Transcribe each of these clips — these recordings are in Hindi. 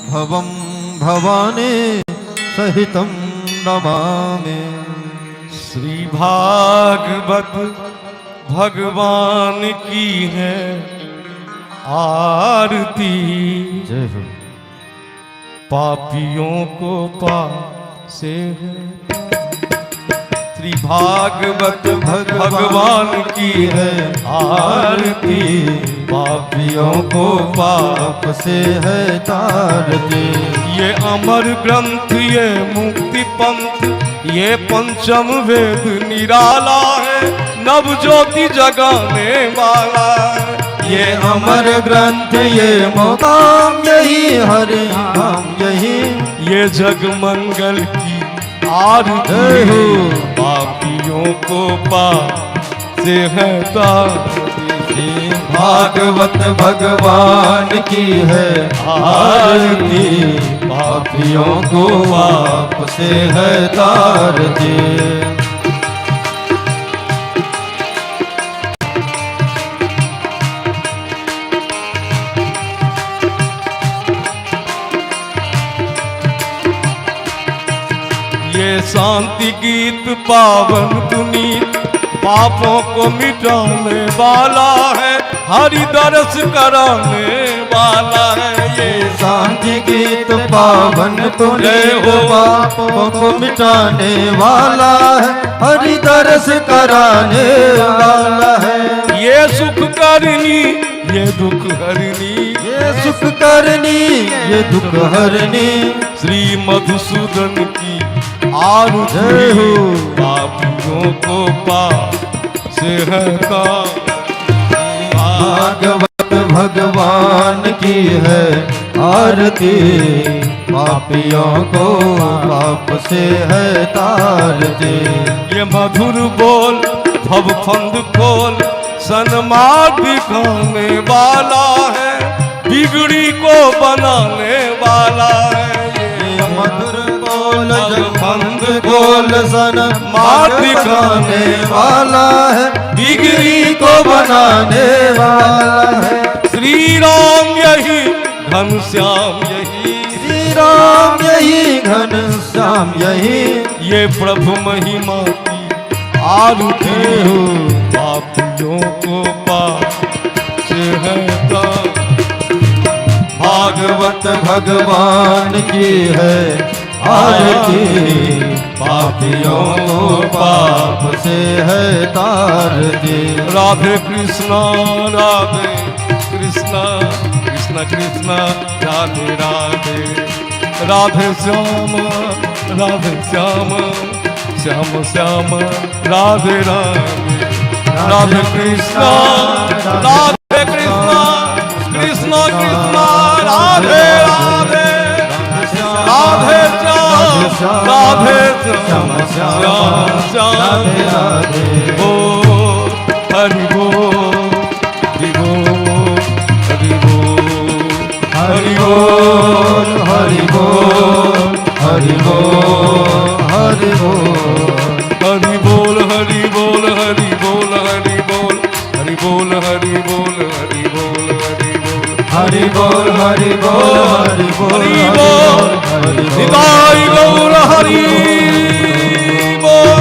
भवं भवानी सहितं नमामि। श्री भागवत भगवान की है आरती, जय हो। पापियों को पासे है। श्री भागवत भगवान की है आरती, पापियों को पाप से है तारती। ये अमर ग्रंथ, ये मुक्ति पंथ, ये पंचम वेद निराला है, नव ज्योति जगाने वाला है। ये अमर ग्रंथ, ये मुकाम यही, हरि नाम यही, ये जग मंगल की आरती हो, पापियों को पाप से है तारती। भागवत भगवान की है आरती, पापियों को पाप से है तारती। ये शांति गीत पावन पुनीत, पापों को मिटाने वाला है, हरि दर्श कराने वाला है। ये शांति गीत पावन पुनीत, पापों को मिटाने वाला है, हरि दर्श कराने वाला है। ये सुख करनी, ये दुख हरनी, ये सुख करनी, ये दुख हरनी, श्री मधुसूदन की आरती हो, पापियों को पाप से है तारती। भागवत भगवान की है आरती, पापियों को पाप से है तारती। ये मधुर बोल भव फंद खोल, सन्मार्ग दिखाने वाला है, बिगड़ी को बनाने वाला है। ये मधुर बोल फंद खोल, सन्मार्ग दिखाने वाला है, बिगड़ी को बनाने वाला है। श्री राम यही घनश्याम यही, श्री राम यही घनश्याम यही, ये प्रभु महिमा की आरती हो, पापियों को पाप से है तारती। भागवत भगवान की है आरती, पापियों को पाप से है तारती। राधे कृष्णा राधे कृष्णा, कृष्ण कृष्ण राधे राधे, राधे श्याम राधे श्याम, श्याम श्याम राधे राधे, राधे कृष्णा राधे कृष्णा, कृष्ण कृष्ण राधे राधे, राधे श्याम राधे श्याम, श्याम श्याम राधे। ओ हरि बोल, हरि बोल, हरि बोल, हरि बोल, हरि बोल, हरि बोल, हरि बोल, हरि बोल, हरि बोल, हरि बोल, हरि बोल, हरि बोल, हरि बोल, हरि बोल, हरि हरि बोल, बोल, हरि बोल, हरि बोल, हरि बोल, निताई गौर हरि बोल।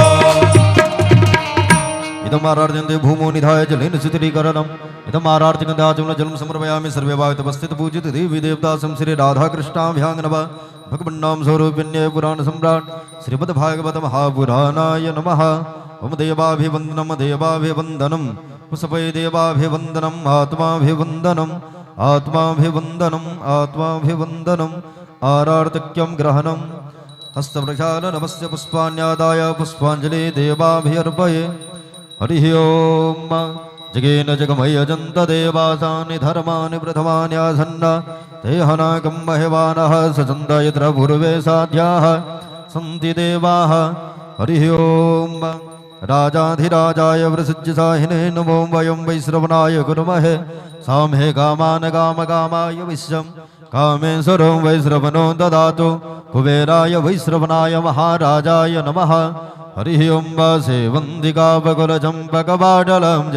इदमारार्जन्ते भूमो निधाय जलेन सुतरीकरणम्, इदमारार्जन्ते आचमन जलम समर्पयामि, सर्वे भावितवस्थित पूजित देवी देवता संश्री राधा कृष्णाभ्यां नमः। भगवन्नाम स्वरूपिण्ये पुराण सम्राट श्रीमद्भागवत महापुराणाय नमः। ओम देवाभिवन्दनम् देवाभिवन्दनम्, पुष्पै देवाभिवन्दनम्, आत्माभिवन्दनम् आत्माभिवन्दनम् आत्माभिवन्दनम्, आरार्तक्यं ग्रहणम्, हस्तप्रक्षालनमस्य पुष्पाण्यादाय पुष्पाञ्जलि देवाभिर्पये। हरिः ओम। जगेन जगमयजन्त देवासानि धर्मानि प्रथमान्यासन्न, ते हनाकं महिवानः सचन्द यत्र पूर्वे साध्याः सन्ति देवाः। हरिः ओम। राजाधिराजाय वृषज्यसाहिने नमो वयं वैश्रवणाय कुर्महे, साम्हे कामान् कामकामाय विश्वं, कामेश्वरो वैश्रवणो ददातु, कुबेराय वैश्रवणाय महाराजाय नमः। हरिः ओं। सेवन्दिकापकुलचम्पकपाटलं च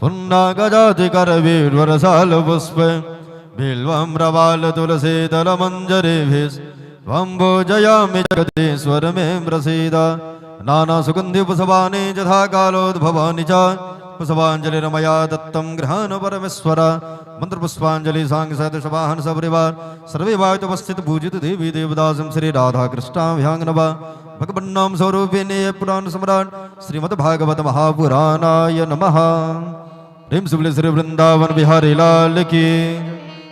पुन्नागजातिकरवीर्वरसालपुष्पे, बिल्वं प्रवालतुलसीदलमञ्जरीभिस्त्वं जयामि जगदीश्वर मे प्रसीद नानासुगन्धिपुष्पाणि यथा कालोद्भवानि च पुष्पाञ्जलिर्मया दत्तं गृहाण परमेश्वर मंत्रपुष्पांजलि सांग सहित सवाहन सपरिवार सर्वे वायुपस्थित पूजित देवी देवदासं श्री राधा कृष्णाभ्यांगनवा भगवन्नाम स्वरूपिणे पुराण सम्राट श्रीमद्भागवत महापुराणाय नमः। प्रेम से श्री वृंदावन बिहारी लाल की,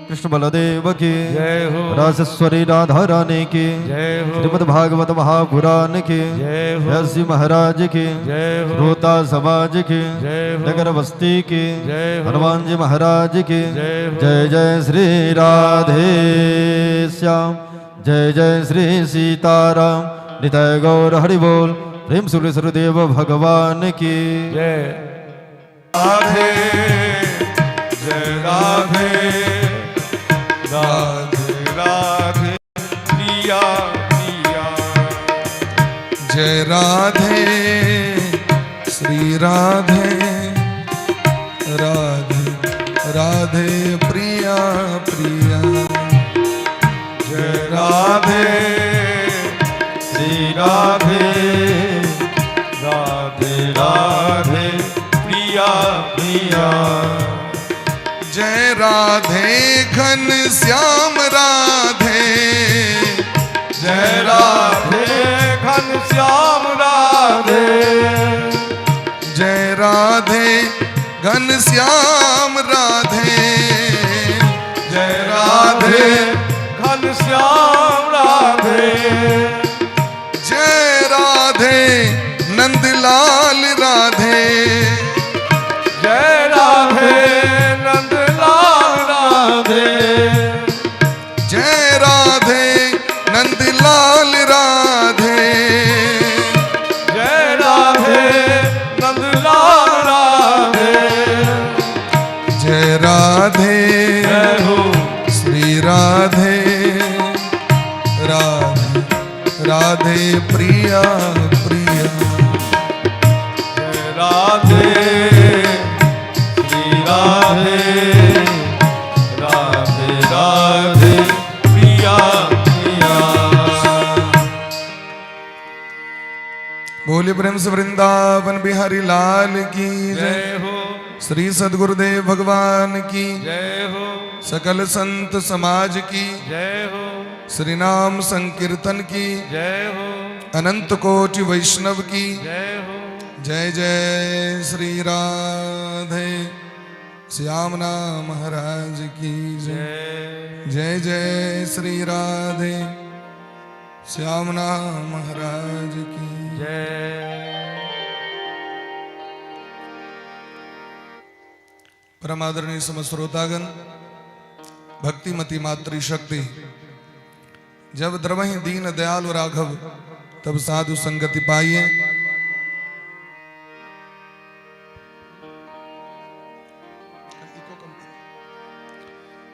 कृष्ण बलदेव की जय हो, रासेश्वरी राधा रानी की जय हो, श्रीमद्भागवत महापुराण की जय हो, व्यासी महाराज की जय हो, श्रोता समाज की जय हो, नगर बस्ती की जय हो, हनुमान जी महाराज की जय हो, जय जय श्री राधे श्याम जय जय श्री सीताराम निताय गौर हरि बोल। प्रेम से सुरदेव भगवान की जय राधे जय राधे राधे राधे प्रिया प्रिया जय राधे श्री राधे राधे राधे प्रिया प्रिया जय राधे श्री राधे राधे राधे प्रिया प्रिया जय राधे घन श्याम राधे जय राधे घन श्याम राधे जय राधे घन श्याम राधे जय राधे घन श्याम राधे जय राधे नंदलाल राधे जय राधे नंदलाल राधे जय राधे नंदलाल राधे जय राधे नंदलाल राधे जय राधे जय हो श्री राधे राधे राधे प्रिया प्रिया जय राधे श्री राधे राधे राधे प्रिया प्रिया बोले प्रेम से वृंदावन बिहारी लाल की जय। जय हो श्री सद्गुरुदेव भगवान की जय हो सकल संत समाज की जय हो श्री नाम संकीर्तन की जय हो अनंत कोटि वैष्णव की जय हो जय जय श्री राधे श्यामना महाराज की जय जय जय जय श्री राधे श्यामना महाराज की जय परमादरणीय समश्रोतागण भक्तिमती मातृशक्ति जब द्रवहि दीन दयालु राघव तब साधु संगति पाइए।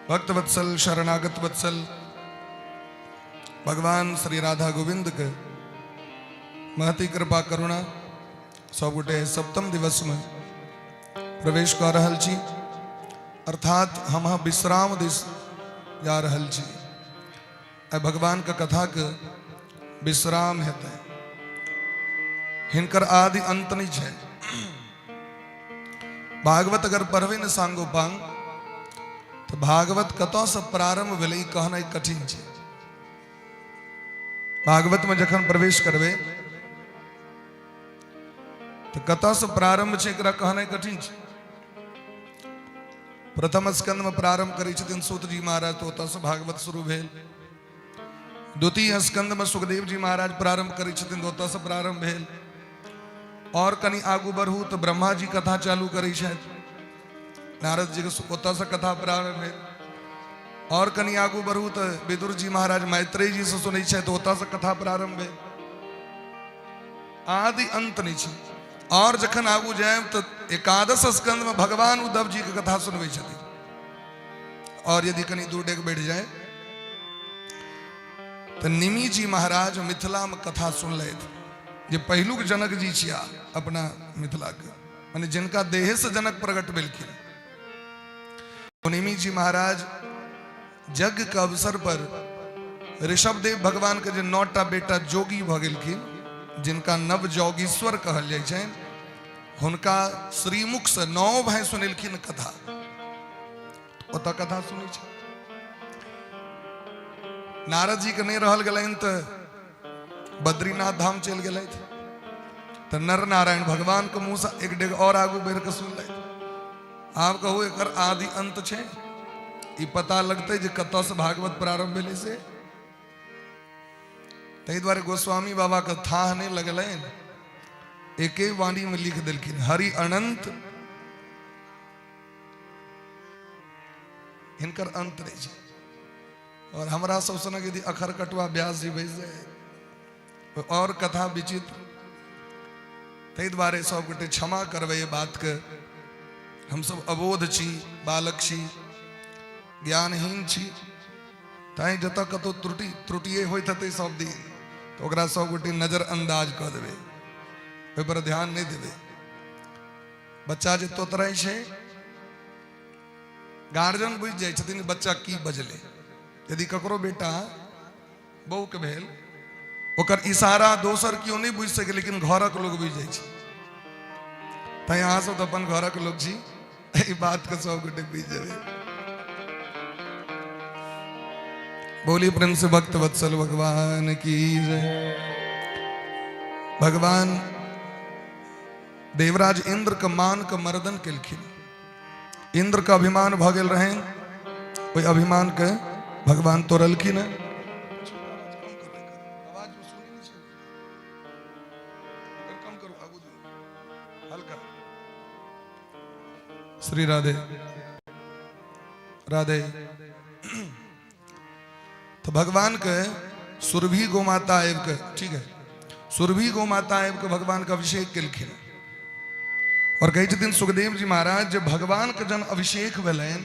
भक्त वत्सल शरणागत वत्सल भगवान श्री राधा गोविंद के महती कृपा करुणा सौ गुटे सप्तम दिवस में प्रवेश कर रहल छी अर्थात हम विश्राम दिस जा रहल छी। भगवान का कथा के विश्राम हेतै हिनकर आदि अंत नहीं है। भागवत अगर पढ़बे न सांगो पांग तो भागवत कतौ से प्रारंभ भेलै कहनाइ कठिन है। भागवत में जखन प्रवेश करबे तो कतौ से प्रारंभ छै एकरा कहनाइ कठिन है। प्रथम स्कंद में प्रारंभ करै छथिन सूत जी महाराज तो ओतऽ से भागवत शुरू भेल। द्वितीय स्कंद में सुखदेव जी महाराज प्रारंभ करै छथिन तो ओतऽ से प्रारंभ भेल। और कनी आगू बढ़ू तो ब्रह्मा जी कथा चालू करै छथि, नारद जी के ओतऽ से कथा प्रारंभ भेल। और कनी आगू बढ़ू तो विदुर जी महाराज मैत्रेय जी से सुनै छथि तो ओतऽ से कथा प्रारंभ भेल। आदि अंत नहीं छै। और जखन आगू जाए तो एकादश स्कंद में भगवान उद्धव जी की कथा सुनबै छथिन। और यदि कनी दूर डेग बैठ जाए तो निमि जी महाराज मिथिला में कथा सुनलथि जे पहिलुक जनक जी छिया अपना मिथिला के, माने जिनका देहे से जनक प्रकट भेलखिन। निमि जी महाराज यज्ञ के अवसर पर ऋषभदेव भगवान के जे 9टा बेटा जोगी भ गेलखिन, जिनका नव जोगीश्वर कहल जाइ छनि, हुनका श्रीमुख से 9 भाई सुनेलखिन कथा। ओतऽ कथा सुनै छै। नारद जी के नहीं रहल गेलनि तऽ बद्रीनाथ धाम चलि गेलथि, तऽ नर नारायण भगवान के मुँह से एक डेग और आगू बढ़ के सुनलथि। आब कहू एकर आदि अंत छै, ई पता लगतै जे कतऽ से भागवत प्रारंभ भेलै से। ताहि दुआरे गोस्वामी बाबा के थाह नहीं लगलनि, एके वाणी में लिख देलखिन, हरि अनंत हिनकर अंत नहीं छै। और हमरा सब सनक यदि अखर कटवा व्यास जी बैस जाए और कथा विचित्र। ताहि दुआरे सब गोटे क्षमा करबै ये बात के। हम सब अबोध छी, बालक छी, ज्ञानहीन छी, ताई जतऽ कतौ त्रुटिए होइत हेतै सब दिन तो ओकरा सब गोटे नजरअंदाज कऽ देबै, ओहि पर ध्यान नहीं देबै। बच्चा जे तोतराई छै, गार्जियन बुझि जाइ छथिन बच्चा की बजले। यदि ककरो बेटा बहू के भेल, ओकर इशारा दोसर क्यों नहीं बुझि सके, लेकिन घरक लोग बुझि जाइ छै। ताई अहाँ सब तो अपन घरक लोग छी, एहि बात के सब गोटे बुझि जेबै। बोली प्रेम से भक्त वत्सल भगवान की जय। भगवान देवराज इंद्र के मान के मर्दन केलखिन। इंद्र का अभिमान भ गेल रहनि, ओहि अभिमान के भगवान तोड़लखिन। श्री राधे राधे। तो भगवान के सुरभि गोमाता आबि के, ठीक है, सुरभि गोमाता आबि के भगवान के अभिषेक केलखिन। और कहै छथिन सुखदेव जी महाराज, जब भगवान के जन अभिषेक भेलनि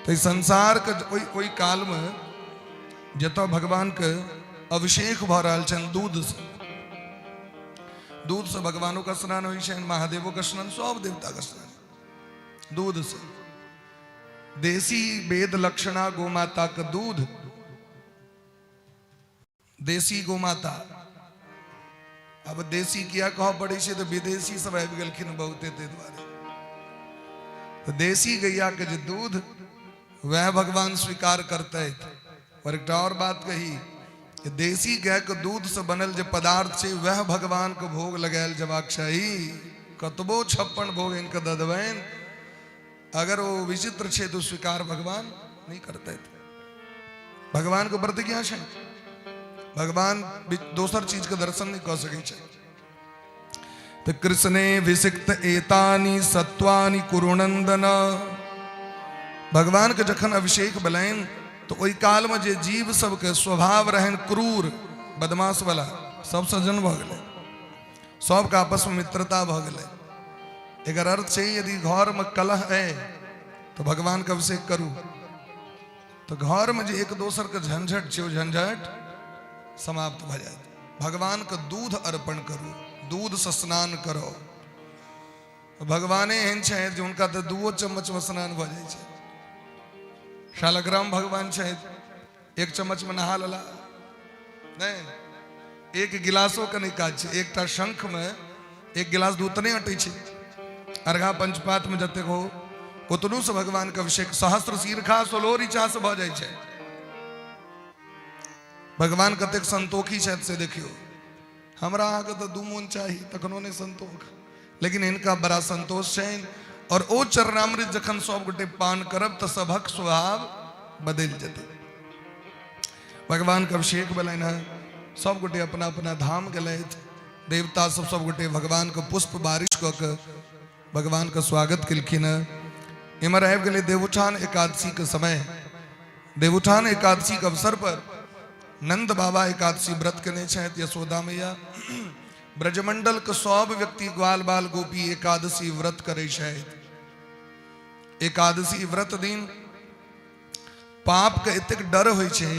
तो संसार के ओई काल में जतऽ भगवान के अभिषेक भ रहल छनि दूध से भगवानो का स्नान होइ छनि, महादेवो का स्नान, सब देवता का स्नान दूध से। देसी वेद लक्षणा गोमाता का दूध, देसी गोमाता। अब देसी किया कह पड़े छै, तो विदेशी सब आबि गेलखिन बहुते, ताहि दुआरे तो देसी गैया के जे दूध वह भगवान स्वीकार करते। और एक और बात कही कि देसी गाय के दूध से बनल जो पदार्थ छै, वह भगवान के भोग लगायल जबाक चाही। कतबो 56 भोग इनके ददबैन, अगर वो विचित्र छे तो स्वीकार भगवान नहीं करते। भगवान को प्रतिज्ञा है, भगवान दोसर चीज के दर्शन नहीं कर सके छे। तो कृष्णे विसिक्त एतानी सत्वानी कुरुनंदन। भगवान के जखन अभिषेक भेलनि तो ओई काल में जे जीव सबके स्वभाव रहन क्रूर बदमाश वाला, सब सज्जन भ गेलै, सबके आपस में मित्रता भ गेलै। एकर अर्थ छै यदि घर में कलह है तो भगवान के अभिषेक करू, तो घर में जो एक दोसर के झंझट छै, झंझट समाप्त भ जाए। भगवान के दूध अर्पण करू, दूध से स्नान करो। भगवाने एहन छै जे हुनका तो 2 चम्मच में स्नान भ जाए छै। शालग्राम भगवान छै, 1 चम्मच में नहा लेला, नहीं 1 गिलासों के नहीं काज छै। एकटा शंख में 1 गिलास दूध नहीं अटै छै। अर्घा पंचपात में जतेक हो उतनू से भगवान के अभिषेक, सहस्त्र शीर्षा 16 ऋचा से भ जाए छै। भगवान कतेक संतोखी छथि से देखियो। हमरा अहाँके तो 2 मोन चाही तखनो नहीं संतोख, लेकिन इनका बड़ा संतोष छै। और ओ चरणामृत जखन सब गोटे पान करब तो सभक स्वभाव बदल जेतै। भगवान के अभिषेक भेलनि हैं, सब गोटे अपना अपना धाम गेलथि। देवता सब गोटे भगवान के पुष्प बारिश कऽ के भगवान के स्वागत केलखिन। इमर आबि गेलै देवउठान एकादशी के समय। देवउठान एकादशी के अवसर पर नंद बाबा एकादशी व्रत केने छथि। यशोदा मैया ब्रजमंडल के सब व्यक्ति ग्वाल बाल गोपी एकादशी व्रत करे छथि। एकादशी व्रत दिन पाप के एतेक डर होइ छै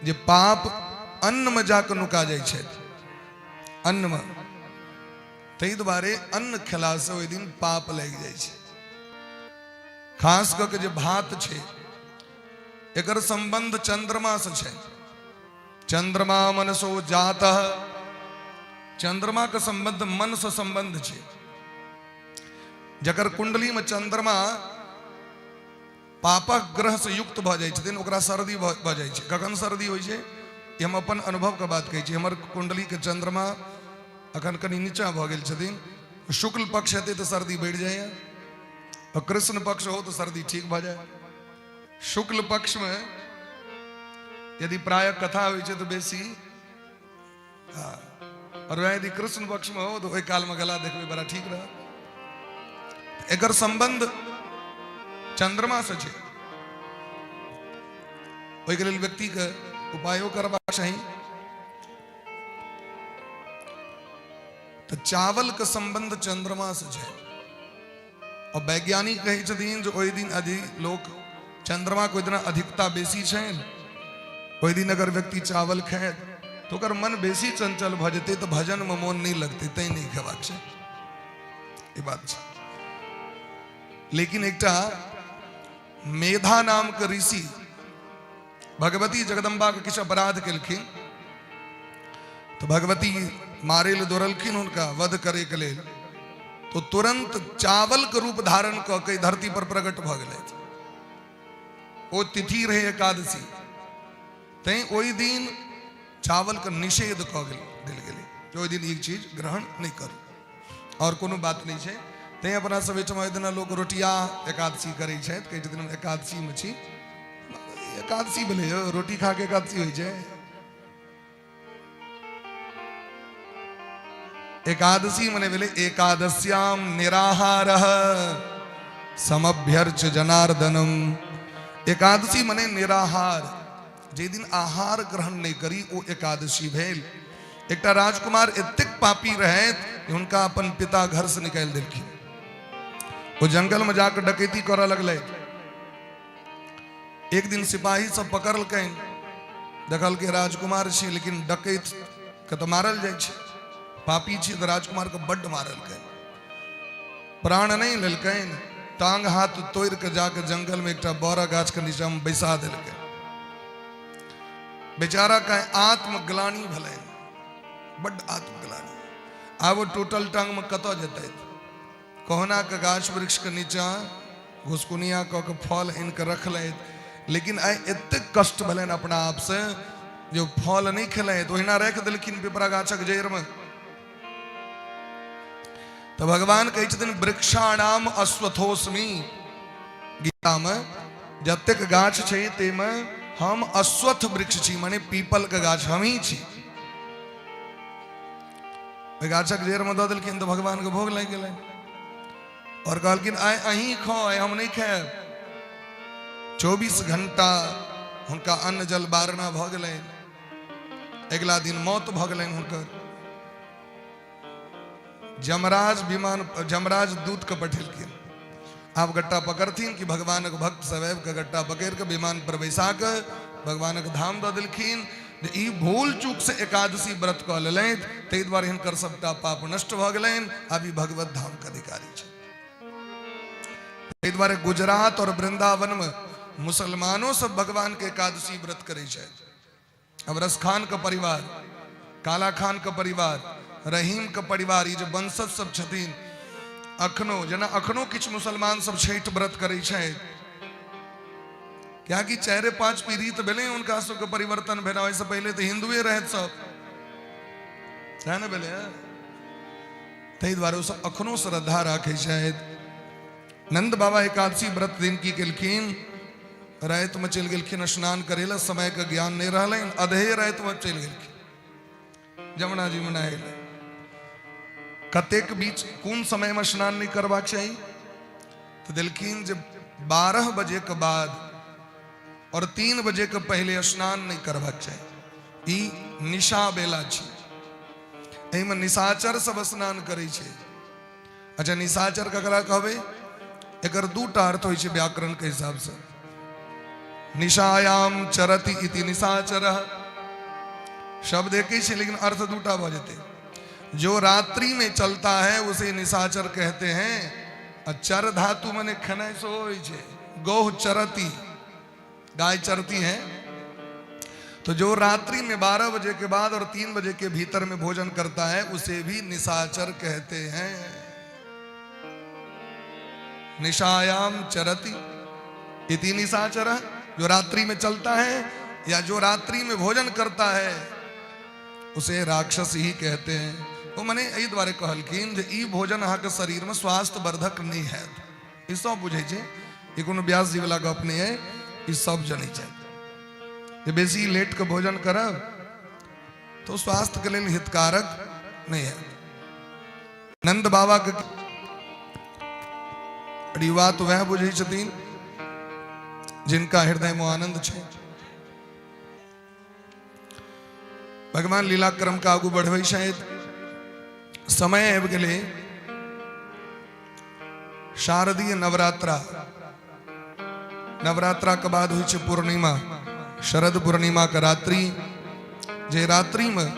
जे पाप अन्न में जाके नुका जाइ छै, अन्न में। ताहि दुआरे अन्न खेला से ओहि दिन पाप लागि जाइ छै। खास कऽ के जे भात छै, एकर संबंध चंद्रमा से छे। चंद्रमा मनसो जातः, चंद्रमा का संबंध मन से संबंध छे। जकर कुंडली में चंद्रमा पापक ग्रह से युक्त भ जाय छथिन ओकरा सर्दी भ जाय छै। कखन सर्दी होय छै ई हम अपन अनुभव के बात कहै छी। हमर कुंडली के चंद्रमा अखन कनी नीचा भ गेल छथिन। शुक्ल पक्ष हेतै तो सर्दी बढ़ जाए और कृष्ण पक्ष हो तो सर्दी ठीक भ जाए। शुक्ल पक्ष में यदि प्राय कथा हो तो बेसी, और वह यदि कृष्ण पक्ष में हो तो ओहि काल में गला देखबे बड़ा ठीक रह। एकर संबंध चंद्रमा से छे। ओहि के लेल व्यक्ति के उपायो करबाक चाही। तो चावल के संबंध चंद्रमा से छे और वैज्ञानिक कहे छथिन जो ओहि दिन अधिक लोग चंद्रमा को इतना अधिकता बेसी छे, ओहि दिन अगर व्यक्ति चावल खाए तो ओकर मन बेसी चंचल भ जेतै तो भजन में मोन नहीं लगते, तै नहीं खेबाक छै। ई बात छै। लेकिन एकटा मेधा नाम के ऋषि भगवती जगदम्बा के किछु अपराध केलखिन तो भगवती मारे ले दौड़लखिन उनका वध करे के लेल। तो तुरंत चावल के रूप धारण क के धरती पर प्रकट भ गेलै। ओ तिथि रहे एकादशी, तै ओहि दिन चावल का निषेध क देल गेलै। ओहि दिन एक चीज ग्रहण नहीं करू और कोनो बात नहीं छै। तै अपना सब ओहि दिन लोग रोटिया एकादशी करै छै। कहै छथिन हम एकादशी में छी। एकादशी भेलै यौ, रोटी खा के एकादशी होइ छै। एकादशी मने भेलै एकादश्याम निराहारः समभ्यर्च जनार्दनम। एकादशी मने निराहार, जे दिन आहार ग्रहण नहीं करी वो एकादशी भेल। एकटा राजकुमार एतेक पापी रहैत कि हुनका अपन पिता घर से निकाल देलखिन। वो जंगल में जाकर डकैती करऽ लगलै। एक दिन सिपाही सब पकड़लकैन, देखल के राजकुमार छी लेकिन डकैत के तो मारल जाय छै, पापी छी तो राजकुमार के बड्ड मारलकैन। प्राण नहीं लेलकैन, टांग हाथ तोड़ के जाकर जंगल में एकटा बौरा गाछ के नीचा में बैसा देलकै। बेचारा का आत्मग्लानी भेलै, बड्ड आत्मग्लानी। आब टूटल टांग में कतऽ जेतै? कोहना के गाछ वृक्ष के नीचा घुसकुनिया क के फल आनि के रखलैथ, लेकिन आइ एतेक कष्ट भेलनि अपना आप से जो फल नहीं खेलैथ, ओहिना राखि देलखिन पिपरा गाछक जड़ि में। तो भगवान कहै छथिन वृक्षाणाम अश्वत्थोस्मि। गीता में जतेक गाछ छै तै में हम अश्वत्थ वृक्ष छी, माने पीपल के गाछ हम ही छी। ओहि गाछक जड़ि में दऽ देलखिन तो भगवान के भोग लागि गेलनि और कहलखिन आइ अहीं खाओ, आइ हम नहीं खाएब। 24 घंटा हुनका अन्न जल बारना भ गेलनि। अगला दिन मौत भ गेलनि हुनकर। जमराज दूत के पठेलखिन, आप गट्टा पकड़थिन कि भगवान के भक्त सवैव के गट्टा पकड़ के विमान पर बैसा के भगवान के धाम दऽ देलखिन। जे ई भूल चूक से एकादशी व्रत कऽ लेलथि, ताहि दुआरे हिनकर सबटा पाप नष्ट भ गेलनि, आब ई भगवत धाम के अधिकारी छै। ताहि दुआरे गुजरात और वृंदावन में मुसलमानों सब भगवान के एकादशी व्रत करे छै। अब रस खान का परिवार, काला खान का परिवार, रहीम का परिवार, ये जो वंशज सब छथिन, अखनो जेना अखनो किछु मुसलमान सब छठि व्रत करे छै। क्या कि 4-5 पीढ़ी तो भेले उनका सबके परिवर्तन भेला। ओहिसँ पहले तो हिंदुए रहत सब, है ना भेले। ताहि दुआरे सब अखनो श्रद्धा राखे छथि। नंद बाबा एकादशी व्रत दिन की केलखिन, रात में चल गेलखिन स्नान करे ला। समय का ज्ञान नहीं रहलैन, अधे रात में चल गेलखिन जमुना जी में नहाय ला। कतेक बीच कोन समय में स्नान नहीं करबाक चाही? तो देलखिन जब 12 बजे के बाद और 3 बजे के पहले स्नान नहीं करबाक चाही। ई निशा बेला छै, एहि में निशाचर सब स्नान करे छै। अच्छा, निशाचर ककरा कहबै? एकर दूटा अर्थ होइ छै व्याकरण के हिसाब से। निशायाम चरति इति निशाचरः शब्द एक ही है लेकिन अर्थ दूटा भ जेते। जो रात्रि में चलता है उसे निशाचर कहते हैं। चर धातु मने खनाय सो होइ छै। गौह चरति, गाय चरती हैं, तो जो रात्रि में 12 बजे के बाद और 3 बजे के भीतर में भोजन करता है उसे भी निशाचर कहते हैं। निशायाम चरति इति निशाचर, जो रात्रि में चलता है या जो रात्रि में भोजन करता है उसे राक्षस ही कहते हैं। वो मने यही द्वारे कहलखिन जे ई भोजन अहाँ के शरीर में स्वास्थ्य वर्धक नहीं है। ई सब बुझे छे, ई कोनो व्यास जी वाला गप नहीं है, ई सब जनै छै। जे बेसी लेट के भोजन करब तो स्वास्थ्य के लिए हितकारक नहीं है। नंद बाबा के युवा तो वह बुझे छथिन जिनका हृदय में आनंद छे। भगवान लीला क्रम का आगू बढ़वे शायद समय आबि गेलै। शारदीय नवरात्रा, नवरात्रा के बाद हुई छे पूर्णिमा, शरद पूर्णिमा का रात्रि, जे रात्रि में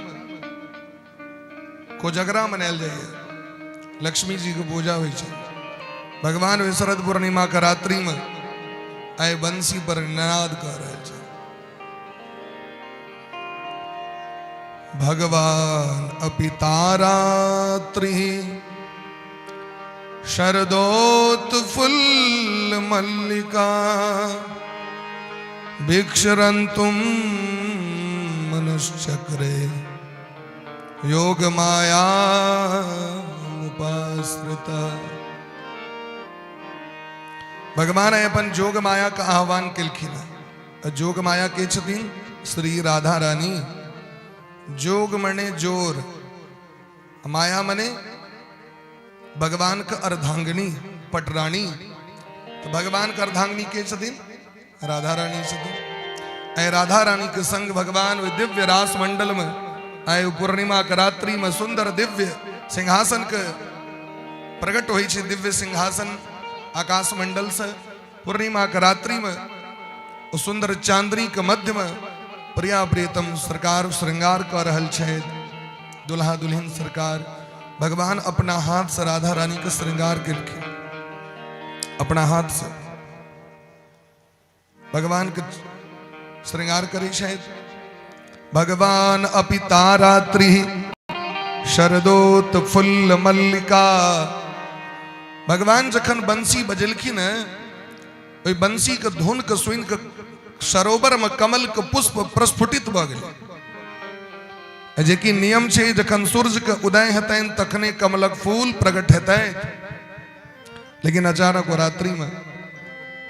कोजगरा मनायल जाए, लक्ष्मी जी की पूजा हुई छे। भगवान वे शरद पूर्णिमा का रात्रि में आए बंसी पर नाद कर रहे छे। भगवान अपितारात्रि शरदोत्फुल्ल मल्लिका भिक्षरन्तुं मनुष्यचक्रे योग माया उपाश्रिता। भगवान अपन जोग माया का आह्वान किलखिन। जोग माया के छथिन श्री राधा रानी। जोग मने जोर, माया मने भगवान का अर्धांगिनी पटरानी। तो भगवान का अर्धांगिनी के छथिन राधा रानी छथिन। ऐ राधा रानी के संग भगवान वे दिव्य रास मंडल में आए पूर्णिमा का रात्रि में सुंदर दिव्य सिंहासन के प्रकट हुई छे। दिव्य सिंहासन आकाश मंडल से पूर्णिमा का रात्रि में उस सुंदर चांदनी के मध्य में प्रिया प्रियतम सरकार श्रृंगार कर रहल छे। दुल्हा दुल्हन सरकार भगवान अपना हाथ से राधा रानी के श्रृंगार केलखिन। अपना हाथ से भगवान के श्रृंगार करे शायद। भगवान अपितारात्रि शरदोत्फुल्ल मल्लिका। भगवान जखन बंसी बजलखिन ओई बंसी के धुन के सुन के सरोवर में कमल के पुष्प प्रस्फुटित भ गेल। जेकि नियम छे जखन सूर्य के उदय हेतैन तखने कमलक फूल प्रकट हेतै। लेकिन अचानक वो रात्रि में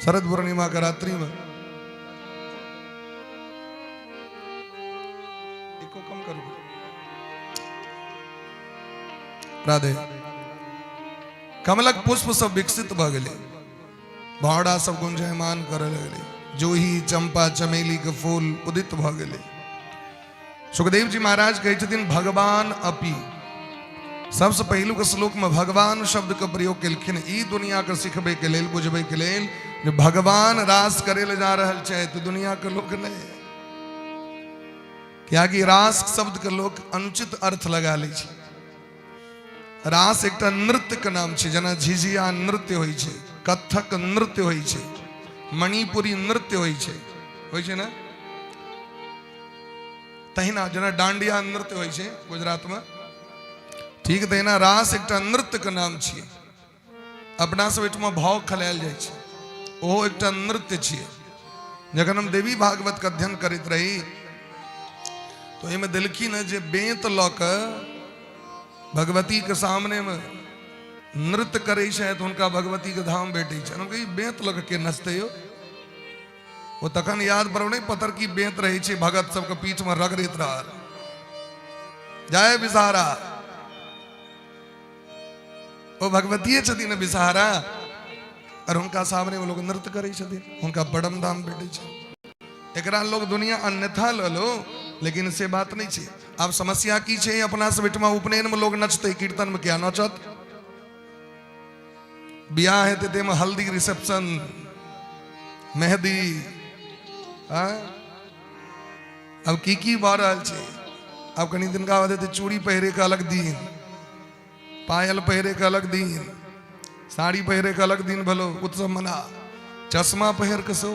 शरद पूर्णिमा का रात्रि में इसको कम करो राधे, कमलक पुष्प सब विकसित भ गेले, भावड़ा सब गुंजायमान करे लगले, जूही चंपा चमेली के फूल उदित भ गेले। सुखदेव जी महाराज कहते छथिन भगवान अपि। सबसे पहलू के श्लोक में भगवान शब्द का प्रयोग केलखिन ई दुनिया के सिखबे के लेल, बुझबे के लेल जे भगवान रास करे ले जा रहल छै तो दुनिया के लोग नहीं। क्या कि रास शब्द के लोग अनुचित अर्थ लगा ले छै। रास एकटा नृत्य के नाम छै, जना झिझिया नृत्य होई छै, कथक नृत्य होई छै, मणिपुरी नृत्य होई छै ना। तहिना जना डांडिया नृत्य होई छै गुजरात में, ठीक तहिना रास एकटा नृत्य के नाम छियै। अपना सब एठमा भाव खलायल जाइ छै, ओहो एकटा नृत्य छियै। जखन हम देवी भागवत के अध्ययन करैत रही तो एहिमे देलखिन जे बेंत लऽ कऽ भगवती के सामने में नृत्य करे छै तो हुनका भगवती के धाम भेटै छै। हम कही बेंत लऽ के नचतै यौ? वो तखन याद पर नहीं पत्थर की बेंत रही छे, भगत सबके पीठ में रगड़ैत रहल जय विषहारा। वो भगवतीये छथिन विषहारा और उनका सामने वो लोग नृत्य करे छथिन, उनका बड़म दाम भेटै छै। एकरा लोग दुनिया अन्यथा ल लो, लेकिन से बात नहीं छे। अब समस्या की छे, अपना सब एठमा उपनयन में लोग नचते, कीर्तन में क्या नचत? बियाह हेतै तेमे हल्दी रिसेप्शन मेहंदी, अब की भऽ रहल छै। अब कनी दिन का बाद चूड़ी पहिरे के अलग दिन, पायल पहिरे के अलग दिन, साड़ी पहिरे के अलग दिन भलो उत्सव मना, चश्मा पहिर के सो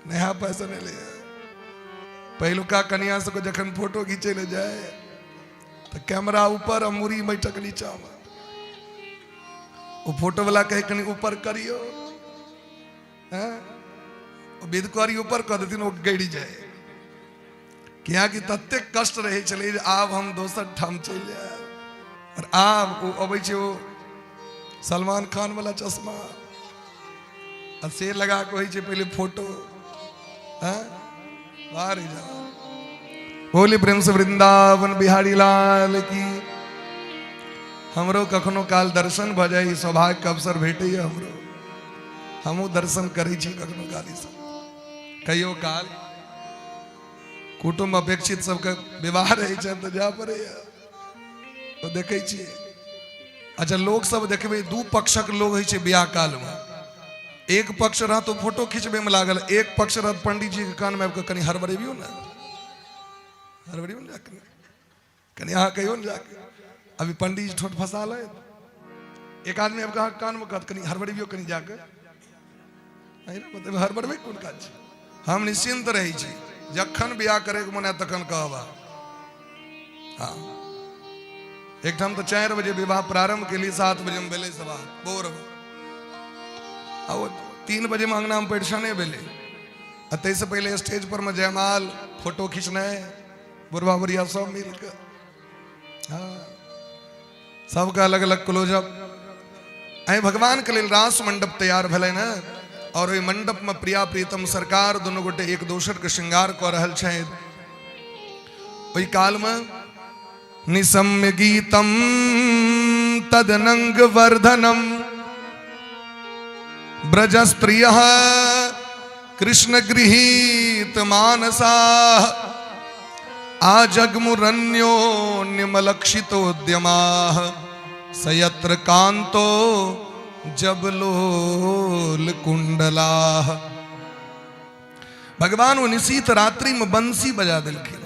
नया पैसा नहीं ले पहलुका कन्या से को जखन फोटो खींचे ले जाए तो कैमरा ऊपर और मुरी बैठक नीचा में वो फोटो वाला कहे कहीं ऊपर करियो बिदकुआरी ऊपर कर देती वो गड़ी जाए क्या कि तत्ते कष्ट रहे चले आब हम दोसर ठाम चल जाए और आब वो अबै छे वो सलमान खान वाला चश्मा और से लगा के होइ छे पहले फोटो बाहर जा बोली प्रेम से वृंदावन बिहारी लाल की हमरो कखनो काल दर्शन भ जाए सौभाग्य के अवसर भेटे हमरो हमू दर्शन करै छी कखनो काल कहियो काल कुटुंब अपेक्षित सबके विवाह रहे छै तो जा पड़े तो देखे छी। अच्छा लोग सब देखबे दू पक्षक लोग होइ छै बियाह काल में एक पक्ष रह तो फोटो खींचबे में लागल एक पक्ष रह पंडित जी के कान में आबि कनी हरबरेबियो ना हरबरेबियो ना जाके कनी अहाँ कहियो ना जाके अभी पंडित जी ठोट फंसा ले एक आदमी अब कहा कान में कहत कनी हरबरेबियो कनी जाके मतलब हरबरबे कोन काज हम निश्चिंत रही छी जखन बियाह करे के मन तखन कहबा हाँ एक ठाम तो 4 बजे विवाह प्रारंभ के लिए 7 बजे में बेले सभा बोर 3 बजे में अंगना में परिछने बेले अतः से पहले स्टेज पर में जयमाल फोटो खींचना है बुढ़वा बुढ़िया सब मिलकर हाँ सबका अलग अलग क्लोजअप अ भगवान के लिए रास मंडप तैयार भले ना और ओहि मंडप में प्रिया प्रीतम सरकार दोनों गोटे एक दोसर के श्रृंगार कर रहल छथि ओहि काल में निसम्य गीतम तदनंग वर्धनम ब्रजस्त्रिय कृष्ण गृहीत मानसा आजगमुरन्यो निमलक्षितोद्यमा सयत्र कांतो जबलोल कुंडला। भगवान वो निशीत रात्रि में बंसी बजा दिलखिन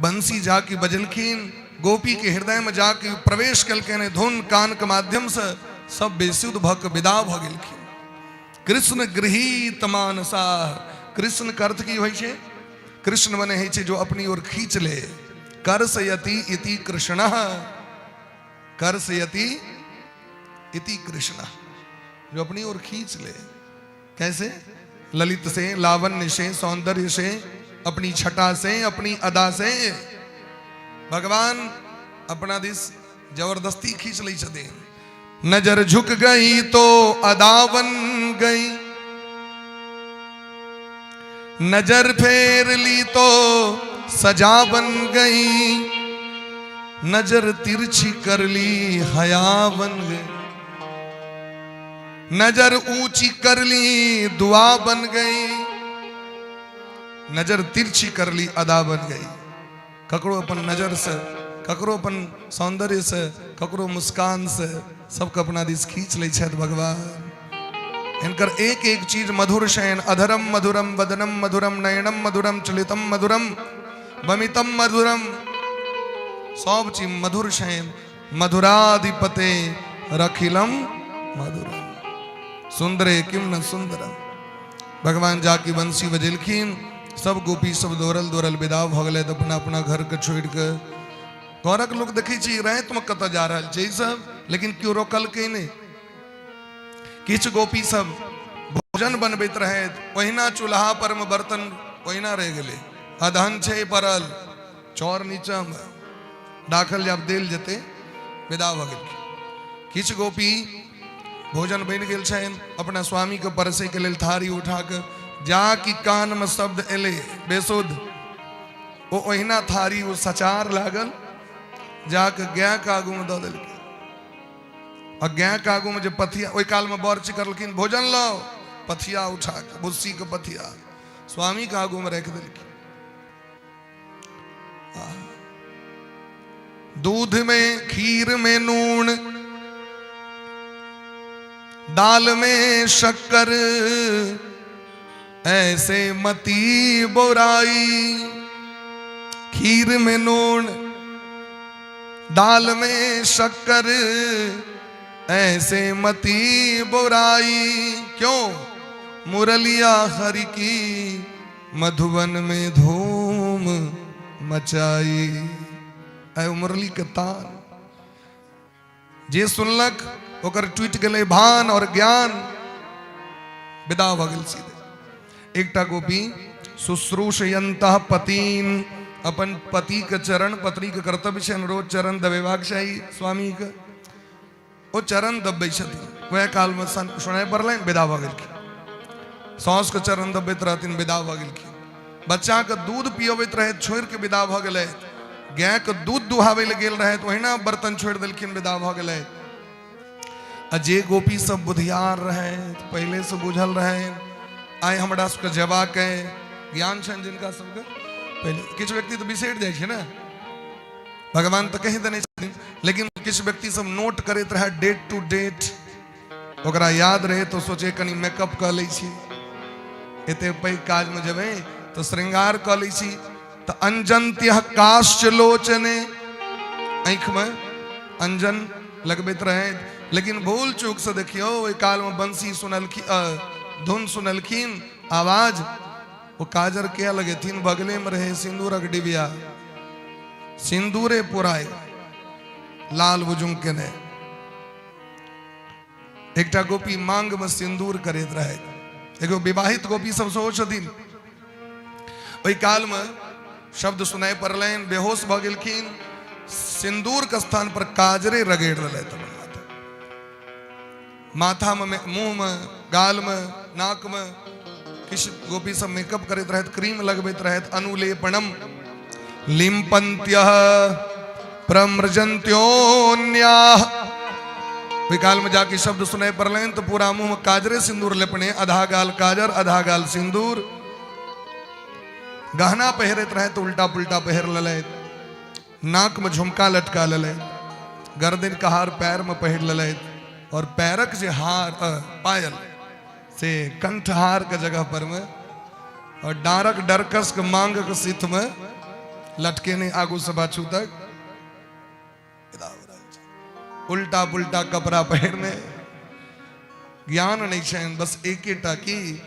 बंसी जाके बजलखिन गोपी के हृदय में जाके प्रवेश कलखिन धुन कान के माध्यम से सब बेसुध भक विदा भ गेलखिन। कृष्ण गृहीत मानसा कृष्ण के अर्थ की होइ छै कृष्ण बने है जो अपनी ओर खींच ले करसयति इति कृष्ण करसयति इति कृष्ण जो अपनी ओर खींच ले कैसे ललित से लावण्य से सौंदर्य से अपनी छटा से अपनी अदा से भगवान अपना दिस जबरदस्ती खींच ली छथिन। नजर झुक गई तो अदा बन गई नजर फेर ली तो सजा बन गई नजर तिरछी कर ली हया बन गई नजर ऊंची कर ली दुआ बन गई नजर तिरछी कर ली अदा बन गई। ककरो अपन नजर से ककरो अपन सौंदर्य से ककरो मुस्कान से सबके अपना दिस खींच ले छथि भगवान। इनकर एक एक चीज मधुर शयन अधरम मधुरम वदनम मधुरम नयनम मधुरम चलितम मधुरम वमितम मधुरम सब चीज मधुर शयन मधुराधिपते रखिलम मधुरम सुंदरे किम न सुंदरम। भगवान जाकी बंसी बजेलखिन सब गोपी सब दौड़ल दौड़ल विदा भ गए अपना अपना घर के छोड़ के घरक लोग देखे रात में कत जा रहा है सब लेकिन क्यों रोकल के नहीं किछ गोपी सब भोजन बनबैत रहे ओहिना चूल्हा पर में बर्तन ओहिना रह गए अधन छे परल चौर नीचा में दाखल जब देल जते विदा भ गेल। किछ गोपी भोजन बन गेल छन अपना स्वामी के परसे के लेल थारी उठा के जाकी कान में शब्द एले बेसुध वो ओहिना थारी वो सचार लागल जाके गाय के आगू में दऽ देलकै और गाय के आगू में जो पथिया ओहि काल में बर करलखिन भोजन लो पथिया उठा के बुस्सी के पथिया स्वामी के आगू में रख देलखिन। दूध में खीर में नून दाल में शक्कर ऐसे मती बोराई खीर में नून दाल में शक्कर ऐसे मती बुराई क्यों मुरलिया हरि की मधुबन में धूम मचाई। ऐ मुरली के तान जे सुनलक ओकर टूट गए भान और ज्ञान, विदा भ गेल सीधे। एकटा गोपी शुश्रूषयंतः पतिन, अपन पति के चरण, पत्नी के कर्तव्य छनि रोज चरण दबेबाक चाही स्वामी के, ओ चरण दबे छथिन। वह काल में सुनाई पड़लनि, विदा भ गेलखिन। साउस के चरण दबैत रहथिन, विदा भ गेलखिन। बच्चा के दूध पियबैत रहे, छोड़ के विदा भ गेलै। गाय के दूध दुहावे ले गेल रहे, ओहिना बर्तन छोड़ देलखिन, विदा भ गेलै। जे गोपी सब बुधियार रहे, पहले से बुझल रहे, आइ हमरा सबके जेबाक ज्ञान छनि जिनका सबके। पहले किछु व्यक्ति तो बिसरि जाइ छै ने, भगवान तो कहि देने छथिन, लेकिन किछु व्यक्ति सब नोट करैत रहे डेट टू डेट, ओकरा याद रहे तो सोचे कनी मेकअप क लै छी, एते पैघ काज में जेबै तो श्रृंगार क लै छी। तो अंजन्त्यः काश्च लोचने, आंख में अंजन लगबैत रहे, लेकिन भूल चूक से देखियो ओहि काल में बंसी सुनलखिन, धुन सुनलखिन, आवाज, वो काजर क्या लगेथिन, बगले में रहे सिंदूरक डिबिया, सिंदूरे पुराय लाल बुजुंग के ने। एकटा गोपी मांग में सिंदूर करैत रहे, एगो विवाहित गोपी सब सेहो छथिन। ओहि काल में शब्द सुनाई पड़लनि, बेहोश भ गेलखिन, सिंदूर के स्थान पर काजरे रगड़ लेलथि माथा में, मुंह में, गाल में, नाक में। किछु गोपी सब मेकअप करैत रहैत, क्रीम लगबैत रहैत, अनुलेपनम लिम्पन्त्यः प्रमृजन्त्योन्याः। ओहि काल में जाके शब्द सुनाई पड़लनि तो पूरा मुंह में काजरे सिंदूर लेपने, आधा गाल काजर आधा गाल सिंदूर। गहना पहिरैत रहे तो उल्टा पुल्टा पहिर लेलथि, नाक में झुमका लटका लेलथि, गर्दन का हार पैर में पहिर लेलथि, और पैरक जे हार पायल से कंठहार के जगह पर में, और डारक डरकस के मांग के सिथ में लटके ने आगू से बाछू तक। उल्टा पुल्टा कपड़ा पहनने, ज्ञान नहीं छन, बस एक की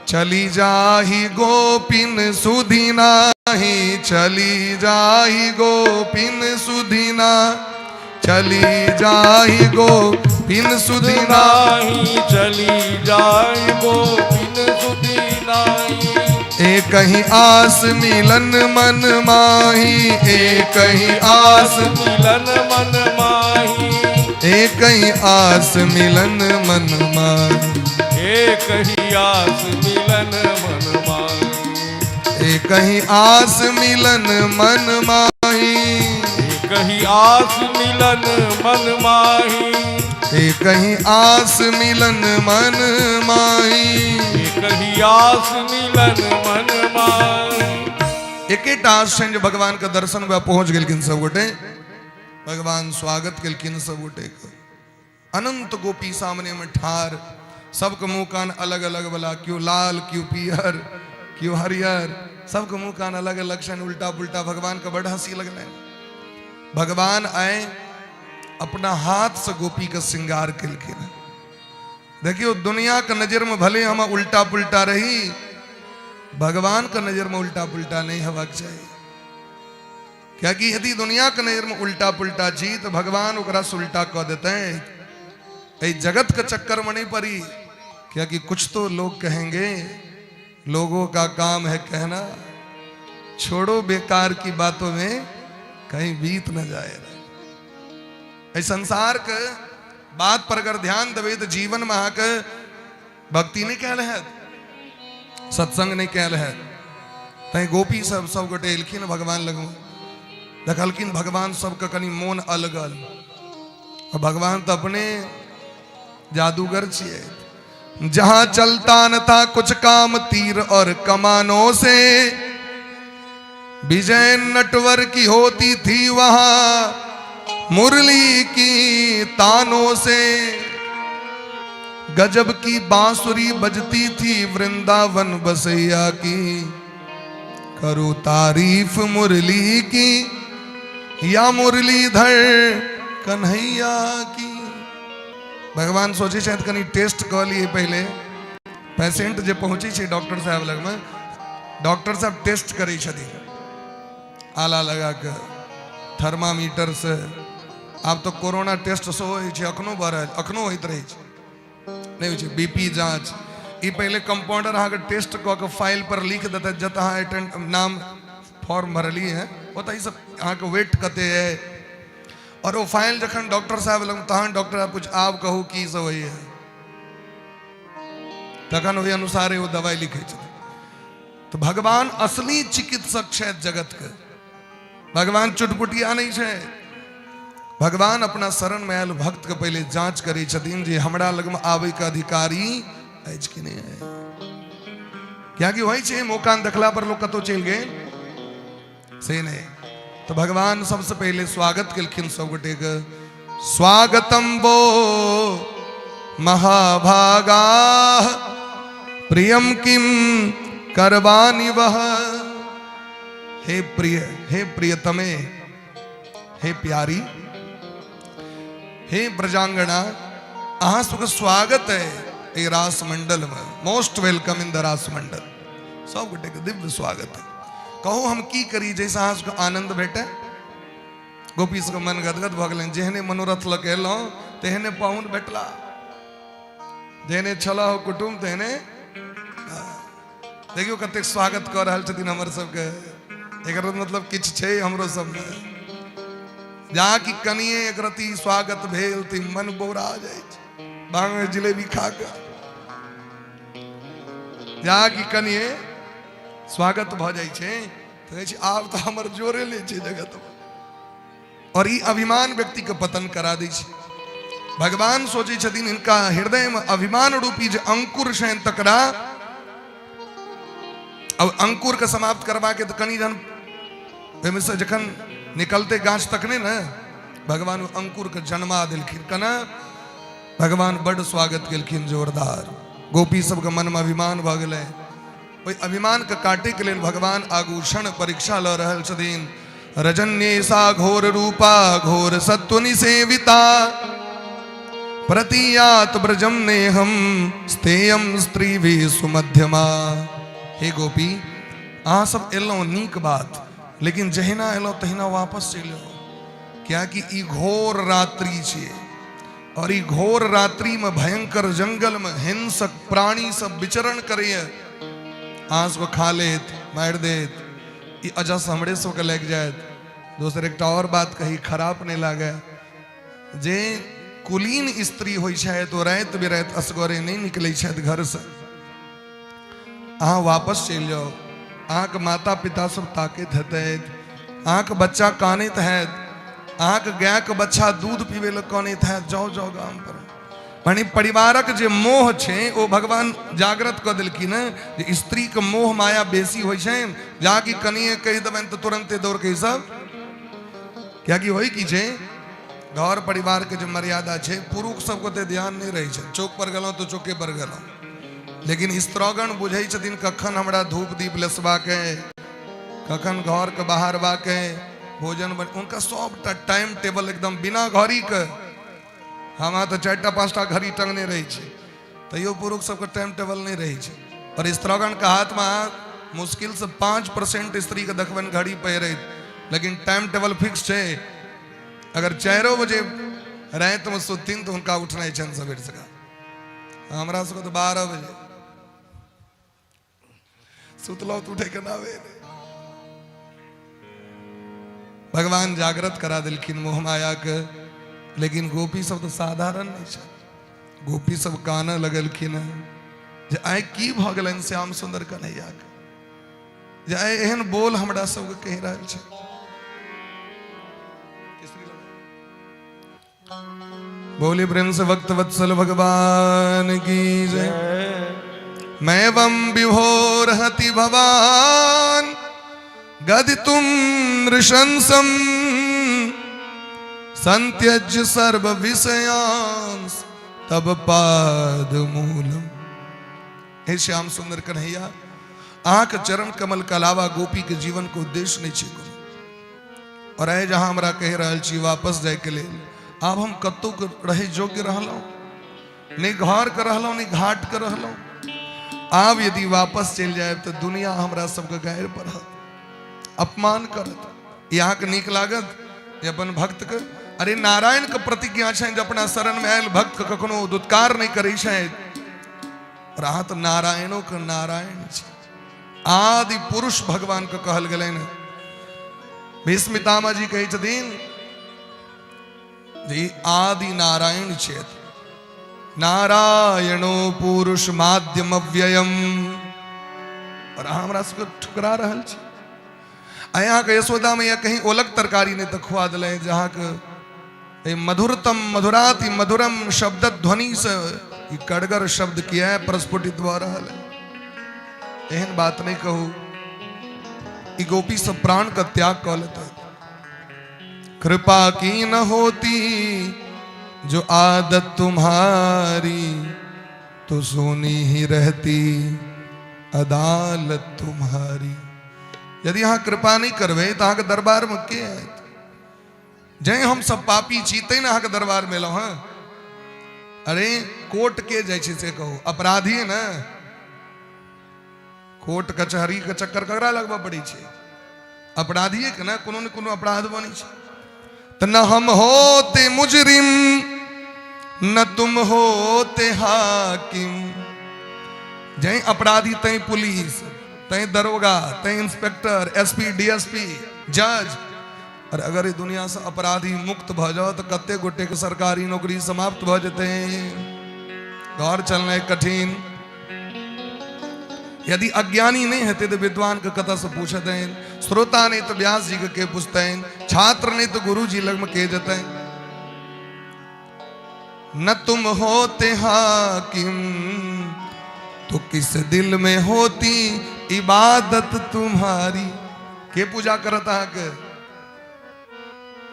चली जाही गोपिन सुधीना ही, चली जाही गोपिन सुधीना, चली जाही गोपिन सुधीना ही, चली जाही गोपिन सुधीना ही। एक ही आस मिलन मन माही, एक ही आस मिलन मन माही, एक ही आस मिलन मन माही, एक ही आस मिलन मन माही, एक ही आस मिलन मन माही, एक ही आस मिलन मन माही, एक ही आस मिलन मन माही, एक ही आस मिलन मन माही। एकेटा आस छनि जे भगवान के दर्शन में पहुंच गेलखिन सब गोटे, भगवान स्वागत केलखिन सब गोटे के। अनंत गोपी सामने में ठार, सबके मुंह कान अलग अलग वाला, क्यों लाल क्यों पियर क्यों हरियर, सबके मुंह कान अलग अलग छनि, उल्टा पुल्टा। भगवान का बड़ हंसी लगल। भगवान आए, अपना हाथ से गोपी का श्रृंगार केलखिन। देखियो दुनिया का नजर में भले हम उल्टा पुल्टा रही, भगवान का नजर में उल्टा पुल्टा नहीं होबाक चाहिए। क्या कि यदि दुनिया का नजर में उल्टा पुल्टा छी तो भगवान ओकरा से उल्टा कह देते हैं। जगत के चक्कर में नहीं पड़ी, क्या कि कुछ तो लोग कहेंगे, लोगों का काम है कहना, छोड़ो बेकार की बातों में कहीं बीत न जाए। इस संसार के बात पर अगर ध्यान देवे तो जीवन में आके भक्ति नहीं कहल है, सत्संग नहीं कहल है। तई गोपी सब गोटे एलखिन भगवान लगू, देखलखिन भगवान सबके कनी मोन अलगल, और भगवान तो अपने जादूगर छिए। जहां चलता न था कुछ काम तीर और कमानों से, विजय नटवर की होती थी वहां मुरली की तानों से। गजब की बांसुरी बजती थी वृंदावन बसैया की, करो तारीफ मुरली की या मुरलीधर कन्हैया की। भगवान सोचे छे कनी टेस्ट क लिए पहले पेशेंट जे पहुंची छे डॉक्टर साहब लग में डॉक्टर साहब टेस्ट करी छथि आला लगा के थर्मामीटर से अब तो कोरोना टेस्ट सो होई छे अखनो बढ़ल अखनो होइत रही छे नहीं होई छे बीपी जांच ई पहले कंपाउंडर अहाँ के टेस्ट क के फाइल पर लिख देते जत अहाँ अटेंड नाम फॉर्म भरली है ओतई सब अहाँ के वेट कते है और वो फाइल जखन डॉक्टर साहब लग तहन डॉक्टर साहब कुछ आप कहू की सब होई है तखन ओहि अनुसार वो दवाई लिखे छे तो भगवान असली चिकित्सक छे जगत के भगवान चुटपुटिया नहीं छे भगवान अपना शरण में आयल भक्त के पहले जांच करी छथिन जे हमरा लग में आवे के अधिकारी अछि कि नहीं है क्या कि होई छे मौका देखला पर लोग कतो चल गए से नहीं तो भगवान सबसे पहले स्वागत केलखिन सब गोटे के स्वागतम वो महाभागा प्रियम किम करवानी वह हे प्रियतमे हे प्यारी हे प्रजांगना अहाँ सबके स्वागत है ये रास मंडल में मोस्ट वेलकम इन द रास मंडल सब गोटे के दिव्य स्वागत है कहू हम की करी जैसे अहाँ सबके आनंद भेटे गोपी सबके मन गदगद भ गेलनि जेहने मनोरथ लग एलहुँ तेहने पाहुन भेटला जेहने छला हो कुटुम्ब तेहने देखियो कतेक स्वागत कर रहल छथिन हमर सबके एकर मतलब किछ छै हमरो सब में जहाँ की कनिए एक रति स्वागत भेल ती मन बोरा जाय छै बांग में जिलेबी खा के जहाँ की कनिए स्वागत भ जाय छै तो कहै छै आब तो हमर जोरे ले छै जगत में और ई अभिमान व्यक्ति के पतन करा दै छै भगवान सोचे छथिन इनका हृदय में अभिमान रूपी जे अंकुर छनि तकरा अब अंकुर के समाप्त करवा के तो कनी जन से जखन निकलते गाछ तक ने भगवान अंकुर के जन्मा दिलखिन कना भगवान बड़ स्वागत केलखिन जोरदार गोपी सबके मन में अभिमान भ गेलै ओहि अभिमान के काटे के लेल भगवान आगूषण परीक्षा ल रहल छथिन रजन्येसा घोर रूपा घोर सत्वनि सेविता प्रतियात ब्रजम नेहम स्थेयम स्त्री भी सुमध्यमा हे गोपी अहाँ सब एलौ नीक बात लेकिन जहिना एलौ तहिना वापस चलि क्या कि ई घोर रात्रि छे और ई घोर रात्रि में भयंकर जंगल में हिंसक प्राणी सब विचरण करिए आंस को खा लेत मार देत ई अजस हमरे सब के लग जायत दोसर एक और बात कही खराब नहीं लागे जे कुलीन स्त्री होई छै तो रात बिरात असगरे नहीं निकले छै घर से अहाँ वापस चल जाओ अहाँ के माता पिता सब ताकत हेतै अहाँ के बच्चा कानैत हैत अहाँ के गाय के बच्चा दूध पीबे ल कानैत हैत जाओ जाओ गाम पर माने परिवारक जे मोह छै ओ भगवान जागृत क देलखिन जे स्त्री के मोह माया बेसी होय छै जाकि कनिए कहि देबनि तो तुरंते दौड़ के सब क्या कि होई की छै घर परिवार के जो मर्यादा छै पुरुष सबको ते ध्यान नहीं रही छै चौक पर गेलौं तो चौके पर गेलौं लेकिन स्त्रीगण बुझे छथिन कखन हमरा धूप दीप लेसबा के कखन घर के बाहर बा के भोजन उनका सबटा टाइम टेबल एकदम बिना घड़ी के हम तो 4टा 5टा घड़ी टंगने रही छै तैयो पुरुष सबके टाइम टेबल नहीं रही छै और स्त्रीगण के हाथ में मुश्किल से 5% स्त्री के देखबन घड़ी पहिरे लेकिन टाइम टेबल फिक्स छै अगर 4 बजे रात में सुतिन तो उनका उठना छन सबेर से हमरा सबके तो 12 बजे सुतलो तो उठे के नावे भगवान जागृत करा दिलखिन मोह माया के लेकिन गोपी सब तो साधारण नहीं छै गोपी सब काना लगलखिन जे आइ की भ गेलन श्याम सुंदर कन्हैया के जे आइ एहन बोल हमरा सब के कहि रहल छै बोले प्रेम से भक्त वत्सल भगवान की जय मैं वम विभोर हति भवान गदितुम नृशंसम संत्यज्य सर्व विषयांस तब पाद मूलम हे श्याम सुंदर कन्हैया आंख चरण कमल के अलावा गोपी के जीवन को उद्देश्य नहीं छै और आए जहां हमरा कह रहल छी वापस जाए के लिए अब हम कतौ के रहे योग्य रहलौ नहीं घर कर रहलो नहीं घाट कर रहलो। आब यदि वापस चल जाए तो दुनिया हमरा सबके गैर पर अपमान करत। यहाँ के नीक लागत ये अपन भक्त के। अरे नारायण के प्रतिज्ञा छै जे अपना शरण में आयल भक्त के कखनो दुत्कार नहीं करे छै। रहा तो नारायणों के नारायण छै, आदि पुरुष भगवान के कहल गए। भीष्मितामा जी कहे छथिन जी आदि नारायण छेत, नारायणो पुरुष माध्यम अव्ययम। और हमरा सबके ठुकरा रहल छी। यहाँ के यशोदा मैया कहीं ओलक तरकारी नहीं तो खुआ दिले, जहाँ के मधुरतम मधुराति मधुरम शब्द ध्वनि से कड़गर शब्द किया है प्रस्फुटित हो रहा है। एहन बात नहीं कहू, गोपी सब प्राण का त्याग कर लेता है। कृपा की न होती जो आदत तुम्हारी, तो सोनी ही रहती अदालत तुम्हारी। यदि यहाँ कृपा नहीं करवे तो अहाँ के दरबार में के है? जय हम सब पापी चीते न अहाँ के दरबार में लो। हाँ अरे कोर्ट के जाय छै से कहू, अपराधी है ना, कोर्ट कचहरी के चक्कर ककरा लगवा पड़ी छै? अपराधी के ना, कोनो न कोनो अपराध बनी छै। तो न हम होते मुजरिम न तुम होते हाकिम। जय अपराधी तय पुलिस, तय दरोगा, तय इंस्पेक्टर, एसपी, डीएसपी, जज। और अगर ये दुनिया से अपराधी मुक्त भ जाओ तो कते गोटे के सरकारी नौकरी समाप्त भ जते। घर चलना कठिन। यदि अज्ञानी नहीं होते तो विद्वान के कथा से पूछते हैं, श्रोता नहीं तो व्यास जी के पूछते हैं, छात्र नहीं तो गुरु जी लग में के जते हैं। न तुम होते हाकिम तो किस दिल में होती इबादत तुम्हारी। के पूजा करता के?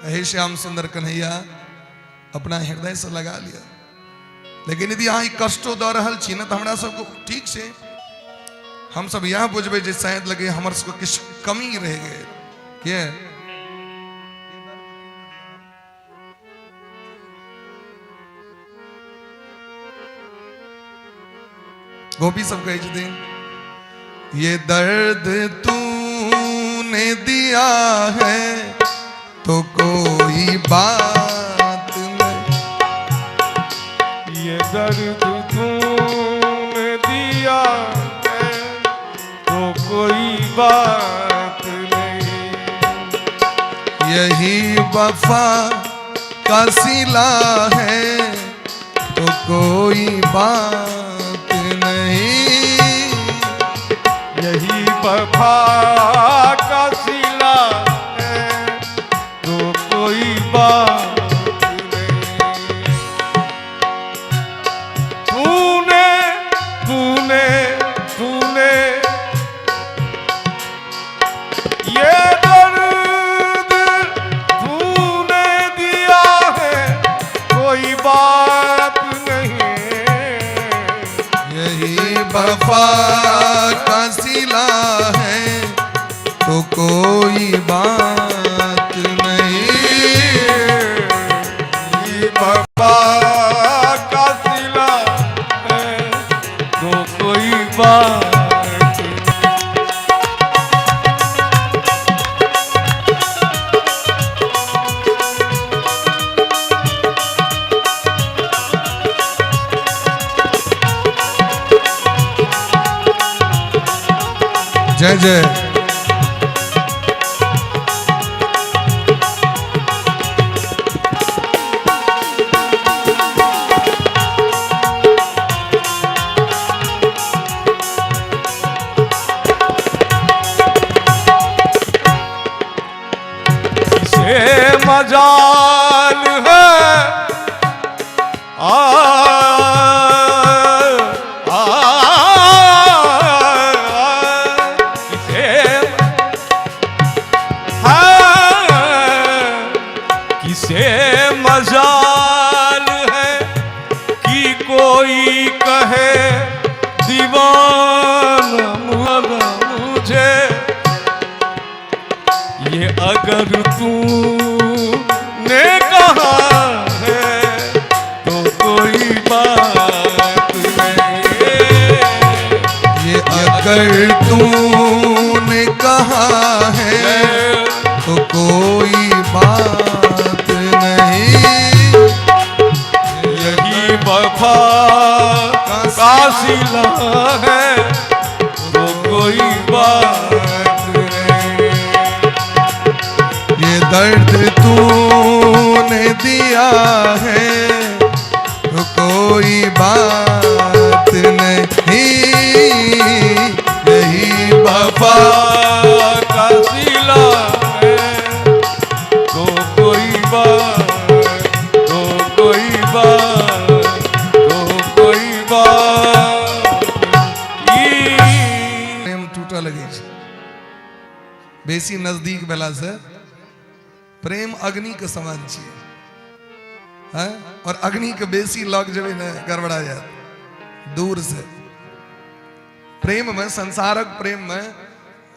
हे श्याम सुंदर कन्हैया अपना हृदय से लगा लिया। लेकिन यदि यहाँ कष्टो द रहल छी ना तो हमरा सबको ठीक से हम सब यहाँ बुझबे जे शायद लगे हमर सबको किछ कमी रह गए। के गोपी सब कहे छथिन, ये दर्द तूने दिया है तो कोई बात नहीं। ये दर्द तूने दिया है तो कोई बात नहीं। यही वफा का सिला है तो कोई बात नहीं। यही वफा का सिला है तो कोई बात नहीं। तूने तूने तूने ये दर्द तूने दिया है कोई बात नहीं। यही वफा का सिला है तो कोई बात नहीं। ये वफा का सिला है तो कोई बात नहीं। जय जय। किसे मजाल है किसे मजाल है कि कोई कहे दीवाना मुझे। ये अगर तूने कहा है तो कोई बात अगर तूने कहा है तो कोई बात नहीं, यही वफा का सिला है तो कोई बात नहीं। ये दर्द तूने दिया है तो कोई बात नहीं, यही वफा का सिला है तो कोई बात, तो कोई बात, तो कोई बात। प्रेम टूटा लगे छे। बेसी नजदीक भेला से प्रेम अग्नि के समान छे, हैं? और अग्नि के बेसी लग जेबे न गड़बड़ा जात। दूर से प्रेम में, संसारक प्रेम में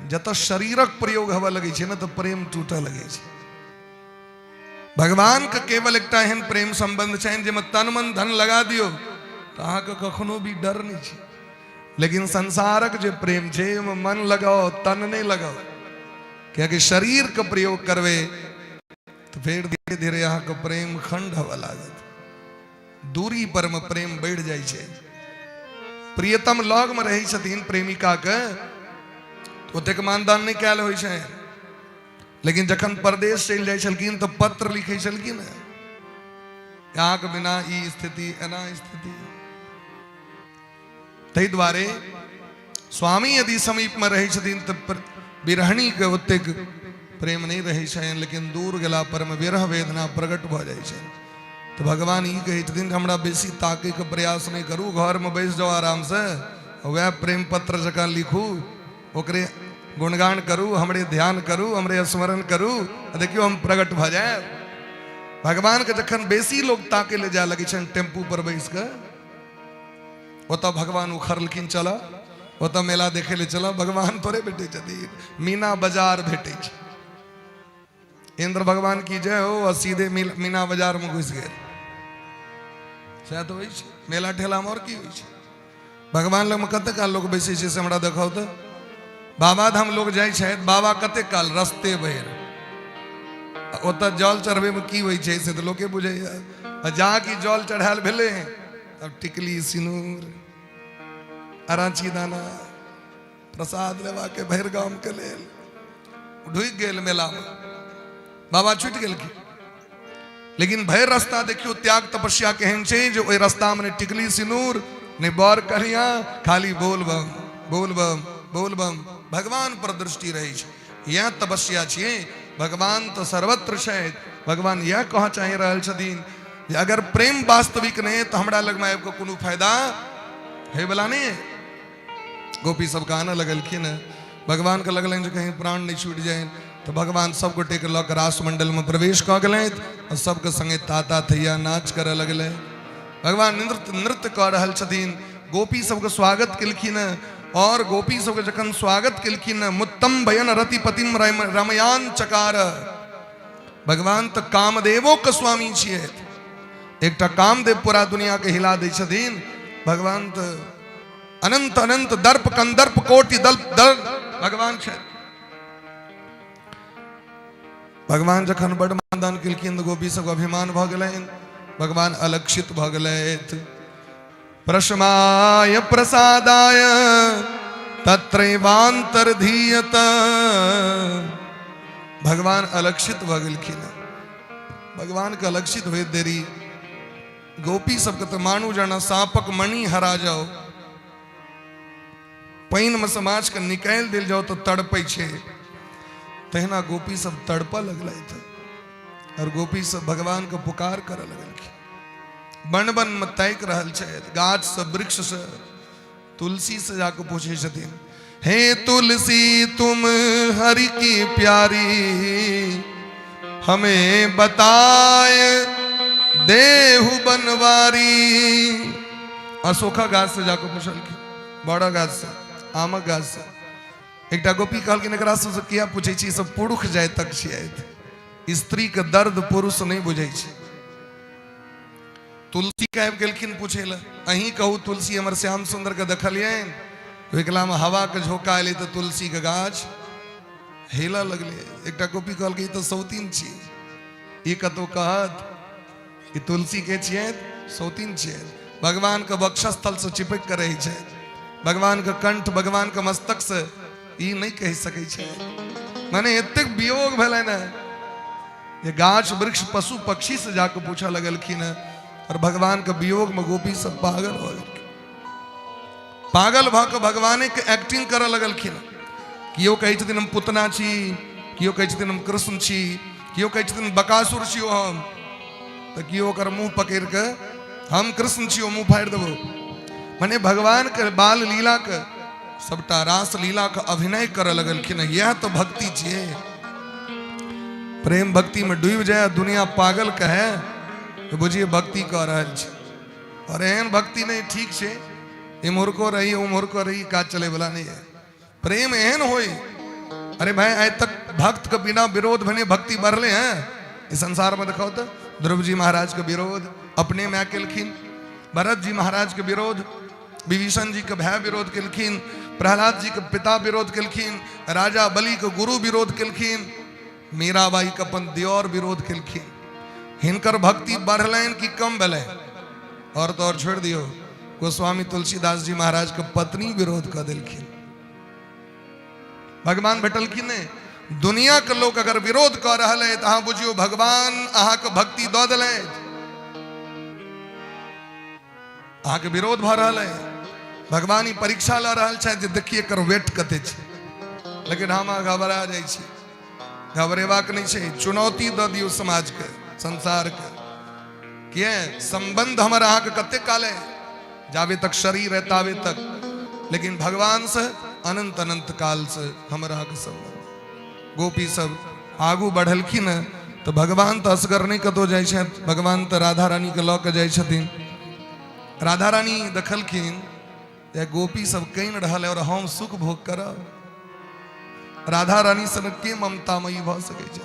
जत शरीरक प्रयोग हवा लगे छे न तो प्रेम टूटा लगे छे। भगवान के केवल एकटा एहन प्रेम संबंध छे जेमे तन मन धन लगा दियो तो अहाँ के कखनो भी डर नहीं छे। लेकिन संसारक जे प्रेम छे ओमे मन लगाओ तन नहीं लगाओ, क्योंकि शरीर का प्रयोग करवे तो फिर धीरे धीरे यहाँ का प्रेम खंड हवा लागत। दूरी पर में प्रेम बढ़ जाय छे। प्रियतम लग में रही छथिन प्रेमिका के तो ओतेक मानदान नहीं कैल होय छे, लेकिन जखन परदेश चल जाय छलखिन तो पत्र लिखे छलखिन, यहाँ के बिना ई स्थिति एना स्थिति। तै द्वारे स्वामी यदि समीप में रही छथिन तो विरहणी के ओतेक प्रेम नहीं रही छे, लेकिन दूर गेला पर में विरह वेदना प्रकट भ जाय छे। तो भगवान ई कहै छथिन हमरा बेसी ताके के प्रयास नहीं करू, घर में बैस जाओ आराम से, वह प्रेम पत्र जकाँ लिखू, ओकरे गुणगान करू, हमरे ध्यान करू, हमरे स्मरण करू, देखियो हम प्रकट भ जाए। भगवान के जखन बेसी लोग ताके ले जाए लगे छन टेम्पू पर बैस के, ओतऽ भगवान उखड़लखिन चला, ओतऽ मेला देखे ले चला। भगवान थोड़े भेटे छथिन, मीना बाजार भेटे छे। इंद्र भगवान की जय हो, और सीधे मीना बाजार में घुस गए। सह तो होइ छे, मेला ठेला में और की होइ छे। भगवान लग में कते काल लोग बैसे छे से हमरा देखाओ तो। बाबा धाम लोग जाय छे, बाबा कते काल रस्ते भर, ओतऽ जल चढ़बे में की होइ छे से तो लोके बुझैया। जहाँ की जल चढ़ायल भेले तब टिकली सिनूर अराची दाना प्रसाद लेवा के भैर गाम के लेल ढुक गेल मेला में, बाबा छुट गेल। लेकिन भैर रास्ता देखियो त्याग तपस्या केहन छे, जो ओई रास्ता में टिकली सिनूर ने बर करिया, खाली बोल बम बोल बम बोल बम, भगवान पर दृष्टि रही छे। यह तपस्या छे। भगवान तो सर्वत्र छे। भगवान यह कह चाहि रहल छथिन जे अगर प्रेम वास्तविक नहीं तो हमरा लग में आबि कोनो फायदा है वाला नहीं। गोपी सब गाना लगलखिन, भगवान के लगलन जो कहीं प्राण नहीं छूट जाए, तो भगवान सब गोटे के लग रास मंडल में प्रवेश क गए और सबके संगे ताता थैया नाच करे लगले। भगवान नृत्य कर रहल छथिन। गोपी सबके स्वागत केलखिन, और गोपी सबके जखन स्वागत केलखिन, मुत्तम भयन रतिपतिम रमयान चकार। भगवान तो कामदेवो के स्वामी छिए। एकटा कामदेव पूरा दुनिया के हिला दै छथिन। भगवान तो अनंत अनंत दर्प कंदर्प कोटि दल भगवान छे। भगवान जखन बड़ मानदान केलखिन, गोपी सब अभिमान भ गेलैन। भगवान अलक्षित भ गेलैथ। प्रशमाय प्रसादाय तत्रैवांतर्धीयत। भगवान अलक्षित भ गेलखिन। भगवान के अलक्षित हुए देरी गोपी सबके तो मानू जाना सांपक मणि हरा जाओ, पाइन में समाज के निकाल दिल जाओ तो तड़पे छे, तहिना गोपी सब तड़पा लगल थे। और गोपी सब भगवान को पुकार कर लगल। बन बन में तैक रहल छे, गाछ से वृक्ष से तुलसी से जाकर पूछे छथिन, हे तुलसी तुम हरि की प्यारी, हमें बताए देहु बनवारी। अशोका गाछ से जाकर पूछलखिन, बड़ा गाछ से, आमक गाछ से। एकटा गोपी कहलखिन एकरा से किया पूछे छी, सब पुरुष जाय तक छियैथ, स्त्री के दर्द पुरुष नहीं बुझे छै। तुलसी के आबि गेलखिन पूछे ला, अहीं कहू तुलसी हमर श्याम सुंदर के देखलियन, विकला में हवा के झोंका एले तो तुलसी के गाछ हेला लगले। एक गोपी कहल कि तो सौतीन छी, ई कतो कहत कि तुलसी के छिए सौतीन छिए। भगवान के वक्षस्थल से चिपक कर रही है, भगवान के कंठ भगवान के मस्तक से ई नहीं कह सकै छै। माने एतेक वियोग भेलै न, ये गाछ वृक्ष पशु पक्षी से जाकर पूछा लगलखिन है, और भगवान के वियोग में गोपी सब पागल हो गए। पागल भ के भगवाने के एक्टिंग करे लगलखिन। कियो कहै छथिन हम पुतना छी, कियो कहै छथिन हम कृष्ण छी, कियो कहै छथिन बकासुर छी हम, तो कियो ओकर मुंह पकड़ के हम कृष्ण छी मुंह फाड़ि देबो। माने भगवान के बाल लीला के सबटा रास लीला के अभिनय करे लगलखिन। यह तो भक्ति छिए। प्रेम भक्ति में डूब जाए दुनिया पागल कहे तो बुझिए भक्ति कह रहल छै। और एहन भक्ति नहीं ठीक छै, इम्हर को रही उम्हर को रही काज चले वाला नहीं है। प्रेम एहन होई, अरे भाई आज तक भक्त के बिना विरोध भने भक्ति बढ़ले हैं इस संसार में। देखो तो ध्रुव जी महाराज के विरोध अपने में केलखिन, भरत जी महाराज के विरोध, विभीषण जी के भाई विरोध केलखिन, प्रहलाद जी के पिता विरोध केलखिन, राजा बलि के गुरु विरोध केलखिन, मीराबाई के अपन दियोर विरोध केलखिन। हिनकर भक्ति बढ़लैन कि कम भेलैन? और तो और छोड़ दियो, गोस्वामी तुलसीदास जी महाराज के पत्नी विरोध कर देलखिन। भगवान भेटलखिन ने। दुनिया के लोग अगर विरोध कर रहा है तो अहाँ बुझियो भगवान अहाँ के भक्ति दऽ देले, अहाँ के विरोध भ रहा है। भगवान ही परीक्षा ल रहा है जे देखिए कर वेट कते छै, लेकिन हम घबरा जाइ छी। घबरेबाक नहीं छै, चुनौती दऽ दियो समाज के संसार के। किए संबंध हमारा अहाँ के कते काले जावे तक शरीर है तावे तक, लेकिन भगवान से अनंत अनंत काल से हमारा के संबंध। गोपी सब आगू बढ़लखिन तो भगवान तो असगर नहीं कतो जाइ छै, भगवान तो राधा रानी के लऽ के जाइ छथिन। राधा रानी देखलखिन गोपी सब कइन रहल है और हम सुख भोग करब। राधा रानी सन के ममतामयी भ सकै छै।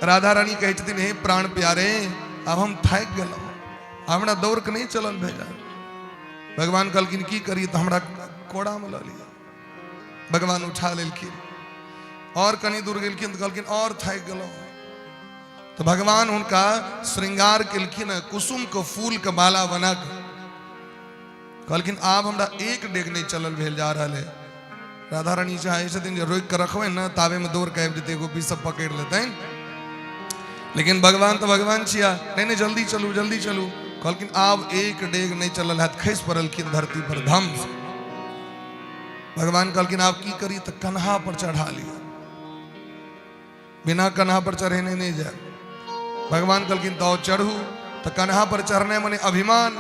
राधा रानी कहै छथिन हे प्राण प्यारे अब हम थाकि गेलहुँ, हमरा दौड़ के नहीं चलल भेजा। भगवान कहलखिन की करी, तो हमरा कोड़ा में लऽ लिया। भगवान उठा लेलखिन और कनी दूर गेलखिन तो कहलखिन और थाकि गेलहुँ। तो भगवान उनका श्रृंगार केलखिन, कुसुम के फूल के माला बना के कहलखिन आब हमरा एक डेग नहीं चलल भेल जा रहा है। राधा रानी चाहे छथिन जे रोक के रखबै न तावे में दौड़ के आबि जेतै, गोपी सब पकड़ लेतैन। लेकिन भगवान तो भगवान छिया, नहीं नहीं जल्दी चलू जल्दी चलू। कहलखिन आब एक डेग नहीं चलल है, खसि पड़लखिन धरती पर धम से। भगवान कहलखिन आब की करी, तो कन्हा पर चढ़ा लिया। बिना कन्हा पर चढ़े नहीं जाए। भगवान कहलखिन तो चढ़ू। तो कन्हा पर चढ़ने मने अभिमान,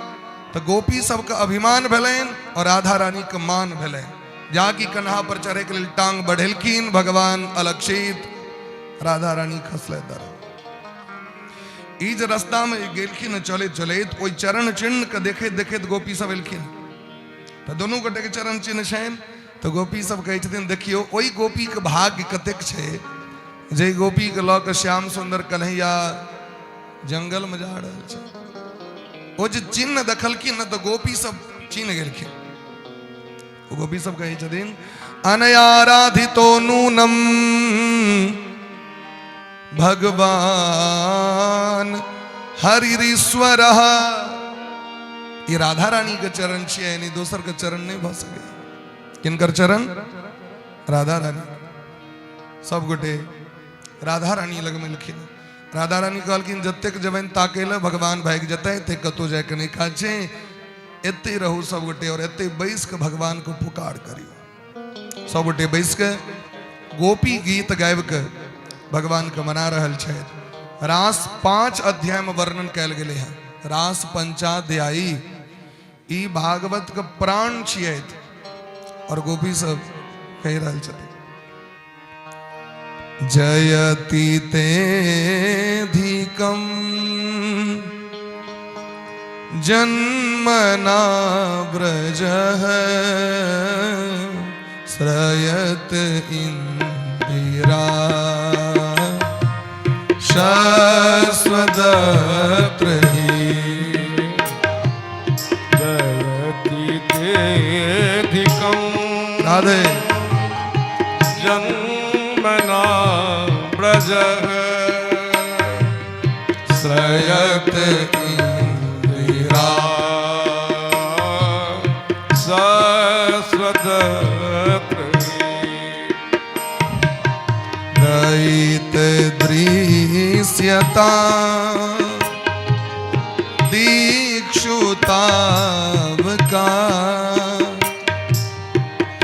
तो गोपी सबके अभिमान भेलैन और राधा रानी के मान भेलैन। जाकि कन्हा पर चढ़े के लिए टांग बढ़ेलखिन, भगवान अलक्षित, राधा रानी खसले दर। ई जे रास्ता में गेलखिन चले चले तो ओई चरण चिन्ह के देखे देखे गोपी सब एलखिन। तो दोनों गोटे के चरण चिन्ह छनि। तो गोपी सब कहै छथिन देखियो ओई गोपी के भाग्य कतेक छै जे गोपी के लऽ के श्याम सुंदर कन्हैया जंगल में जा रहल छै। ओ जे चिन्ह देखलखिन न तो गोपी सब चिन्ह गेलखिन। ओ गोपी सब कहै छथिन अनयाराधितो नूनम भगवान हरिश्वर। ये राधा रानी के चरण छियै, नहीं दोसर के चरण नहीं भ सके। किनकर चरण? राधा रानी। सब गोटे राधा रानी लग मिलखिन। राधा रानी कहलखिन जतेक जबन ताकेले भगवान भाग जतै ते कतो जाय के नहीं काज छै, एते रहू सब गोटे और एते बैस के भगवान को पुकार करियो। सब गोटे बैस के गोपी गीत गाबि के भगवान के मना रहल छै। रास 5 अध्याय में वर्णन कैल गेले हैं। रास पंचाध्यायी ई भागवत के प्राण छियै और गोपी सब कह रहल छथिन जयति तेधिकम जन्मना व्रजः श्रयत इंदिरा शाश्वतत्रयी। जयति तेधिकम राधे। जन्मना ब्रज श्रयत इंदिरा शाश्वत दयित दृश्यता दीक्षुतावका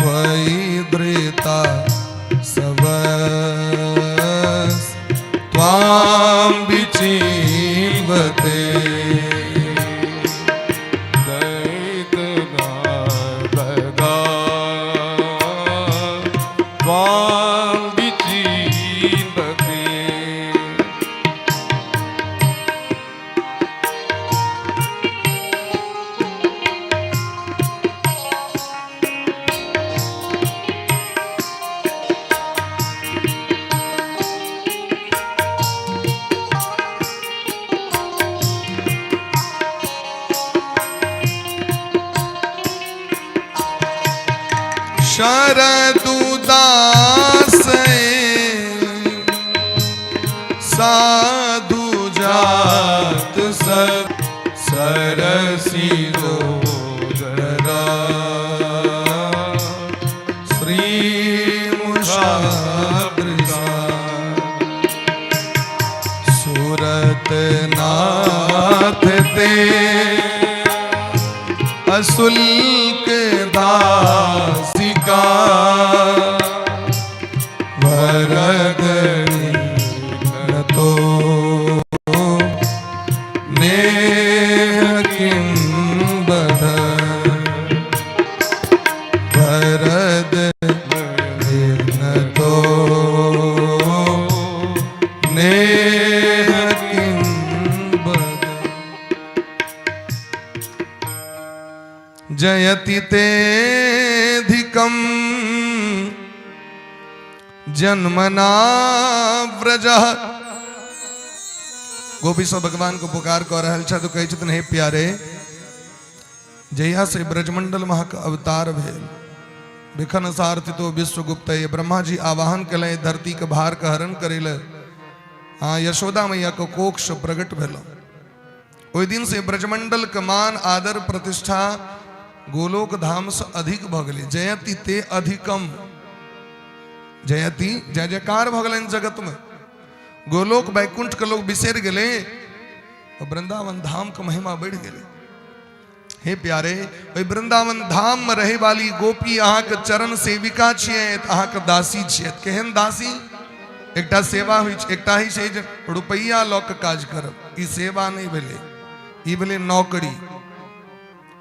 वैद्रिता सबस त्वां विचिन्वते शरदुदास साधु जात सब सरसी रोदरा श्री मुषादृशा सूरत नाथ ते अशुल्क दासिका वरद तो नेह किंबद वरद तो नेह किंबद जयति तेऽधिकं जन्मना व्रजः। गोपी सब भगवान को पुकार कर रहल छ तो कहै छथिन हे प्यारे जहिया से ब्रजमंडल महा का अवतार भेल विखन सारथि तो विश्वगुप्त ये ब्रह्मा जी आवाहन कले धरती के भार का हरण करेल हाँ यशोदा मैया को कोक्ष प्रगट भेल ओहि दिन से ब्रजमंडल के मान आदर प्रतिष्ठा गोलोक धाम से अधिक भ गेलै जयति ते अधिकम जयति जय जयकार भ गेलनि जगत में गोलोक वैकुंठ के लोग बिसर गेले और वृंदावन धाम के महिमा बढ़ गेले। हे प्यारे ओहि वृंदावन धाम में रहे वाली गोपी अहाँ के चरण सेविका छियै अहाँ के दासी छियै केहन दासी एकटा सेवा होइ छै एकटा ही छै जे रुपैया लऽ के काज करब ई सेवा नहीं भेलै ई भेलै नौकरी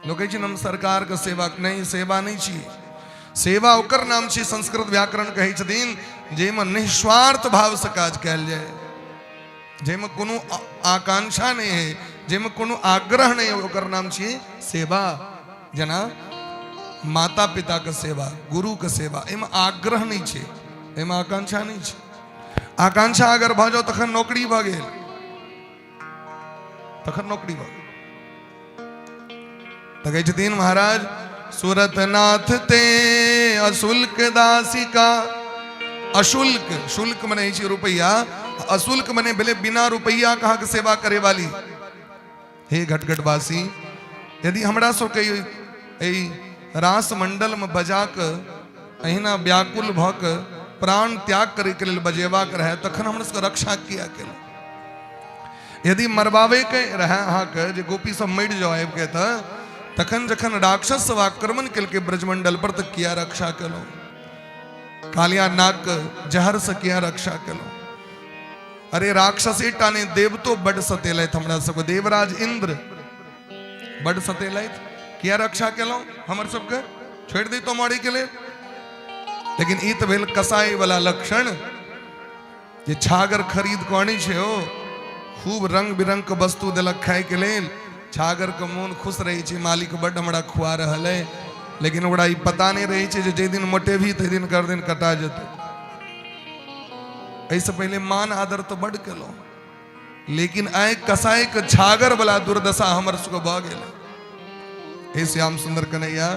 लोग कहै छै हम सरकार के सेवा नहीं सेवा नहीं छी सेवा ओकर नाम छै संस्कृत व्याकरण कहै छथिन जाहिमे निस्वार्थ भाव से काज कयल जाय जाहिमे कोनो आकांक्षा नहीं है जाहिमे कोनो आग्रह नहीं है ओकर नाम छै सेवा। जेना माता पिता के सेवा गुरु के सेवा एहिमे आग्रह नहीं छै एहिमे आकांक्षा नहीं छै आकांक्षा अगर भ जाओ तखन नौकरी भ गेल तखन नौकरी भ गेल तो कहै छथिन महाराज सूरतनाथ ते अशुल्क दासिका अशुल्क शुल्क मने छै रुपैया अशुल्क मने भेले बिना रुपैया कहाँ के सेवा करे वाली। हे घटघटवासी यदि हमरा सबके रास मंडल में बजा के अहिना व्याकुल भ के प्राण त्याग करे के लेल बजेबाक रहे तखन हमरा सबके रक्षा किया केल यदि मरबावे के रहे अहाँ के जे गोपी सब मरि जाओ आबि के तखन जखन राक्षस सब आक्रमण केलकै ब्रजमंडल पर तऽ किया रक्षा केलहुं कालिया नाग जहर से किया रक्षा केलहुं अरे राक्षसे टा ने देवतो बड़ सतेलथि हमरा सबके देवराज इंद्र बड़ सतेलथि किया रक्षा केलहुं हमर सबके छोड़ि दैतो मारे के लेल लेकिन ई तऽ भेल कसाई वाला लक्षण जे छागर खरीद कऽ आनै छै ओ खूब रंग बिरंग के वस्तु देलक खाय के लेल छागर के मोन खुश रहे छै मालिक बड़ हमरा खुआ रहल है लेकिन ओकरा ई पता नहीं रहे छै जे जे दिन मोटेभी ते दिन गर्दन कटा जेतै ऐसे पहले मान आदर तो बड़ केलहुं लेकिन आइ कसाई के छागर वाला दुर्दशा हमर सबके भ गेल हे श्याम सुंदर कन्हैया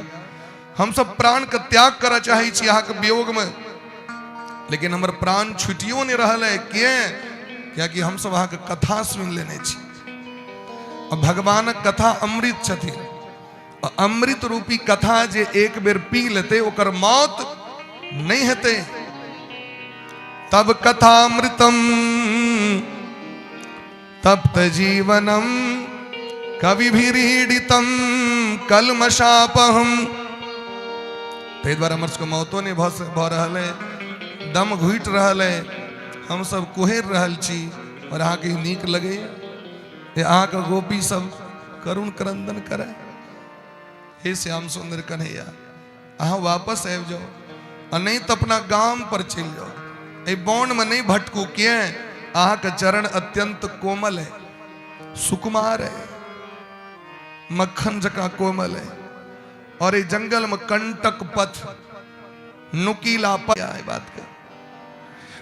हम सब प्राण का त्याग कर चाहे छी यहाँ के वियोग में, लेकिन हमर प्राण छुटियो नहीं रहल है। क्या कि हम सब अहाँ के कथा सुन लेने छी। और भगवान कथा अमृत छथि, और अमृत रूपी कथा जे एक बेर पी लेते ओकर मौत नहीं हेते। तब कथामृतम तप्त जीवनम कविभिरीडितम कलमशापहम। ते द्वारा हमर सबके मौतो नहीं भ रहल है, दम घुटि रहल है, हम सब कुहर रहल छी। और अहाँ के नीक लगे अहाँ के गोपी सब करुण क्रंदन करे। हे श्याम सुंदर कन्हैया, अहाँ वापस आबि जाओ, और नहीं तो अपना गांव पर चल जाओ। ए बौन में नहीं भटकू, किए अहाँ के चरण अत्यंत कोमल है, सुकुमार है, मक्खन जका कोमल है। और ये जंगल में कंटक पथ नुकीला पथ है बात का।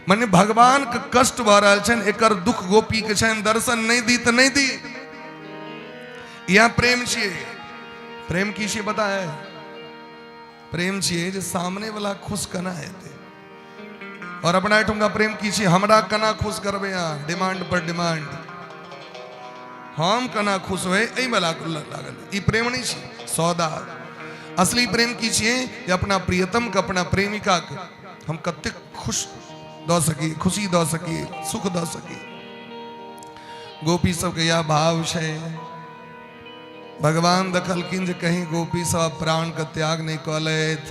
मने भगवान के कष्ट भ रहल छन, एकर दुख गोपी के छन, दर्शन नहीं दी तो नहीं दी। यह प्रेम छिए। प्रेम की छिए पता है? प्रेम छिए जो सामने वाला खुश कना हेते। और अपना एठुंगा प्रेम की छिए हमरा कना खुश करबे, यहाँ डिमांड पर डिमांड हम कना खुश होए एई वाला लागल। ई प्रेम नहीं छिए, सौदा। असली प्रेम की छिए जे अपना प्रियतम के, अपना प्रेमिका के हम कते खुश द सकी, खुशी द सकी, सुख द सकी। गोपी सबके यह भाव है। भगवान दखलखिन जे कहीं गोपी सब प्राण का त्याग नहीं कलैत,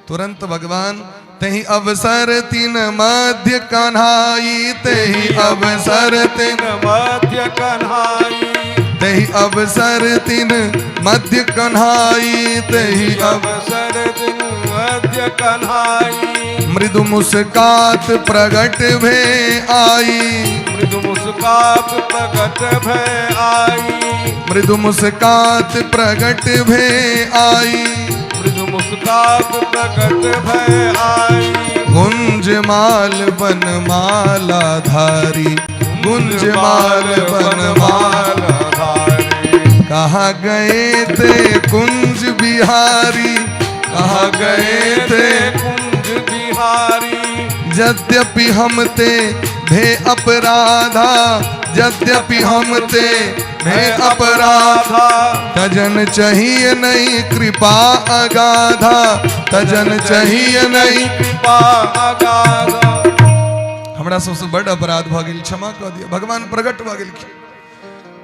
तुरंत भगवान तही अवसर तीन मध्य कन्हाई, तही अवसर तीन मध्य कन्हाई, तही अवसर तीन मध्य कन्हाई, तही अवसर तीन मध्य कन्हाई। मृदु मुस्कात प्रगट भे आई, मृदु मुस्कात प्रगट भय आई, मृदु मुस्कात प्रगट भे आई, मृदु मुस्कात प्रगट भय आई। गुंजमाल बनमाला धारी, गुंजमाल बनमाला धारी। कहाँ गए थे कुंज बिहारी, कहाँ गए थे कुंज बिहारी। यद्यपि हम ते भे अपराधा, यद्यपि हम ते भे अपराधा, तजन चाहिए नहीं कृपा अगाधा, तजन चाहिए नहीं कृपा अगाधा। हमरा सबसे बड़ अपराध भ गेल, क्षमा कऽ दिअ। भगवान प्रगट भ गेलखिन।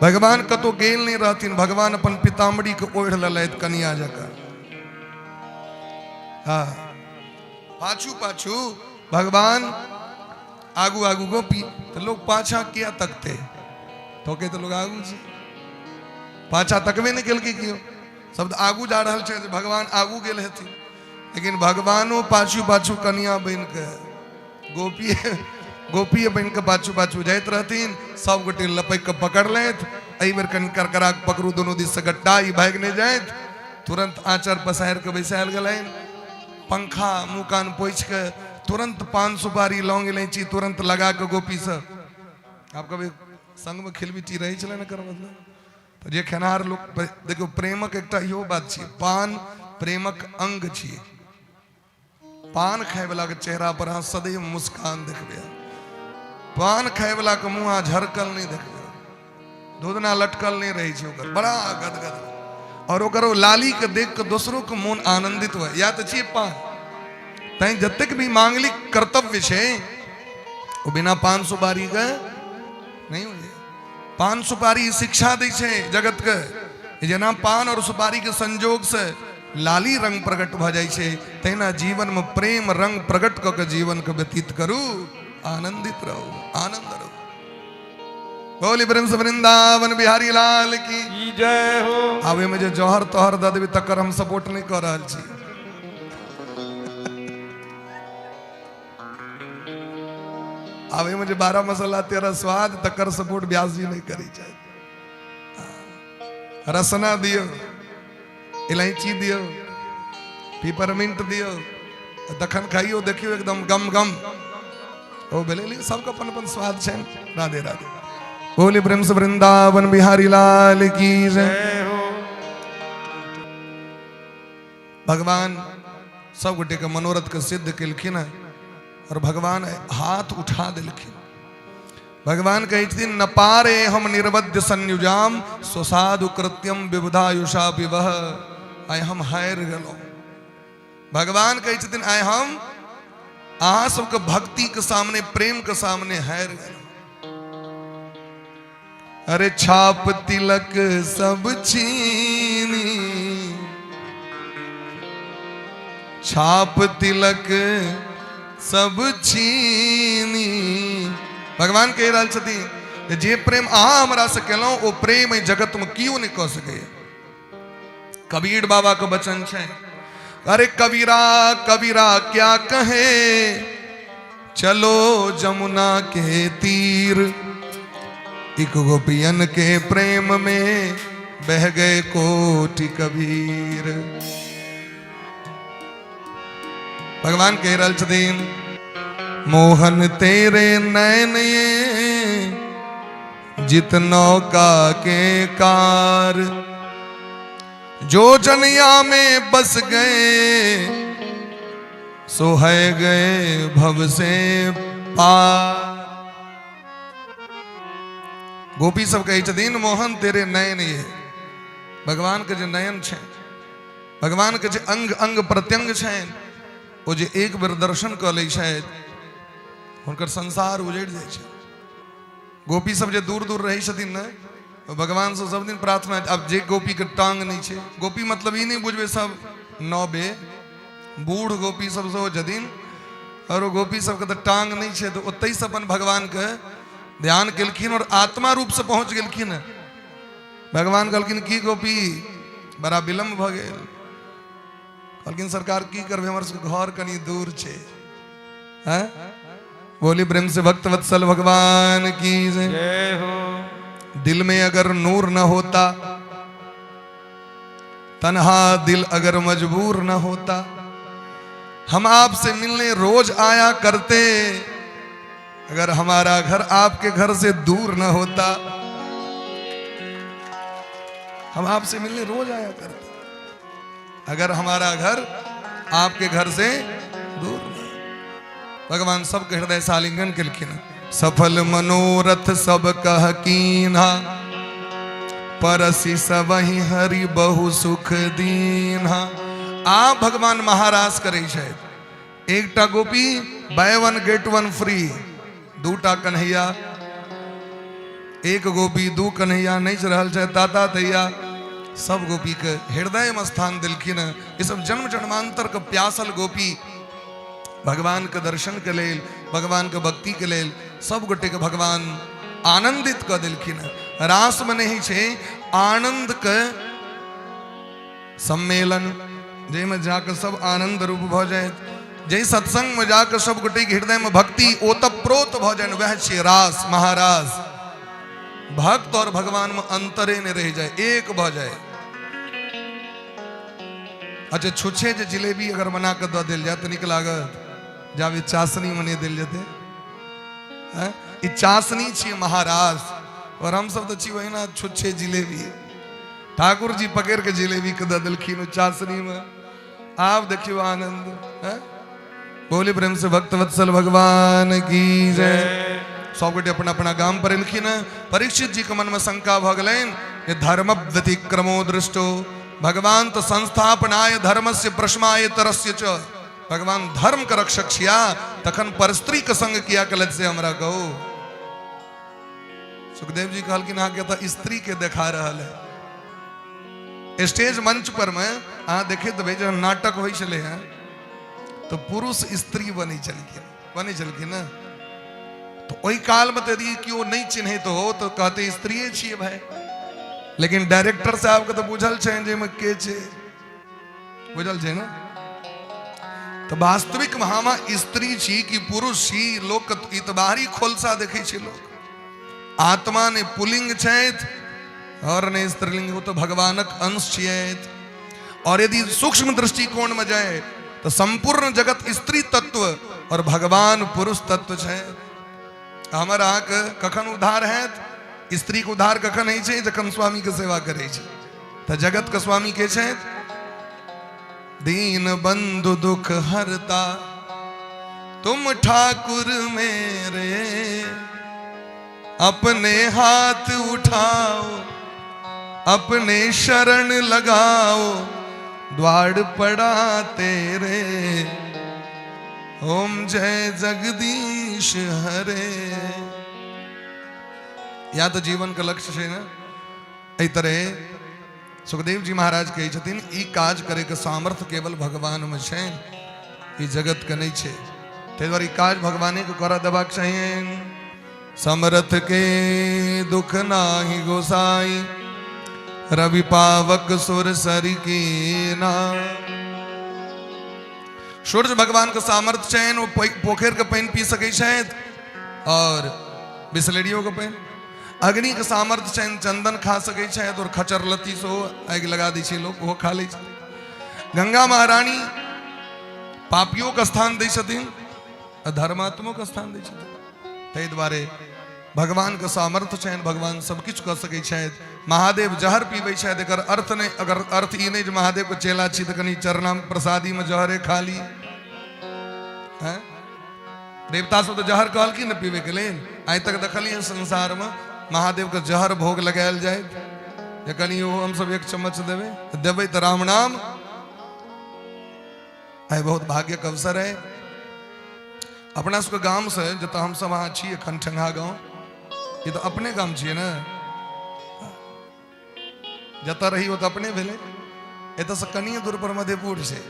भगवान कतौ गेल नहीं रहथिन, भगवान अपन पिताम्बरी के ओढ़ लेलथि कनिया जकाँ। हाँ, पाछू पाछू भगवान, आगू आगू गोपी। तो लोग पाछा किया तकते, तो के तो लोग आगू जी पाछा तकबे नहीं केलकै कियो। शब्द आगू जा रहल छै, भगवान आगू गेल हेथिन, लेकिन भगवानो पाछू पाछू कनिया बन के, गोपी बन के पाछू पाछू जाइत रहथिन। सब गोटे लपक के पकड़ लेत। एहि बेर कनि करकरा के पकड़ू दोनों दिस से गट्टा, ई भाग नहीं जाइत। तुरंत आंचर पसार के बैसाल गेलैन, पंखा मुँह कान पोछि के, तुरंत पान सुपारी लौंग इलायची तुरंत लगा के गोपी सब। आप कभी संग में खिलबिटी रही चले न कर मतलब। तो जे खेनार लोग देखो, प्रेमक एकटा इहो बात छै, पान प्रेमक अंग छिए। पान खाए वाला के चेहरा पर अहाँ सदैव मुस्कान देखबे, पान खाए वाला के मुँह झरकल नहीं देखबे, दूधना लटकल नहीं रही छै, ओकर बड़ा गदगद। और ओकर लाली के देख के दोसरों के मन आनंदित हुए। या तो छिए पान, तैं जतेक भी मांगलिक कर्तव्य छै वो बिना पान सुपारी के नहीं हो। पान सुपारी शिक्षा दै छै जगत के, जेना पान और सुपारी के संजोग से लाली रंग प्रकट भ जाय छै, तहिना जीवन में प्रेम रंग प्रकट क के जीवन के व्यतीत करू, आनंदित रहो, आनंद रहो। बोली प्रेम से वृंदावन बिहारी लाल की जय हो। आवे में जो जौहर तोहर द देबी तकर हम सपोर्ट नहीं कर रहल छी। आवे मुझे 12 मसाला 13 स्वाद तकर सपोर्ट व्यास जी नहीं करी चाहिए। रसना दियो, इलायची दियो, पिपरमिंट दियो, तखन खाइयो देखियो एकदम गम गम। ओ बेले सबका अपन अपन स्वाद छै। राधे राधे। बोले प्रेम से वृंदावन बिहारी लाल की जय हो। भगवान सब गोटे के मनोरथ के सिद्ध केलखिन और भगवान हाथ उठा दिलखिन। भगवान कहती न पारे हम निर्वध्य संयुजाम स्वसाधु कृत्यम विबुधायुषा विवह। आय हम हार गलो। भगवान कहती आय हम अहाँ सबके भक्ति के सामने प्रेम के सामने हार गलो। अरे छाप तिलक सब छीनी, छाप तिलक सब छीनी। भगवान कह रहा छथि जे प्रेम अहाँ हमरा से केलहुं ओ प्रेम जगत में क्यों नहीं कह सके। कबीर बाबा के वचन है, अरे कबीरा कबीरा क्या कहे चलो जमुना के तीर। एक गोपियन के प्रेम में बह गए कोटि कबीर। भगवान कह रहे छथिन मोहन तेरे नैन ये जित नौका के कार। जो जनिया में बस गए सो है गए भव से पार। गोपी सब कही छथिन मोहन तेरे नयन ये। भगवान के जो नयन छै, भगवान के जो अंग अंग प्रत्यंग छैन, वो जे एक बेर दर्शन क लै छथि हुनकर संसार उजड़ जाइ छै। गोपी सब जे दूर दूर रही छथिन न, भगवान से सब दिन प्रार्थना। अब जे गोपी के टांग नहीं छै, गोपी मतलब ई नहीं बुझबे सब नौबे बूढ़ गोपी सब से जदिन, और गोपी सबके तो टांग नहीं छै, तो ओतई से अपन भगवान के ध्यान केलखिन और आत्मा रूप से पहुंच गेलखिन। भगवान कहलखिन की गोपी बड़ा विलम्ब भ गेल। कहलखिन सरकार की करबे हमर सबके घर कनी दूर छै। हैं बोली प्रेम से भक्त वत्सल भगवान की जय हो। दिल में अगर नूर न होता, तन्हा दिल अगर मजबूर न होता, हम आपसे मिलने रोज आया करते। अगर हमारा घर आपके घर से दूर न होता, हम आपसे मिलने रोज आया करते। अगर हमारा घर आपके घर से दूर न। भगवान सबके हृदय से आलिंगन केलखिन। सफल मनोरथ सब कह कीन्हा, परसि सबहि हरि बहु सुख दीन्हा। आप भगवान महाराज करे छथि। एकटा गोपी buy one get one free, दूटा कन्हैया। एक गोपी दू कन्हैया नहीं रहल छै ताता तैया। सब गोपी के हृदय में स्थान दिलखिन। ये सब जन्म जन्मांतर के प्यासल गोपी भगवान के दर्शन के लेल, भगवान के भक्ति के लेल सब गोटे के भगवान आनंदित क दिलखिन। रास में नहीं छे आनंद के सम्मेलन, जेमे जाकर सब आनंद रूप भ जाए। जै सत्संग में जाकर सब गोटे के हृदय में भक्ति ओतप्रोत भ जाए, वह छे रास महाराज। भक्त और भगवान में अंतरे ने रह जाए, एक भ जाए। अच्छा छुछे जे जिलेबी अगर बना कर द दिल जाए तो निक लागत। जावे चाशनी मने दिल जाते, ई चाशनी छे महाराज, और हम सब तो छी वही ना छुछे जिलेबी। ठाकुर जी पकड़ के जिलेबी के द दिलखिन चाशनी में। आप देखियो आनंद। बोले प्रेम से भक्त वत्सल भगवान की जय। सब गोटे अपना अपना गाम पर एलखिन। परीक्षित जी के मन में शंका भ गेलैन जे धर्म व्यतिक्रमो दृष्टो। भगवान तो संस्थापनाय धर्मस्य प्रश्माय तरस्य च। भगवान धर्म के रक्षक छिया, तखन परस्त्री के संग किया कलत से हमरा कहो। सुखदेव जी कहलखिन अहाँ के तो स्त्री के देखा रहल है। स्टेज मंच पर में अहाँ देखे देबै जब नाटक होइ छलै हैं तो पुरुष स्त्री बनी चलखिन ना। तो ओहि काल में यदि क्यों नहीं चिन्हे तो कहते स्त्रीए छिए भाई। लेकिन डायरेक्टर साहब के तो बुझल छै जे में के छै, बुझल छै ना। तो वास्तविक महामा स्त्री छी कि पुरुष छी, लोक इतबारी खोलसा देखे छै लोग। आत्मा ने पुलिंग छैथ और ने स्त्रीलिंग, वो तो भगवानक अंश छियैथ। और यदि सूक्ष्म दृष्टिकोण में जाए तो संपूर्ण जगत स्त्री तत्व और भगवान पुरुष तत्व छै। हमर अहाँके कखन उद्धार हैत? स्त्री के उद्धार कखन होइ छै? जखन स्वामी के सेवा करे छै। तो जगत के स्वामी के छै? दीन बंधु दुख हरता तुम ठाकुर मेरे, अपने हाथ उठाओ अपने शरण लगाओ, द्वार पड़ा तेरे, ओम जय जगदीश हरे। या तो जीवन का लक्ष्य है ना, एहि तरह सुखदेव जी महाराज कहे छथिन ई काज करे के सामर्थ्य केवल भगवान में छे, ई जगत के नहीं छे। ते द्वारे ई काज भगवाने को कर देबाक चाहिए। समर्थ के दुख नाही गोसाई, रवि पावक सुर सरी की ना। सूर्य भगवान के सामर्थ्य छे, वो पोखर के पानी पी सके शायद और बिस्लेरियों के पानी। अग्नि के सामर्थ्य छे, चंदन खा सके शायद और खचर लती सो आग लगा दी छे लोग, वो खा ले। गंगा महारानी पापियों का स्थान दे छथिन, धर्मात्मों का स्थान दे छथिन। ते द्वारे भगवान का सामर्थ्य छे, भगवान सब कुछ कर सके शायद। महादेव जहर पीवे शायद, एकर अर्थ ने अगर अर्थ ई नहीं महादेव को चेला छी तो कनी चरना प्रसादी में जहरे खा ली है। देवता सब तो जहर कहल की न पीवे के लिए, आज तक देखलिए संसार में महादेव का जहर भोग लगायल जाए, या कनी हम सब एक चम्मच देवे तो राम नाम है। बहुत भाग्य का अवसर है। अपना सबके गांव से जत हम सब वहां छी एखन ठंगा गांव, ये तो अपने गांव छिए ना, जता रही वो तो अपने भेले। ये तो कनिए दूर पर मधेपुर से,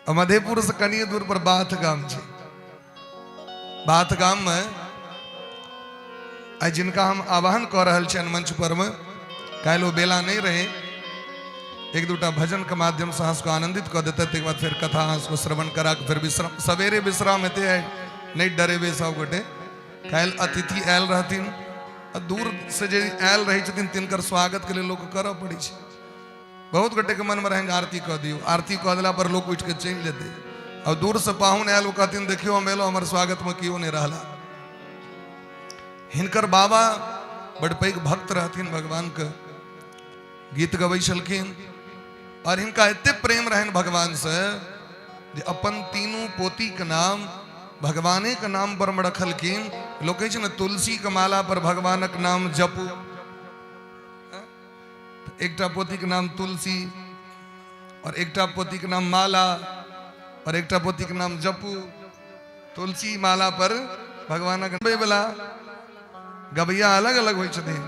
और मधेपुर से कनिए दूर पर बाथ गांव छे। बाथ गांव में आज जिनका हम आवाहन कर रहल छन मंच पर में, काल्हि बेला नहीं रहे, एक दूटा भजन के माध्यम से हंस को आनंदित कर देते, तक बाद फिर कथा हंस को श्रवण करा के फिर विश्राम सवेरे विश्राम हेते है, नहीं डरेबे सब गोटे। काल्हि अतिथि आयल रहथिन, दूर से जे आयल रही छथिन तिनकर स्वागत के लिए लोग करऽ पड़ी छे। बहुत गोटे के मन में रहेंगे आरती कह दियो, आरती कह दिला पर लोग उठ के चल जेते, और दूर से पाहुन आयल कहथिन देखियो हम एलो हमर स्वागत में कियो नहीं रहला। हिनकर बाबा बड़ पैघ भक्त रहथिन भगवान के, गीत गबै छलखिन, और हिनका एते प्रेम रहन भगवान से जे अपन तीनों पोती के नाम भगवाने के नाम पर में रखलखिन। लोग कहे न तुलसी के माला पर भगवानक नाम जपू, एकटा पोती के नाम तुलसी और एकटा पोती के नाम माला और एकटा पोती के नाम जपू। तुलसी माला पर भगवानक वाला गबैया अलग अलग होइ छथिन,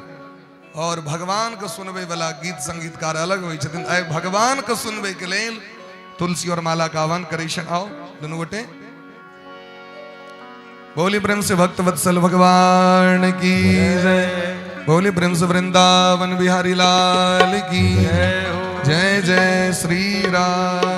और भगवान के सुनबे वाला गीत संगीतकार अलग होइ छथिन। आइ भगवान के सुनबे के लेल तुलसी और माला का आह्वान करै छन। आओ दुनू गोटे बोली प्रेम से भक्त वत्सल भगवान की जय, बोली प्रेम से वृंदावन बिहारी लाल की जय। जय श्री राम।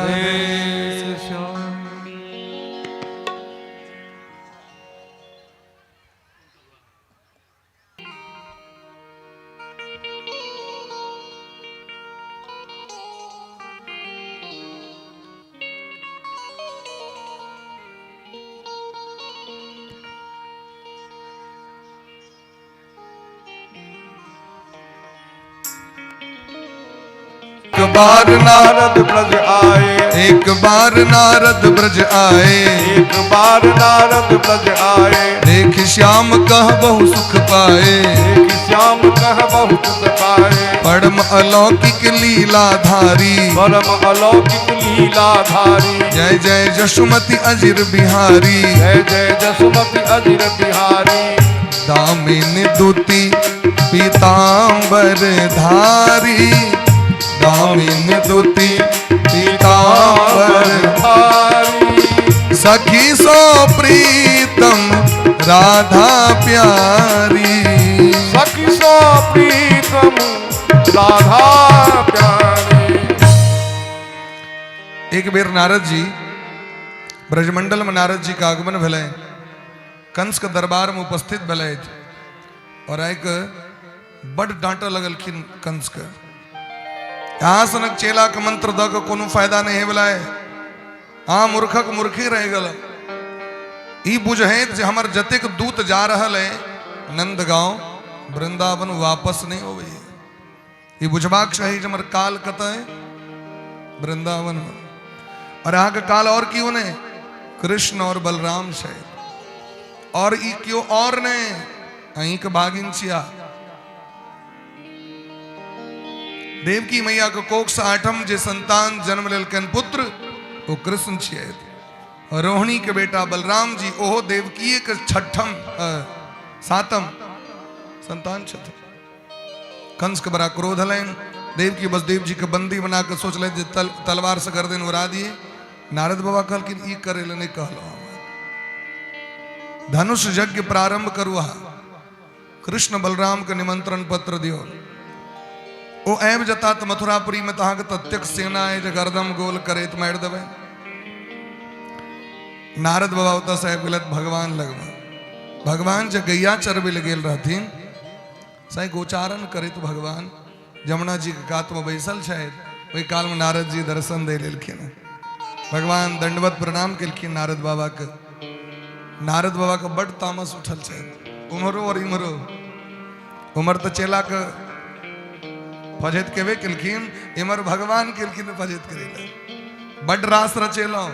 एक बार नारद ब्रज आए, एक बार नारद ब्रज आए, एक बार नारद ब्रज आए। देख श्याम कह बहु सुख पाए, देख श्याम कह बहुत सुख पाए। परम अलौकिक लीलाधारी, परम अलौकिक लीलाधारी। जय जय जसुमति अजिर बिहारी, जय जय जसुमति अजिर बिहारी। दामिनी दूती पीतांबर धारी, दामिनी दूती पीतांबर धारी। सखी सो प्रीतम राधा प्यारी, सखी सो प्रीतम राधा प्यारी। एक बेर नारद जी ब्रजमंडल में नारद जी का आगमन भेलै, कंस के दरबार में उपस्थित भेलै, और एक बड़ डांट लगलखिन कंस के। यहाँ सनक चेला के मंत्र द के कोनो फायदा नहीं है, हाँ मूर्खक मूर्खे रह गल। ई बुझैत जे हमर जतेक दूत जा रहल है नंदगांव वृंदावन वापस नहीं होवे। ई बुझबाक चाही जे हमर काल कतय वृंदावन में। और यहाँ का काल और क्यों ने कृष्ण और बलराम शायद और ई क्यों और ने अहीं के भागिन छिया देवकी मैया को कोख से आठम जे संतान जन्म लेलकन पुत्र वो कृष्ण छिए। और रोहिणी के बेटा बलराम जी ओहो देवकी के छठम सातम संतान छठ। कंस के बड़ा क्रोध हलन देवकी वसुदेव जी के बंदी बनाकर सोच ले तलवार से गर्दन उड़ा दिए। नारद बाबा कहलकिन ई करे ले नहीं कहलो धनुष यज्ञ प्रारंभ करुआ कृष्ण बलराम के निमंत्रण पत्र दियो। ओ ऐब जता तो मथुरापुरी में तहां के तत्यक सेना है जो गर्दम गोल करे तो मार देवे। नारद बाबा होता साहेब गलत भगवान लगवा भगवान जब गैया चरबे लगेल रहथिन सही गोचारण करे तो भगवान जमुना जी के कात में बैसल शायद वही काल में नारद जी दर्शन दे लेलखिन। भगवान दंडवत प्रणाम केलखिन नारद बाबा के। नारद बाबा का बड़ तामस उठल शायद उमरो और इमरो उमर तो चेला के फजेत केवे केलखिन इमर भगवान केलखिन फजेत करेला। बड़ रास रचेलो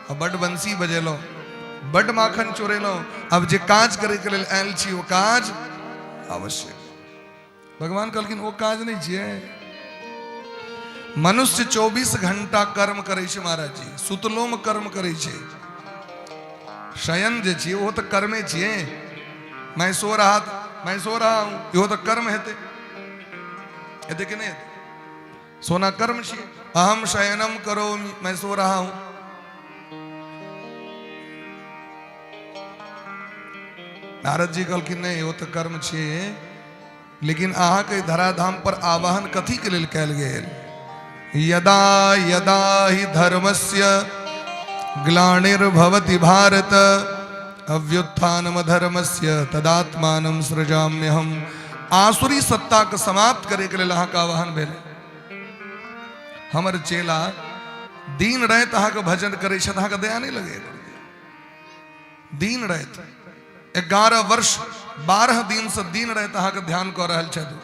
और बड़ बंसी बजेलो बड़ माखन चोरेलो। अब जे काज करे के लेल आयल छी वो काज आवश्यक। भगवान कहलखिन वो काज नहीं छिए। मनुष्य 24 घंटा कर्म करे छे महाराज जी सुतलो में कर्म करे छे। शयन जे छिए वो तो कर्मे छिए। मैं सो रहा हूं यो तो कर्म हेते हेते कि नहीं हेते सोना कर्म छिए। अहम शयनम करो मैं सो रहा हूं। नारद जी कहलखिन नहीं वो तो कर्म छिए लेकिन अहाँ के धराधाम पर आवाहन कथी के लेल कैल गेल। यदा यदा ही धर्मस्य ग्लानिर्भवति भारत अव्युत्थानम धर्मस्य तदात्मानं सृजाम्यहम्। आसुरी सत्ता के समाप्त करे के लेल अहाँ का आवाहन भेल। हमर चेला दिन रात अहाँ के भजन करे छथि अहाँ के दया नहीं लगे। दिन रात 11 वर्ष 12 दिन से दिन रात अहाँ के ध्यान कर रहा छथि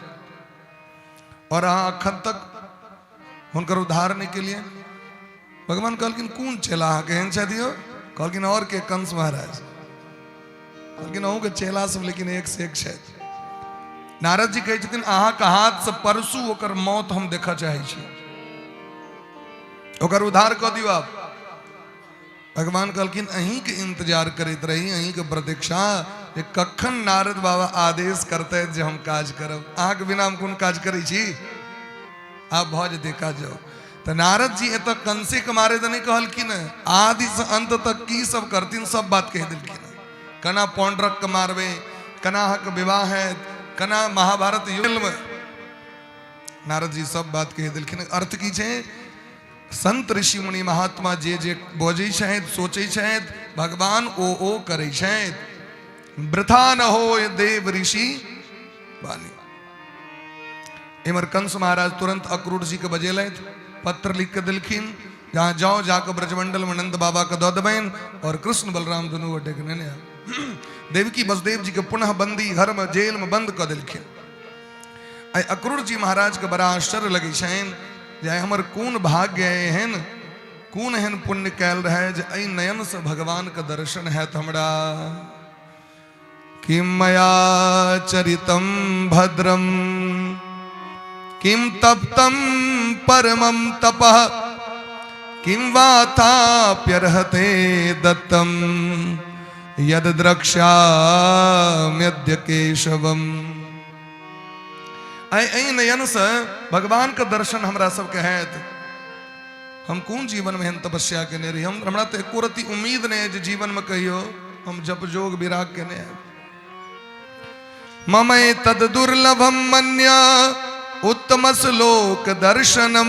और अहाँ अखन तक हुनकर उद्धारने के लिए भगवान कहलकिन कौन चेला अहाँ के एहन छथि हो। कहलकिन और के कंस महाराज। कहलकिन अहूँ के चेला सब लेकिन एक से एक छथि। नारद जी कहै छथिन अहाँ के हाथ से परसू ओकर मौत हम देखा चाहे छी ओकर उद्धार कऽ दियौ आप। भगवान कहलकिन अहीं के इंतजार करते रही अहीं के प्रतीक्षा जे कखन नारद बाबा आदेश करते जे हम काज करब। अहाँ के बिना हम कोन काज करै छी आप भज देखा जाओ। तो नारद जी एत कंसे के मारे तो नहीं कहलकिन आदि से अंत तक की सब करतीन सब बात कह दिलखिन। कना पौंड्रक के मारबे कना हक विवाह है कना महाभारत युद्ध में नारद जी सब बात कह दिलखिन। अर्थ की छे संत ऋषि मुनि महात्मा जे जे बोझे छथि सोचे छथि भगवान ओ करे छथि। वृथा न हो देव ऋषि वाणी। इमर कंस महाराज तुरंत अक्रूर जी के बजेलैथ पत्र लिख के दिलखिन जहाँ जाओ जाकर ब्रजमंडल में नंद बाबा के दऽ देबनि और कृष्ण बलराम दुनू गोटे के नेने देवकी वसुदेव जी के पुनः बंदी घर में जेल में बंद कर दिलखिन। अक्रूर जी महाराज के बड़ा आश्चर्य लगे छनि जे हमर कौन भाग्य एहन कौन एहन पुण्य कैल रहे जे अई नयन से भगवान के दर्शन हैत हमरा। किम मया चरितम भद्रम किम तप्तम परमं तपः किम वाताप्यर्हते दत्तम यद द्रक्ष्याम्यद्य केशवम। ऐ नयन से भगवान का दर्शन हमरा सबके हैत। हम कौन जीवन में तपस्या केने रही हमरा तो एको रती उम्मीद नहीं है जीवन में कहियो हम जप जोग विराग केने हैं। ममय तद दुर्लभम मन्या उत्तम श्लोक दर्शनम।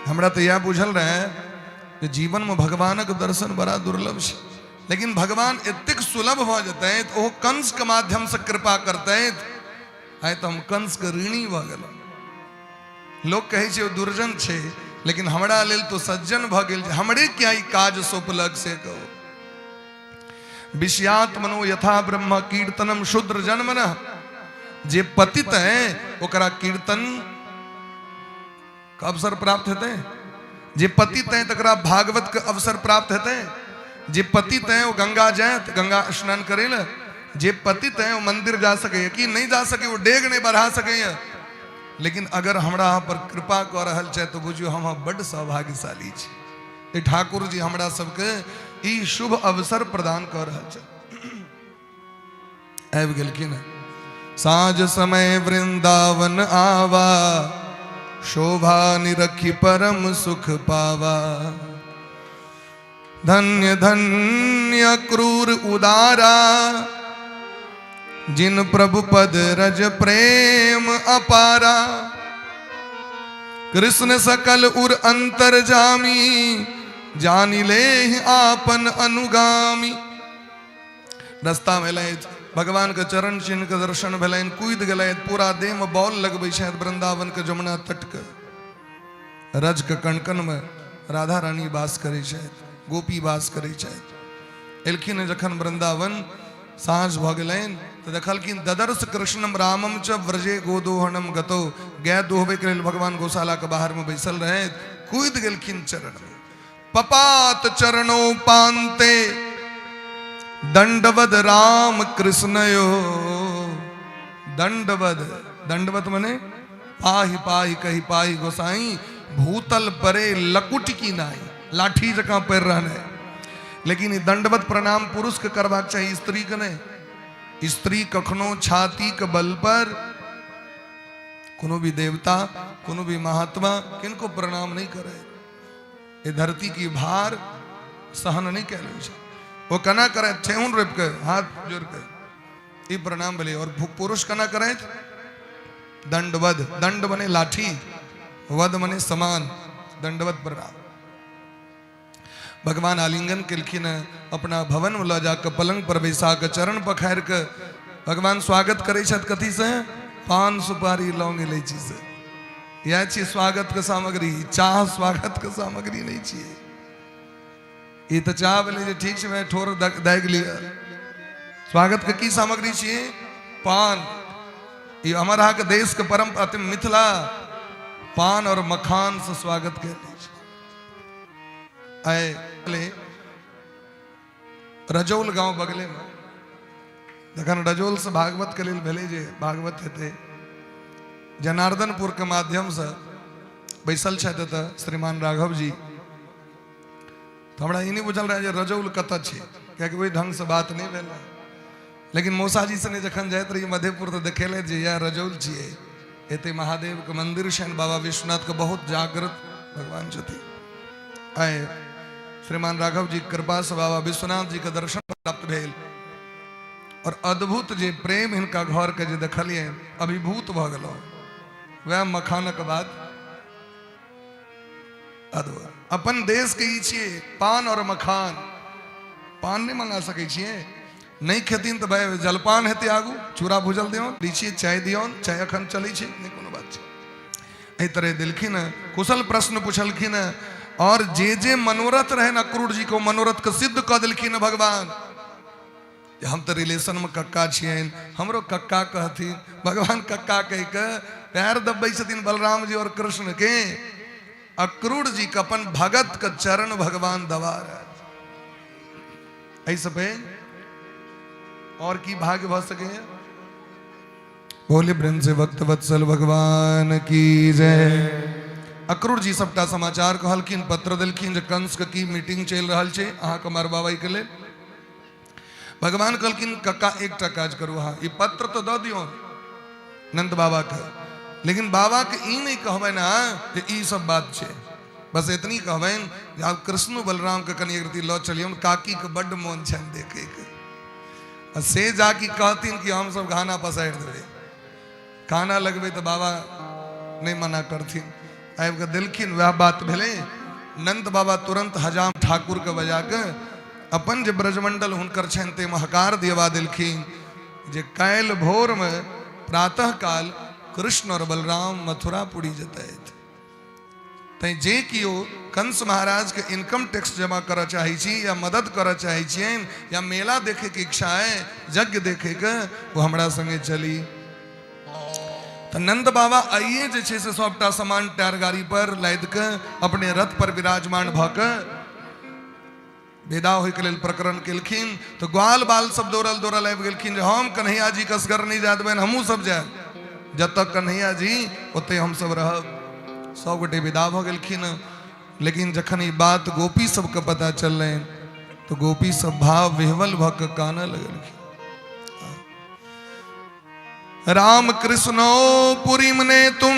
हमरा तो यह बुझल रहे कि जीवन में भगवान के दर्शन बड़ा दुर्लभ है लेकिन भगवान एतेक सुलभ हो जाते हैं तो कंस के माध्यम से कृपा करते हैं आए तो हम कंस के ऋणी भ गेल। लोग कहे छे दुर्जन छे लेकिन हमरा लेल तो सज्जन भ गेल। हमरे क्या ही काज सौंपलक से कहो। विषयात्मनो यथा ब्रह्म कीर्तनम शूद्र जन्म न। जे पतित है ओकरा कीर्तन का अवसर प्राप्त हेते, जे पतित हैं तकरा भागवत के अवसर प्राप्त हेते, जे पतित हैं वो गंगा जाए तो गंगा स्नान करे ल, जे पतित हैं वो मंदिर जा सके कि नहीं जा सके, वो डेग नहीं बढ़ा सके। लेकिन अगर हमरा पर कृपा कर रहल छै तो बुझियो हम बड़ सौभाग्यशाली छी, ठाकुर जी हमरा सबके ई शुभ अवसर प्रदान कर रहल छै। आबि गेलखिन साँझ समय वृंदावन आवा, शोभा निरखी परम सुख पावा। धन्य धन्य क्रूर उदारा, जिन प्रभु पद रज प्रेम अपारा। कृष्ण सकल उर अंतर जामी, जानी ले आपन अनुगामी। रास्ता में लैत भगवान के चरण चिन्ह के दर्शन भेलैन, कूद गेलैन, पूरा देह में बॉल लगबै छथि वृंदावन के जमुना तट के। रज के कणकन में राधा रानी वास करै छथि, गोपी वास करै छथि। एलखिन जखन वृंदावन, साँझ भ गेलैन तो देखलखिन ददर्श कृष्णम रामम च व्रजे गोदोहनम गतो। गाय दोहबे के लेल भगवान गौशाला के बाहर में बैसल रहे, कूद गेलखिन चरण में। पपात चरणों पांते, दंडवद राम कृष्णयो। दंडवद, दंडवत मने पाही पाही कही पाही गोसाई, भूतल परे लकुट की नाई, लाठी जका पैर रहने। लेकिन दंडवत प्रणाम पुरुष के करबाक चाहिए, स्त्री के नहीं। स्त्री कखनो छाती के बल पर कोनो भी देवता, कोनो भी महात्मा किनको प्रणाम नहीं करे। ये धरती की भार सहन नहीं कह लो, वो कना करे ठेहुन रेप के, हाथ जोड़ के ये प्रणाम भले। और पुरुष कना करे दंडवद, दंड बने लाठी, वद मने समान, दंडवत प्रणाम। भगवान आलिंगन केलखिन, अपना भवन में ल जाकर पलंग पर बैसा के चरण पखार के भगवान स्वागत करे छथि। कथी से? पान सुपारी लौंग इलायची से। यह छी स्वागत के सामग्री, चाह स्वागत के सामग्री नहीं चाहिए। ये तो चाह बोले ठीक से मैं ठोर दाग लिया, स्वागत के की सामग्री चाहिए? पान। ये हमारा के देश के परम अति मिथिला पान और मखान से स्वागत कर लीजिए। आए रजौल गांव बगले में, जखन रजौल से भागवत के लिए भेले जे भागवत हेते, जनार्दनपुर के माध्यम से बैसल छथि त श्रीमान राघव जी। तो हमरा ई नहीं बुझल रहे जे रजौल कत छै, कियाकि वही ढंग से बात नहीं भेल। लेकिन मौसा जी से जखन जाइत रही मधेपुर तो देखेले जे यह रजौल छिए, एते महादेव के मंदिर छनि, बाबा विश्वनाथ के बहुत जागृत भगवान छथि। आए श्रीमान राघव जी कृपा से बाबा विश्वनाथ जी के दर्शन प्राप्त भेल, और अद्भुत जे प्रेम हिनका घर के जे देखलिए, अभिभूत भ गेलौ। वह मखानक बाद अद्भुत। अपन देश के ई छिए पान और मखान। पान नहीं मंगा सकै छिए, नहीं खेतीन तो भाई जलपान हेते, आगू चूड़ा भूजल दियो, लीची चाय दियो, चाय अखन चलै छै, नहीं कोनो बात छै। एहि तरह दिलखिन, कुशल प्रश्न पूछलखिन, और जे मनोरथ रहे न क्रूर जी को मनोरथ के सिद्ध क दिलखिन भगवान। हम तो रिलेशन में कक्का छियन, हमरो कक्का कहथिन। भगवान कक्का कह के पैर दबाई छथिन बलराम जी और कृष्ण के। अक्रूर जी का अपन भगत का चरण भगवान दबा रहे। ऐसे पे और की भाग्य भ सके। बोले ब्रह्म से भक्त वत्सल भगवान की जय। अक्रूर जी सबटा समाचार कहलखिन, पत्र दिलखिन जे कंस के की मीटिंग चल रहा है, अहाँ के मरबाई के लिए। भगवान कहलखिन कक्का एकटा काज करू, हाँ ये पत्र तो दऽ दियो नंद बाबा के, लेकिन बाबा के ई नहीं कहबैन जे ई सब बात छै। बस इतनी कहबैन जे आप कृष्ण बलराम के कनी एक लऽ चलियौ, काकी के बड्ड मोन छनि देखे के। से जाकी कहथिन कि हम सब गाना पसारि देबै, खाना लगबै तो बाबा नहीं मना करथिन। आबि के दिलखिन, वह बात भेलै। नंद बाबा तुरंत हजाम ठाकुर के बजा के अपन जे ब्रजमंडल हुनकर छनि ते हकार दियवा दिलखिन जे काल्हि भोर में प्रातः काल कृष्ण और बलराम मथुरापुरी जतैथ। तैं जे कियो कंस महाराज के इनकम टैक्स जमा करऽ चाहे छी, या मदद करऽ चाहे छियनि, या मेला देखे के इच्छा है, यज्ञ देखे के, वो हमरा संगे चली। तो नंद बाबा आइए जे छे से सबटा सामान टायर गाड़ी पर लाद के अपने रथ पर विराजमान भ के विदा होय के लेल प्रकरण केलखिन। तो ग्वाल बाल सब दौड़ल दौड़ल आबि गेलखिन जे हम कन्हैया जी कसगर नहीं जा देबनि, हमहूँ सब जायब, जब तक कन्हैया जी ओते हम सब रहब। सब गोटे विदा भ गेलखिन। लेकिन जखन ई बात गोपी सबके पता चललनि तो गोपी सब भाव विह्वल भ के कानऽ लगलखिन। राम कृष्णो पुरी मने तुम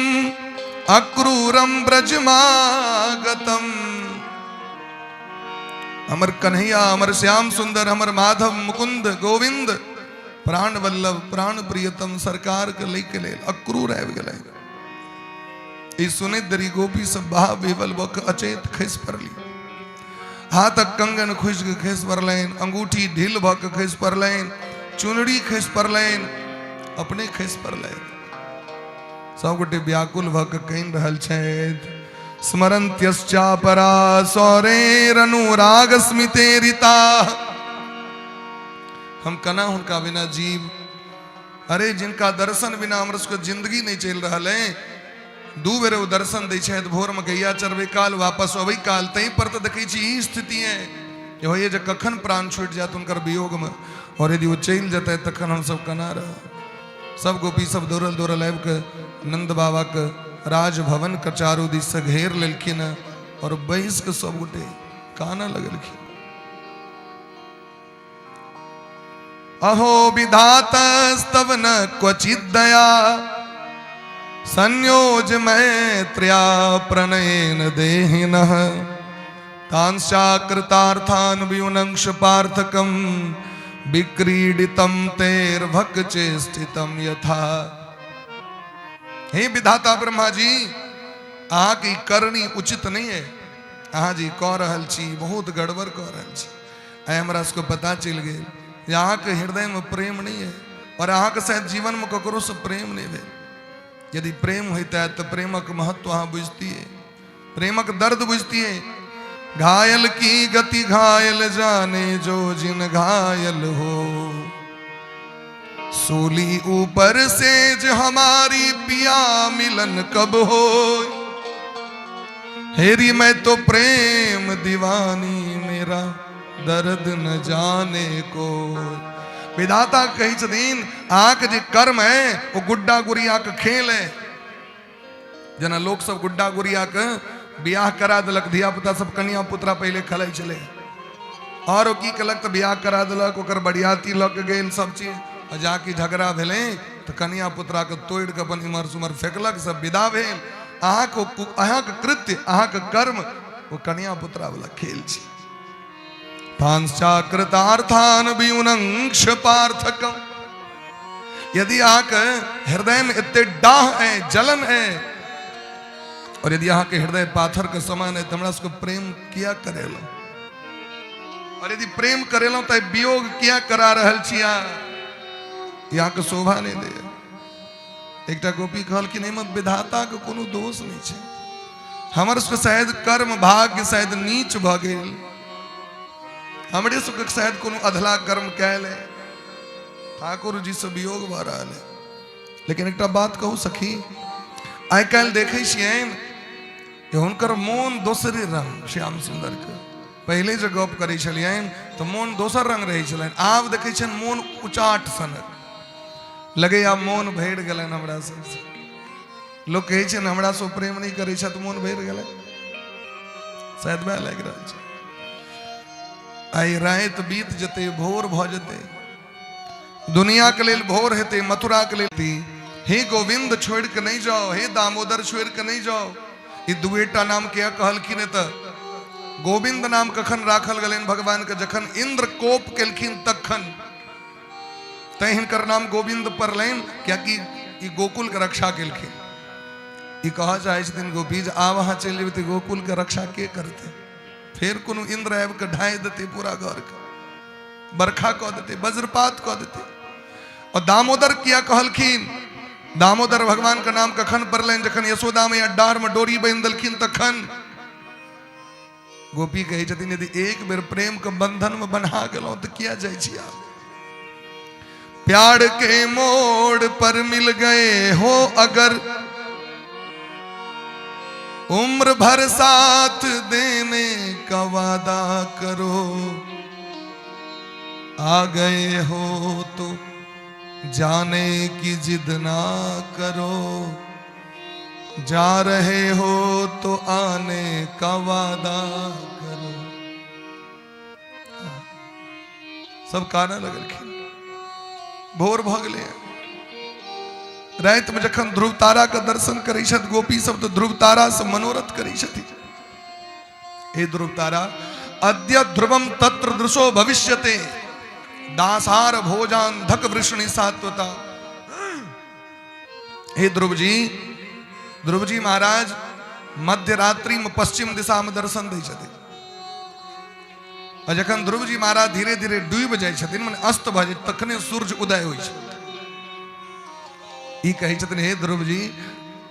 अक्रूरम ब्रजमागतम। हमर कन्हैया, हमर श्याम सुंदर, हमर माधव मुकुंद गोविंद, प्राण वल्लभ प्राण प्रियतम सरकार के लई के लेल अक्रूर आबि गेलै। ई सुनैत देरी गोपी सब भाव विह्वल भ के अचेत खसि पड़ली। हाथक कंगन खुजि के खसि पड़लनि, अंगूठी ढील भ के खसि पड़लनि, चुनरी खसि पड़लनि, अपने खसि पड़लनि। सब गोटे व्याकुल भ के कहि रहल छथि स्मरन्त्यश्चापरा सौरेरनुराग स्मितेरिता। हम कना हुनका बिना जीव, अरे जिनका दर्शन बिना हमर सबके जिंदगी नहीं चल रहा है। दू बेर वो दर्शन दै छथि, भोर में गैया चरबै काल, वापस अबै काल। तै पर तो देखै छी ई स्थिति है जे होइए जे कखन प्राण छूटि जायत हुनकर वियोग में, और यदि वो चलि जेतै तखन हम सब कना रहब। सब गोपी सब दौड़ल दौड़ल आबि के नंद बाबा के राजभवन के चारू दिस से घेर लेलखिन और बैस के सब गोटे कानऽ लगलखिन। अहो विधातस्तव न क्वचित दया, संयोज मैत्र्या प्रणयेन देहिनः। तांश्चाकृतार्थान् व्युनंक्ष पार्थकं, विक्रीडितम तेर्भक चेष्टितम यथा। हे विधाता ब्रह्मा जी, अहाँ की करनी उचित नहीं है। अहाँ जी कह रहल छी बहुत गड़बड़ कह रहल छी। आइ हमरा सबको पता चल गेल जे अहाँ के हृदय में प्रेम नहीं है, और अहाँ के शायद जीवन में ककरो से प्रेम नहीं भेल। यदि प्रेम होता तो प्रेमक महत्व अहाँ बुझती है, प्रेमक दर्द बुझती है। घायल की गति घायल जाने जो जिन घायल हो, सूली ऊपर से जो हमारी पिया मिलन कब हो। हेरी मैं तो प्रेम दीवानी, मेरा दर्द न जाने को। विधाता कही छथिन आंख जे कर्म है वो गुड्डा गुड़िया के खेल है। जना लोग सब गुड्डा गुड़िया के बियाह करा दिलक, धिया पुता सब कन्या पुत्रा पहले खेलै छलै, और की कलक तो बियाह करा दिलक, ओकर बरियाती लऽ के गेल सब चीज, जाके झगड़ा भेलै तो कन्या पुत्रा के तोड़ के अपन इमर सुमर फेंकलक, सब विदा भेल। अहाँ के कृत्य, अहाँ के कर्म वो कन्या पुत्रा वाला खेल छी। तांश्चाकृतार्थान् व्युनंक्ष पार्थकम्। यदि अहाँ के हृदय में इतने डाह है, जलन है, और यदि अहाँ के हृदय पाथर के समान है तो हमरा सबको प्रेम किया करेलो, और यदि प्रेम करेलो तो वियोग किया करा रहल छिया, यहाँ के शोभा नहीं दे। एकटा गोपी कहल कि नहीं विधाता के कोनो दोष नहीं छै, हमर सबके शायद कर्म भाग्य शायद नीच भ गेल, हमरे सबके शायद कोनो अधला कर्म कैल है, ठाकुर जी से वियोग भ रहल है। लेकिन एकटा बात कहू सखी, आइ काल्हि देखै छियनि हुनकर मोन दोसरे रंग, श्याम सुंदर के पहले जे गप करै छलियनि तो मोन दोसर रंग रहै छलनि, आब देखै छनि मोन उचाट सनक लगे। आब मोन भरि गेलनि हमरा सबसे। लोग कहै छै हमरा से प्रेम नहीं करै छै तो मोन भरि गेलै, शायद वएह लागि रहल छै। आइ राति बीत जेतै, भोर भ जेतै, दुनिया के लेल भोर हेतै, मथुरा के लेल। हे गोविंद छोड़ के नहीं जाओ, हे दामोदर छोड़ के नहीं जाओ। ई दुएटा नाम के कहलखिन त गोविंद नाम कखन राखल गेलनि भगवान के, जखन इंद्र कोप केलखिन तखन तै हिनकर नाम गोविंद पड़लनि, कियाकि ई गोकुल के रक्षा केलखिन। ई कह चाहे छथिन गोपी जे आब अहाँ चलि जेबै तऽ गोकुल के रक्षा के करतै? फिर कोनो इंद्र आबि के ढाई देतै पूरा घर के, बरखा कऽ देतै, वज्रपात कऽ देतै। और दामोदर किया कहलखिन? दामोदर भगवान का नाम कखन पड़लनि? जखन यशोदा मैया डार में डोरी बांधि देलखिन तखन। गोपी कहै छथिन यदि एक बेर प्रेम के बंधन में बन्हा गेलहुं तऽ किया जाइ छी आब? प्यार के मोड़ पर मिल गए हो अगर, उम्र भर साथ देने का वादा करो। आ गए हो तो जाने की जिद ना करो, जा रहे हो तो आने का वादा करो। सब काना लगल भोर भ गए। रात में जखन ध्रुव तारा का दर्शन करै छथि गोपी सब तो ध्रुव तारा से मनोरथ करै छथि। हे ध्रुव तारा अद्य ध्रुवम तत्र दृशो भविष्यते, दासार भोजान धक वृष्णि सात्वता। हे ध्रुव जी महाराज मध्य रात्रि में पश्चिम दिशा में दर्शन दै छथि। और जखन ध्रुव जी महाराज धीरे धीरे डूब जाय छथिन, माने अस्त भ जाय, तखने सूर्य उदय होय छै। ई कहै छथिन हे ध्रुव जी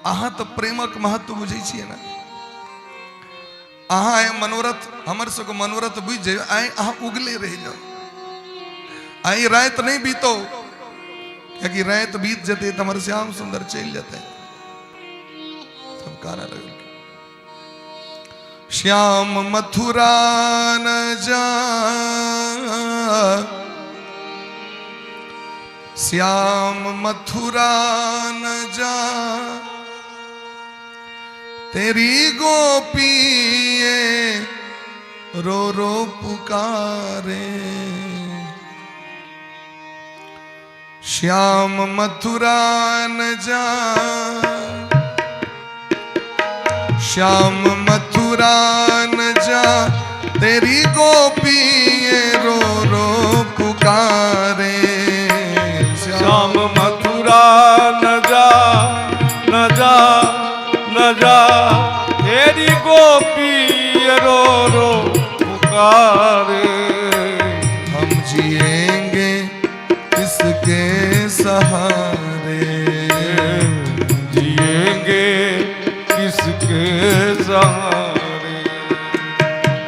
अहाँ तो प्रेमक महत्व बुझै छियै ना। अहाँ मनोरथ हमर सबके मनोरथ बुझ जाय, आइ अहाँ उगले रह जाओ, आई रात नहीं बीतो, क्योंकि रात बीत जते तो हमर श्याम सुंदर चल जाते। सब काना लगल श्याम मथुरा न जा, श्याम मथुरा न जा, तेरी गोपिये रो रो पुकारे। श्याम मथुरा न जा, श्याम मथुरा न जा, तेरी गोपिये रो रो पुकारे। श्याम मथुरा न जा, न जा, न जा, तेरी गोपी रो रो पुकारे। हम जिएंगे किसके सहारे, जिएंगे किसके सहारे।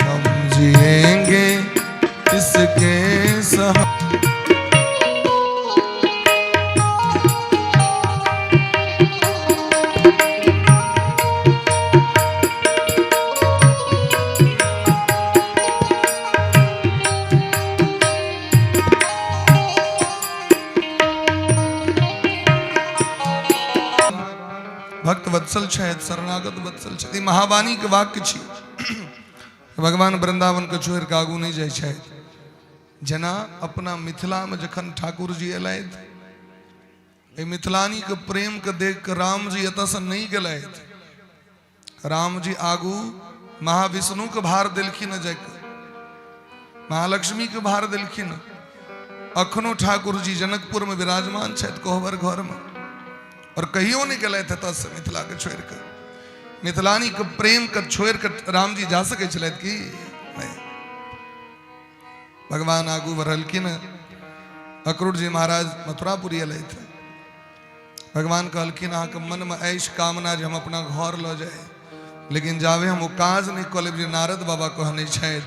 हम जिएंगे किसके सहारे। भक्त वत्सल छथि, शरणागत वत्सल छथि। महावाणी के वाक्य छी। भगवान वृंदावन के छोड़ के आगू नहीं जाय छथि। जेना अपना मिथिला में जखन ठाकुर जी एलथि, मिथिलानी के प्रेम के देख के राम जी एतऽ से नहीं गेलथि। राम जी आगू महाविष्णु के भार देलखिन, जाके महालक्ष्मी के भार देलखिन। अखनो ठाकुर जी जनकपुर में विराजमान छथि कोहबर घर में, और कहियो नहीं गए थे से मिथिला के छोड़ कर। मिथिलानी के प्रेम के छोड़ कर राम जी जा सके कि नहीं। भगवान आगू बढ़लखिन। अक्रूर जी महाराज मथुरापुरी अल थे। भगवान कहलखिन अहाँ के मन में ऐश कामना जे हम अपना घर ल जाए, लेकिन जावे हम वो काज नहीं कऽ लेब जे नारद बाबा कहने छथि,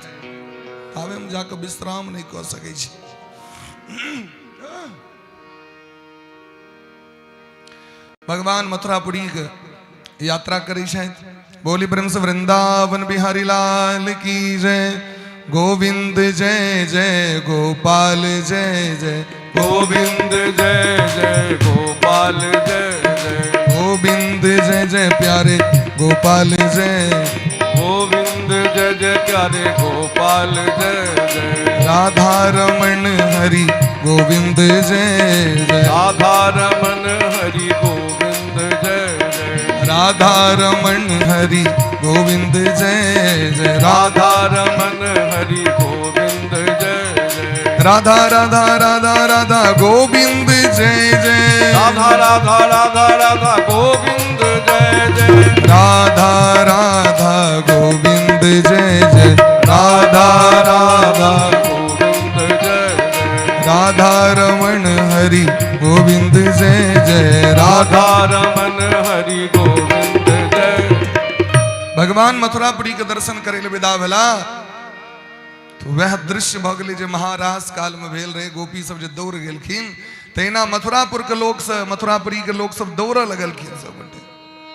तावे हम जाके विश्राम नहीं कऽ सकै छी। भगवान मथुरापुरी के यात्रा करै छथि। बोली ब्रह्म से वृंदावन बिहारी लाल की जय। गोविंद जय जय गोपाल जय जय, गोविंद जय जय गोपाल जय जय, गोविंद जय जय प्यारे गोपाल जय, गोविंद जय जय प्यारे गोपाल जय जय। राधा रमण हरि गोविंद जय जय, राधा रमण हरि गोविंद जय जय, राधा रमण हरि गोविंद जय जय, राधा रमण हरि गोविंद जय जय, राधा राधा राधा राधा गोविंद जय जय, राधा राधा राधा राधा गोविंद जय जय, राधा राधा गोविंद जय जय, राधा राधा गोविंद जय जय, राधा रमण हरि गोविंद जय जय, राधा रमण हरि गोविंद जय। भगवान मथुरापुरी के दर्शन करे ले विदा भेला तो वह दृश्य भ गेलै जे महारास काल में भेल रहे। गोपी सब जे दौड़ गेलखिन तेना मथुरापुर के लोग से मथुरापुरी के लोग सब दौड़ लगल की सब बटे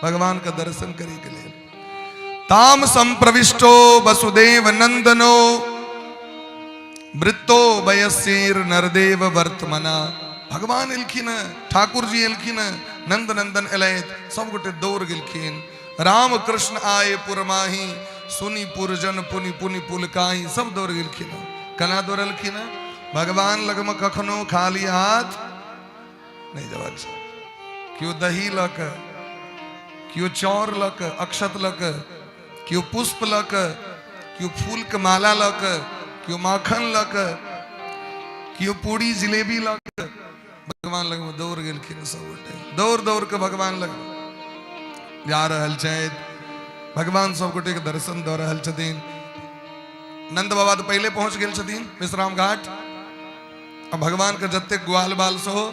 भगवान का दर्शन करे के लिए। ताम संप्रविष्टो वसुदेव नंदनो वृत्तो वयस्येर नरदेव वर्तमना। भगवान एलखिन, ठाकुर जी एलखिन, नंद नंदन एलैत, सब गोटे दौड़ गेलखिन। राम कृष्ण आए पुरमाही, सुनी पुरजन पुनि पुनि पुलकाही। सब दौड़ गेलखिन। कना दौड़लखिन? भगवान लगम कखनो खाली हाथ नहीं जबाक छै। क्यों दही लक, क्यों चौर लक, अक्षत लक, क्यों पुष्प लक, क्यों फूल के माला लक, क्यों माखन लक, क्यों पूरी जिलेबी लक। भगवान लग में दौड़ गेलखिन सब गोटे। दौड़ दौड़ के भगवान लग जा रहल छथि। भगवान सब गोटे के दर्शन दऽ रहल छथिन। नंद बाबा तो पहले पहुंच गेल छथिन विश्राम घाट। अब भगवान के जते ग्वाल बाल सेहो,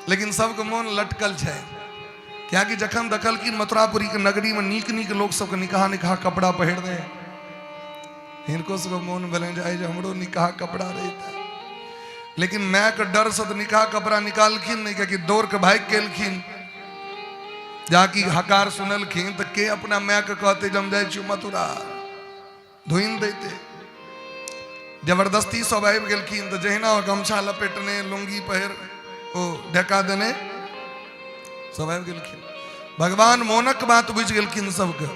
लेकिन सबके मोन लटकल छै। क्या कि जखन देखलखिन मथुरापुरी के नगरी में नीक नीक लोग सबके निकाह निकाह कपड़ा पहिर दे, हिनको सबके मोन भेलनि जे आइ जे हमरो निकाह कपड़ा रहता। लेकिन माय के डर से तो निकाह कपड़ा निकालखिन नहीं, क्योंकि दौड़ के भाग गेलखिन। जाकि हकार सुनलखिन तो के अपना माय के कहते जम जाय छी मथुरा, धुइन देते। जबरदस्ती सब आबि गेलखिन तो जहिना गमछा लपेटने, लुंगी पहिर ओ ढका देने, सब आबि गेलखिन। भगवान मोनक बात बुझि गेलखिन सबके।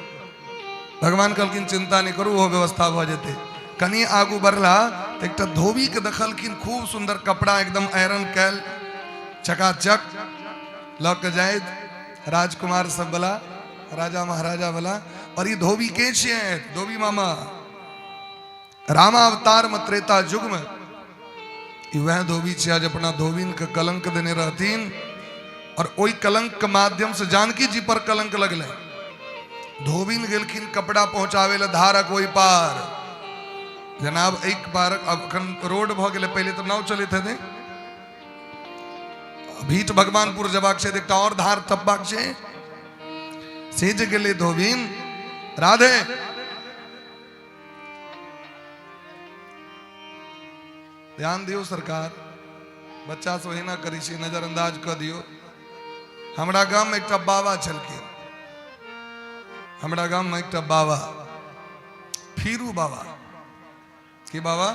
भगवान कहलखिन चिंता नहीं करू, वो व्यवस्था भ जेते। कनी आगू बढ़ला तो एक धोबी के देखलखिन, खूब सुंदर कपड़ा एकदम आयरन कैल चकाचक ल के जायत, राजकुमार सब वाला, राजा महाराजा वाला। और ये धोबी के छिए? धोबी मामा रामावतार में त्रेता युग में वह धोबी छिया जो अपना धोबीन के कलंक देने रहतीन। और ओई कलंक के माध्यम से जानकी जी पर कलंक लगले। धोबीन गेलखिन कपड़ा पहुंचावे ला धारक ओई पार। जनाब एक बार अब रोड भ गेले, पहले तो नाव चले थे। भीट भगवानपुर जबाक छै, एकटा और धार तब्बाक छै। से जे गेले धोबीन, राधे ध्यान दियो सरकार, बच्चा सब एना करी छै, नजरअंदाज क दियो। हमरा गाम में एकटा बाबा छलखिन। हमरा गाम में एकटा बाबा, फीरू बाबा की बाबा,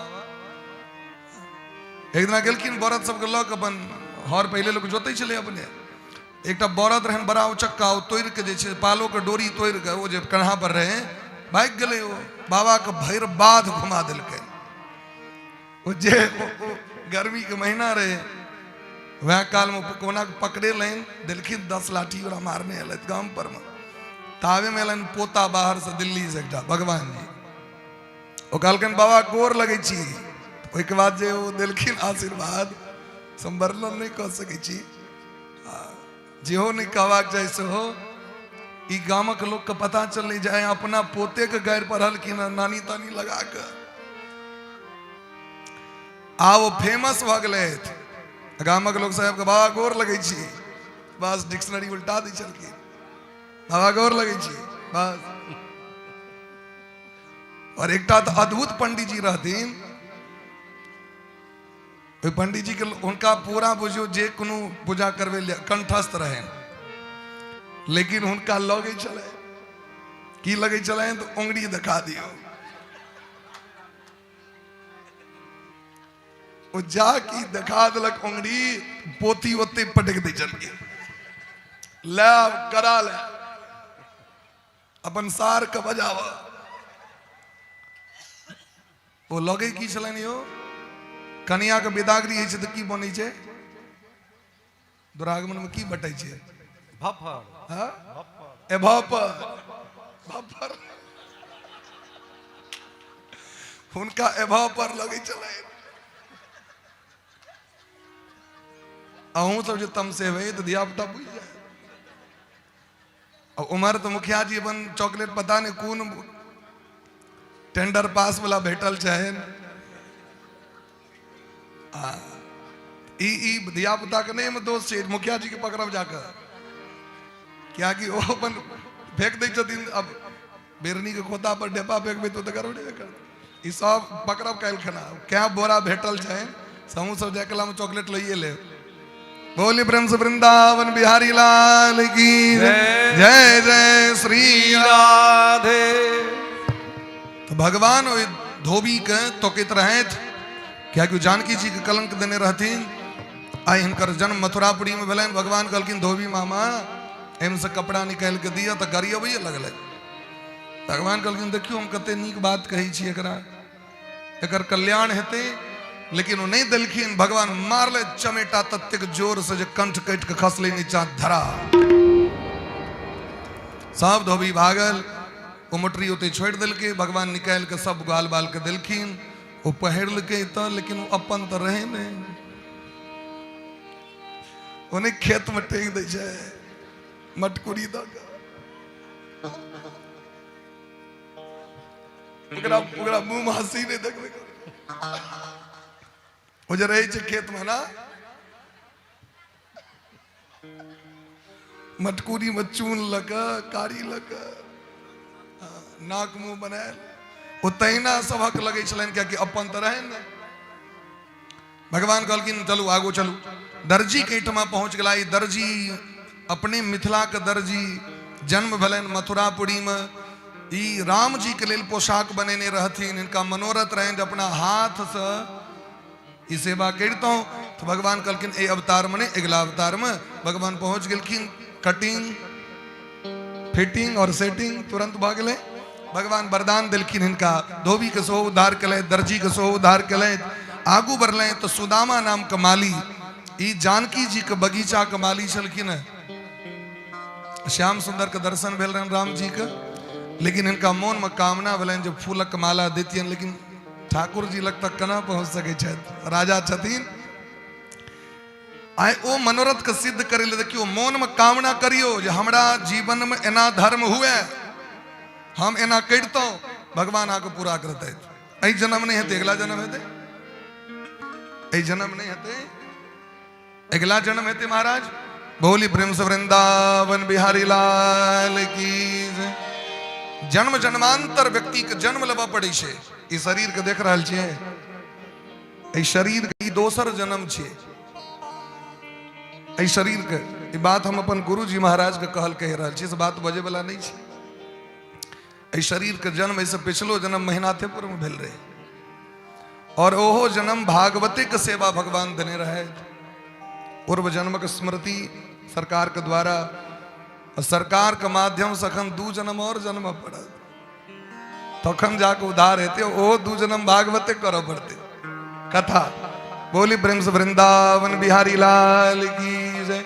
एक दिन गेलखिन बरद सबके लऽ के। अपन हर पहले लोग जोते छले अपने। एकटा बरद रहन बड़ा उचक्का, ओ तोड़ के जे छै पालो के डोरी तोड़ के ओ जे कन्हा पर रहे भाग गेले। ओ बाबा के भैर बाध घुमा देलकै। ओ जे गर्मी के महीना रहे, वह काल में कोना पकड़े लाइन देलखिन 10 लाठी ओरा मारने अल गाम पर में। तावे में अलन पोता बाहर से दिल्ली से एकटा भगवान जी। ओ कहलखिन बाबा गोर लगे छी। ओहि के बाद जे ओ देलखिन आशीर्वाद, संवर्णन नहीं कह सकै छी। जेहो नहीं कहबाक चाही सेहो। ई गामक लोग के पता चल जाए, अपना पोते के गायर पढ़ल कि नानी तानी लगा के आ वो फेमस भ गए। गामक लोग साहब के बाबा गोर लगे छी, बस डिक्शनरी उल्टा दी चलखिन। बाबा गोर लगे छी बस। और एकटा तो अद्भुत पंडित जी रहथिन। पंडित जी के उनका पूरा बुझियो जे कोनो पूजा करवे कंठस्थ रहे, लेकिन उनका लगे चले की लगे चले तो उंगली दिखा दियो। वो जाकी दिखा दिलक उंगली, पोती ओते पटक दे चल के ला करा ले अपन सार के बजावा। वो लगे की छलन यो कन्या के विदागरी है तो की बनै छै? दुरागमन में की बटै छै? भफर। हां ए भफर, भफर हुनका ए भफर लगे चले। अहूँ सब जो तम से हुए तो दिया पुता बुझ जाए। और उमर तो मुखिया जी अपन चॉकलेट पता नहीं कौन टेंडर पास वाला भेटल चाहे। दिया पुता के नहीं में दोस्त है, मुखिया जी के पकड़ब जाकर। क्या कि वो अपन फेंक दे छथिन। अब बेरनी के खोता पर ढेपा फेंकबे तो करबे कर। ई सब पकड़ब काल खना क्या बोरा भेटल चाहे समूह सब जयकला में चॉकलेट लइए ले। बोली प्रेम से वृंदावन बिहारी लाल की जय जय श्री राधे। तो भगवान धोबी के तो कित रहे क्या कि जानकी जी के कलंक देने रहती आई हिनकर जन्म मथुरापुरी में भेलन। भगवान कहलखिन धोबी मामा एम से कपड़ा निकाल के दिया तो गरिया भैया लगल। भगवान कहलखिन देखियो हम कते नीक बात कही छी एकरा एकर कल्याण हेते, लेकिन वो नहीं दिलखिन। भगवान मारले चमेटा तत्ते के जोर से जो कंठ कट के खसले नीचा धरा। सब धोबी भागल, वो मोटरी उते छोड़ दिल के। भगवान निकाल के सब गाल बाल के दिलखिन। वो पहड़ के तो लेकिन वो अपन तो रहे नहीं, उन्हें खेत में टेक दे जाए मटकुरी दो मुंह में हंसी नहीं देखने वो जो रही खेत में ना मटकुरी में चून लगा कारी लगा नाक मुंह बनाए वो तैना सबक लगे छलन क्या कि अपन तो रहे न। भगवान कहलखिन चलू आगो चलू। दर्जी के ठमा पहुंच गला। दर्जी अपने मिथिला के दर्जी जन्म भलन मथुरापुरी में। ई राम जी के लिए पोशाक बनेने रहथिन। इनका मनोरथ रहे अपना हाथ से ई सेवा करता हूं। तो भगवान कहलखिन ए अवतार में अगला अवतार में भगवान पहुंच गलखिन। कटिंग फिटिंग और सेटिंग तुरंत भाग गए। भगवान वरदान दिलखिन इनका धोबी के सो उद्धार कले, दर्जी के सो उद्धार कले। आगू बढ़ले तो सुदामा नाम का माली ई जानकी जी के बगीचा के माली छलखिन। श्याम सुंदर के दर्शन भेल रहन राम जी के, लेकिन इनका मन में कामना भेलन जो फूलक माला देतियन, लेकिन ठाकुर जी लग तक केना पहुंच सके छथि, राजा छथिन। आए ओ मनोरथ के सिद्ध करे ले देखियो मन में कामना करियो जे हमरा जीवन में एना धर्म हुए, हम एना करतो, भगवान आके पूरा करते। ऐ जन्म नहीं हेते अगला जन्म हेते, ऐ जन्म नहीं हेते अगला जन्म हेते महाराज। बोली प्रेम से वृंदावन बिहारी लाल की जय। जन्म जन्मांतर व्यक्ति के जन्म लेवा पड़े छे। ई शरीर के देख रहल छियै, ई शरीर के दोसर जन्म छियै। ई शरीर के ई बात हम अपन गुरु जी महाराज के कहल कह रहल छी, से बात बजे वाला नहीं छै। ई शरीर के जन्म ऐसे पिछलो जन्म महिनाथेपुर में भेल रहे, और ओहो जन्म भागवते के सेवा भगवान देने रहे। पूर्व जन्म के स्मृति सरकार के द्वारा, सरकार के माध्यम से अखन 2 जन्म और जन्म पड़त, तखन जाके उद्धार हेते। ओ 2 जन्म भागवते करऽ पड़ते कथा। बोली प्रेम से वृंदावन बिहारी लाल की जय।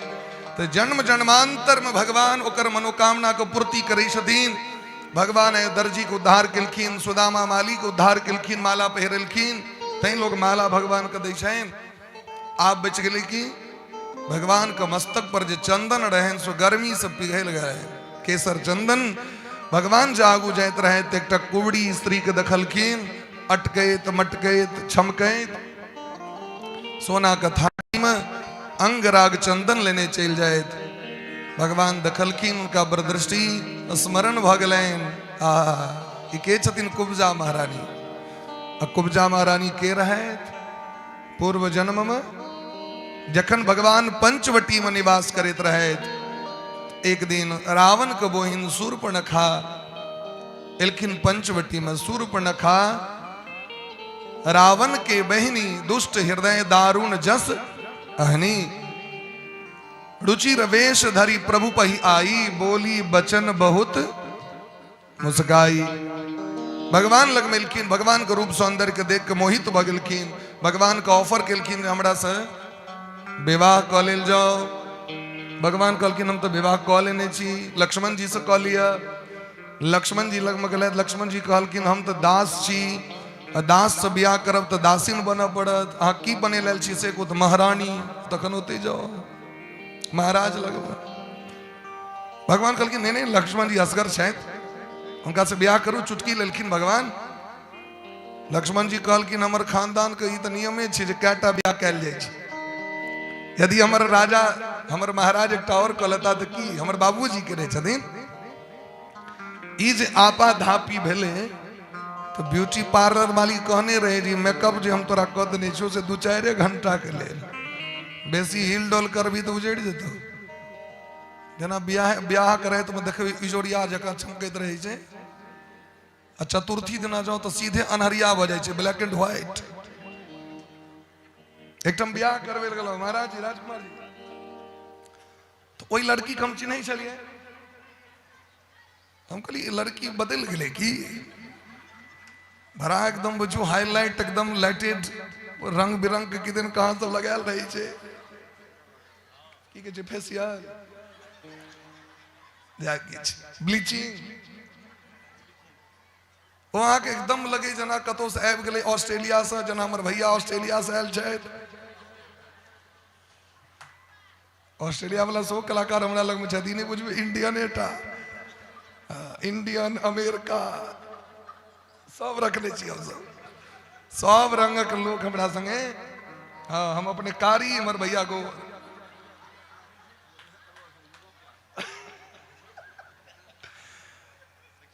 तो जन्म जन्मांतर में भगवान ओकर मनोकामना को पूर्ति करे छथिन। भगवान दर्जी को उद्धार केलखिन, सुदामा माली को उद्धार केलखिन, माला पहिरलखिन। तै लोग माला भगवान के दै छनि। आप बच गेलै कि भगवान के मस्तक पर जो चंदन रहन सो गर्मी से पिघल गए, केसर चंदन। भगवान जागू जाइत रहे एक कुबड़ी स्त्री के देखलखिन, अटकैत मटकैत छमकैत सोना के थाली में अंगराग चंदन लेने चल जाए। भगवान देखलखिन, उनका बरदृष्टि स्मरण भ गेलैन। के छथिन कुब्जा महारानी। कुब्जा महारानी के रहैत पूर्व जन्म में जखन भगवान पंचवटी में निवास करते रहे। एक दिन रावण के बहिन शूर्पणखा एलखिन पंचवटी में। शूर्पणखा रावण के बहिनी, दुष्ट हृदय दारुण जस अहनी। रुचिर वेश धरी प्रभु पही आई, बोली बचन बहुत मुस्काई। भगवान लग मिलखिन, भगवान के रूप सौंदर्य के देख के मोहित भ गेलखिन। भगवान का ऑफर केलखिन हमरा से विवाह क लेल जाओ। भगवान कहलखिन हम तो विवाह क लेने छी, लक्ष्मण जी से क लिया। लक्ष्मण जी लग में गेलैथ। लक्ष्मण जी कहलखिन हम तो दास छी, दास से बियाह करब तो दासिन बन पड़त। अहाँ की बने लेल छी से को तो महारानी, तखन ओते जाओ महाराज लग। भगवान कहलखिन नहीं नहीं लक्ष्मण जी असगर छथि, उनका से बियाह करू। चुटकी लेलखिन भगवान। लक्ष्मण जी कहलखिन हमर खानदान के ई त नियमे छै जे कएटा बियाह कैल जाइ छै। यदि हमर राजा हमर महाराज एकटा और क लेता त की, हमर बाबूजी के रहे छथिन। ई जे आपा धापी भेले तो ब्यूटी पार्लर वाली कहने रहे जी मेकअप जो हम तोरा कद नहीं छो से 2-4 घंटा के ले बेसी हिल डोल कर भी तो उजड़ जेतो जना ब्याह करे तो देखबे इजोरिया जका चमकैत रहे छे आ चतुर्थी दिना जाओ तो सीधे अनहरिया भ जाय छे ब्लैक एंड व्हाइट एकदम ब्याह करबे गेलो महाराज जी राजकुमार जी तो वही लड़की के हम चिन्ह चलिए हम कहली लड़की बदल गए की भरा एकदम बुझू हाईलाइट एकदम लाइटेड रंग बिरंग के दिन कहां सब लगायल रही छे की के फेसियल ब्लीचिंग वहां के एकदम लगे जना कतो से आबि गेलै ऑस्ट्रेलिया से जना हमर भैया ऑस्ट्रेलिया से आयल छथि ऑस्ट्रेलिया वाला सो कलाकार हमरा लग में छथि नहीं बुझबे इंडियन एटा इंडियन अमेरिका सब रखने छी हम सब रंगक लोग हमरा संगे हाँ हम अपने कारी हमर भैया को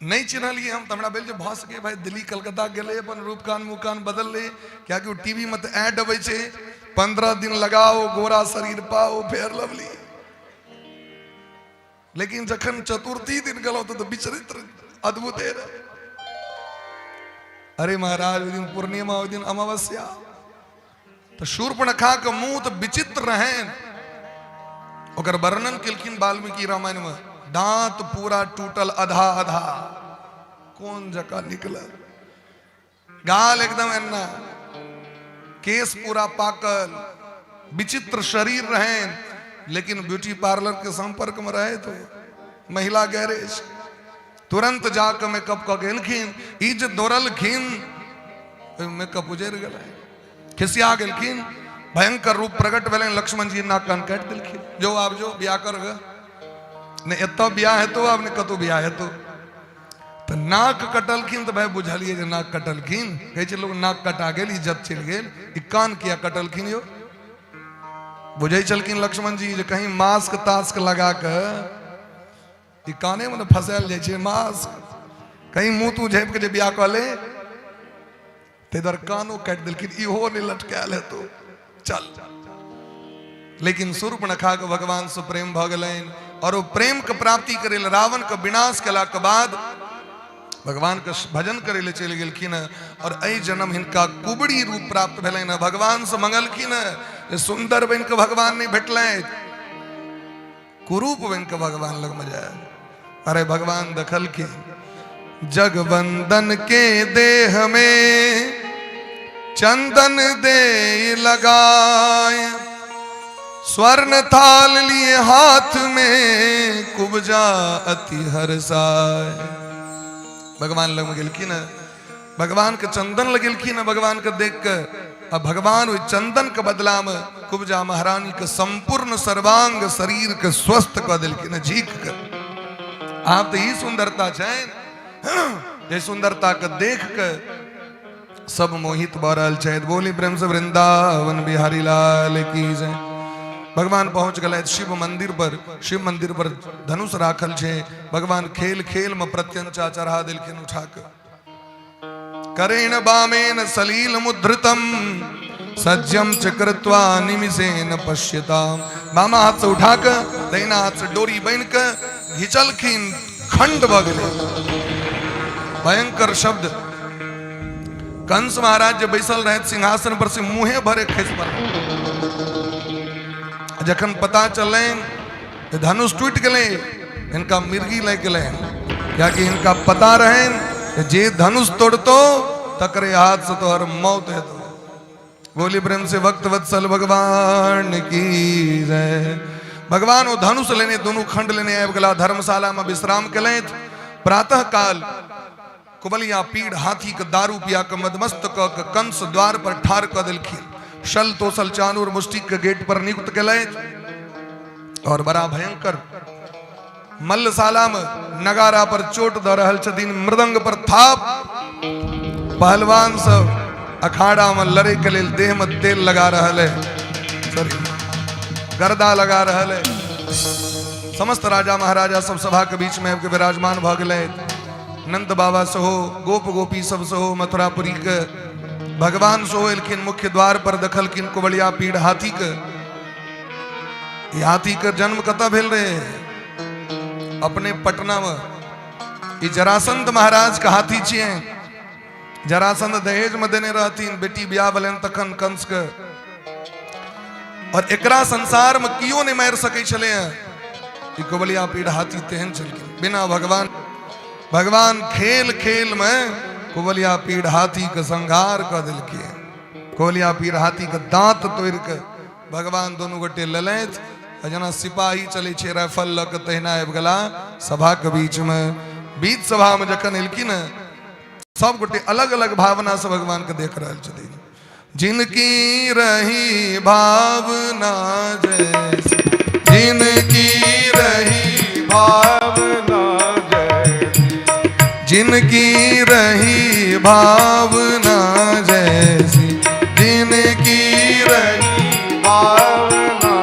नहीं चिन्हलिए हम हमरा बेल भ सके भाई दिल्ली कलकत्ता गेले अपन रूपकान मुकान बदल ले क्या कि टीवी में तो ऐड अबै छे 15 दिन लगाओ गोरा शरीर पाओ फेयर लवली लेकिन जखन चतुर्थी दिन गलो तो विचरित्र अद्भुत है अरे महाराज उस दिन पूर्णिमा उस दिन अमावस्या तो शूर्पणखा के मुंह तो विचित्र रहें ओकर वर्णन केलखिन वाल्मीकि रामायण में दांत पूरा टूटल आधा आधा कौन जका निकलल गाल एकदम एना केस पूरा पाकल विचित्र शरीर रहे लेकिन ब्यूटी पार्लर के संपर्क में रहे तो महिला गैरेज तुरंत जाकर मेकअप क गेलखिन ई जे दौड़लखिन मेकअप उजड़ गेल खिसिया गेलखिन भयंकर रूप प्रकट भेलनि लक्ष्मण जी नाक कान काटि देलखिन जो आब जो बियाह कर ग ने एतो बियाह हेतो आब ने कतो बियाह हेतो तो नाक कटलखिन तो भाई बुझलिए जे नाक कटलखिन कहै छै लोग नाक कटा गेल इज्जत चलि गेल ई कान किया कटलखिन यो बुझै छलखिन लक्ष्मण जी जे कहीं मास्क तास्क लगा के ई काने में फंसायल जाय छै मास्क कहीं मुंह तू झाँपि के जे बियाह कऽ ले ते दर कानो काटि देलखिन इहो नहि लटकायल हेतो चल लेकिन शूर्पणखा के भगवान से प्रेम भ गेलनि और वो प्रेम के प्राप्ति करे ले रावण के विनाश केला के बाद भगवान के भजन करे ले चलि गेलखिन और एहि जन्म हिनका कुबड़ी रूप प्राप्त भेलनि भगवान से मंगलखिन सुंदर बन के भगवान नहीं भेटलथि कुरूप बन के भगवान लग में जाए अरे भगवान देखलखिन जगवंदन के देह में चंदन दे लगाए स्वर्ण थाल लिए हाथ में कुब्जा अति हर्षाय भगवान लग में गेलखिन भगवान के चंदन लगेलखिन भगवान के देख के अब भगवान वही चंदन के बदला में कुब्जा महारानी के संपूर्ण सर्वांग शरीर के स्वस्थ कर दिलखिन झीक कर आप तो ही सुंदरता छे ये सुंदरता के देख के सब मोहित बरल छे बोली प्रेम से वृंदावन बिहारी लाल की जय भगवान पहुंच गए शिव मंदिर पर धनुष राखल छे भगवान खेल खेल में प्रत्यंचा चढ़ा दिलखिन उठा के करेण बामेन सलील मुद्रितम सज्जम चक्रत्वा निमिषेन पश्यताम बामा हाथ से उठा के दहिना हाथ से डोरी बांध के घिचलखिन खंड भ गेलै भयंकर शब्द कंस महाराज जब बैसल रहे सिंहासन पर से मुंहे भरे खसि पड़ल जखन पता चले धनुष टूट गए इनका मिर्गी लग गए क्या कि इनका पता रहे जे धनुष तोड़तो तकरे हाथ से तो हर मौत है तो बोली प्रेम से भक्त वत्सल भगवान की जय भगवान वो धनुष लेने दोनों खंड लेने आबि गेला धर्मशाला में विश्राम केलथि प्रातः काल कुबलिया पीड़ हाथी के दारू पिया के मदमस्त क के कंस द्वार पर ठार क देलखिन शल तोसल चानूर मुष्टिक के गेट पर नियुक्त केलथि और बड़ा भयंकर मल्लशाला में नगारा पर चोट द रहल छथिन मृदंग पर थाप पहलवान सब अखाड़ा में लड़े के लेल देह में तेल लगा रहल है गर्दा लगा रहल है समस्त राजा महाराजा सब सभा के बीच में विराजमान भ गेलै नंद बाबा सहो गोप गोपी सब सहो मथुरापुरी के भगवान सो एलखिन मुख्य द्वार पर दखल किन कुबलिया पीड़ हाथी के। ये हाथी का जन्म कतः भेल रहे अपने पटना में। ये जरासंध महाराज का हाथी छिए। जरासंध दहेज में देने रहतीन बेटी ब्याह बलन तखन कंस के। और एकरा संसार में कियो नहीं मार सके छले। कुबलिया पीड़ हाथी तेहन चलखिन बिना भगवान खेल खेल में कुबलिया पीड़ हाथी के संहार कर दिलके। कुबलिया पीड़ हाथी के दांत तोड़ के भगवान दोनों गोटे ललैत जना सिपाही चले छे राइफल लक तहिना आबि गेला सभा के बीच में। बीच सभा में जखन एलखिन सब गोटे अलग अलग भावना से भगवान के देख रहे छथिन। जिनकी रही भावना जैसी, जिनकी रही भावना जैसी, जिनकी रही भावना जैसी, जिनकी रही भावना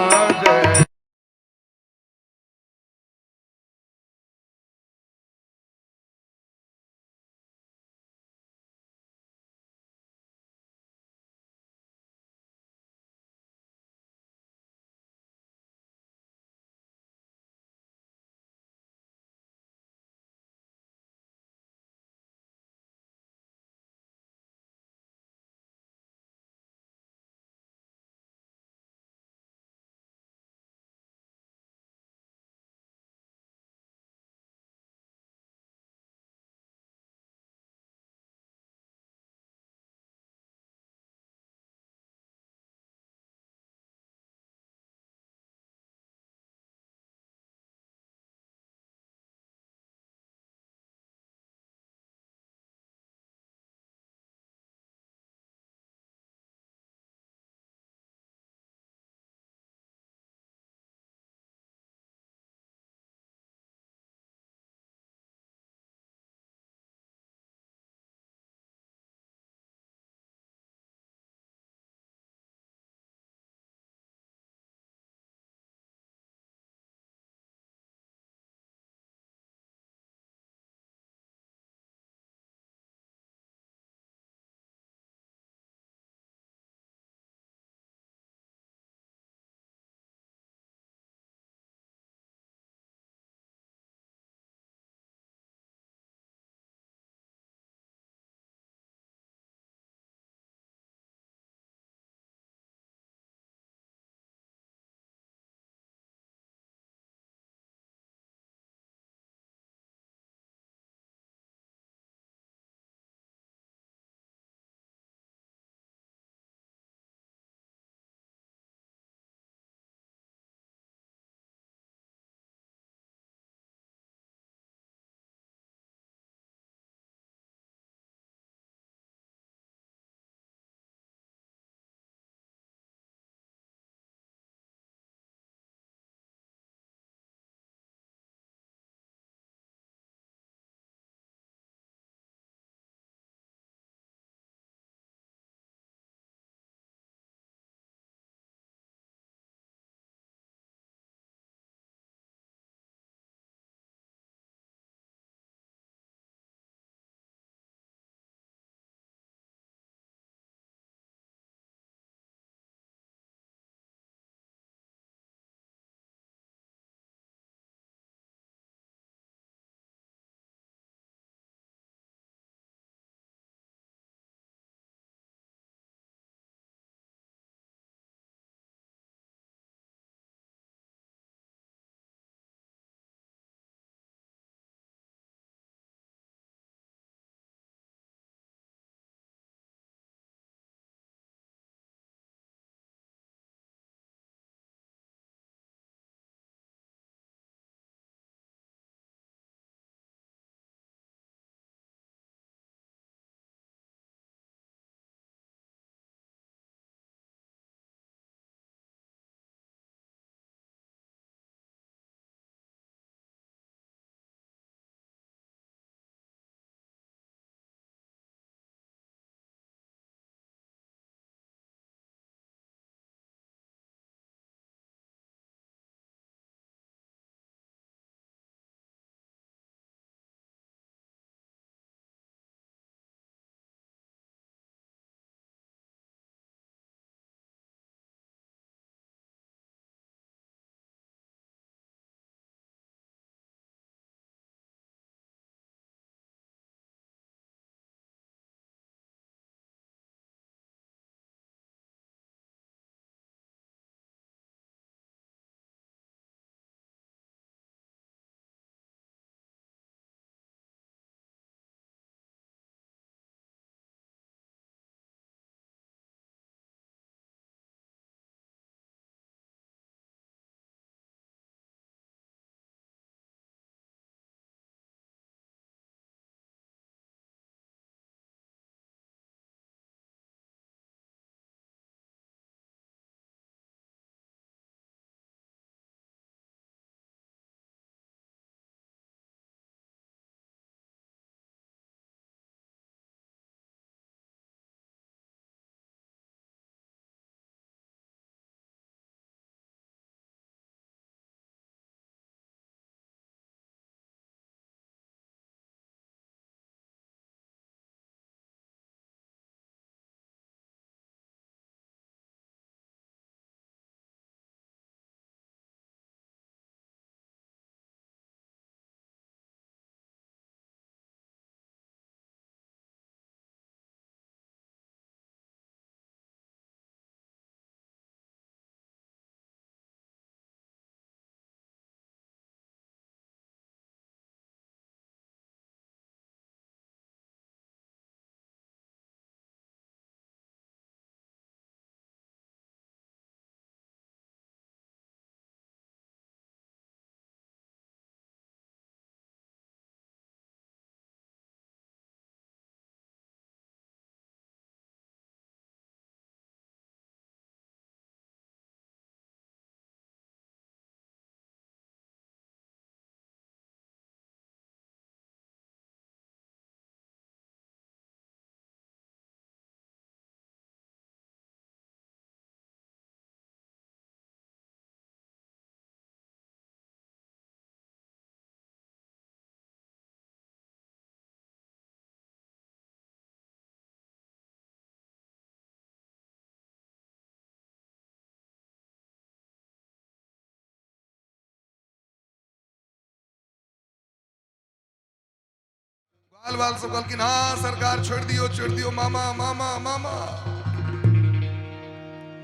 बाल बाल सब कहलखिन हाँ सरकार छोड़ दियो मामा मामा मामा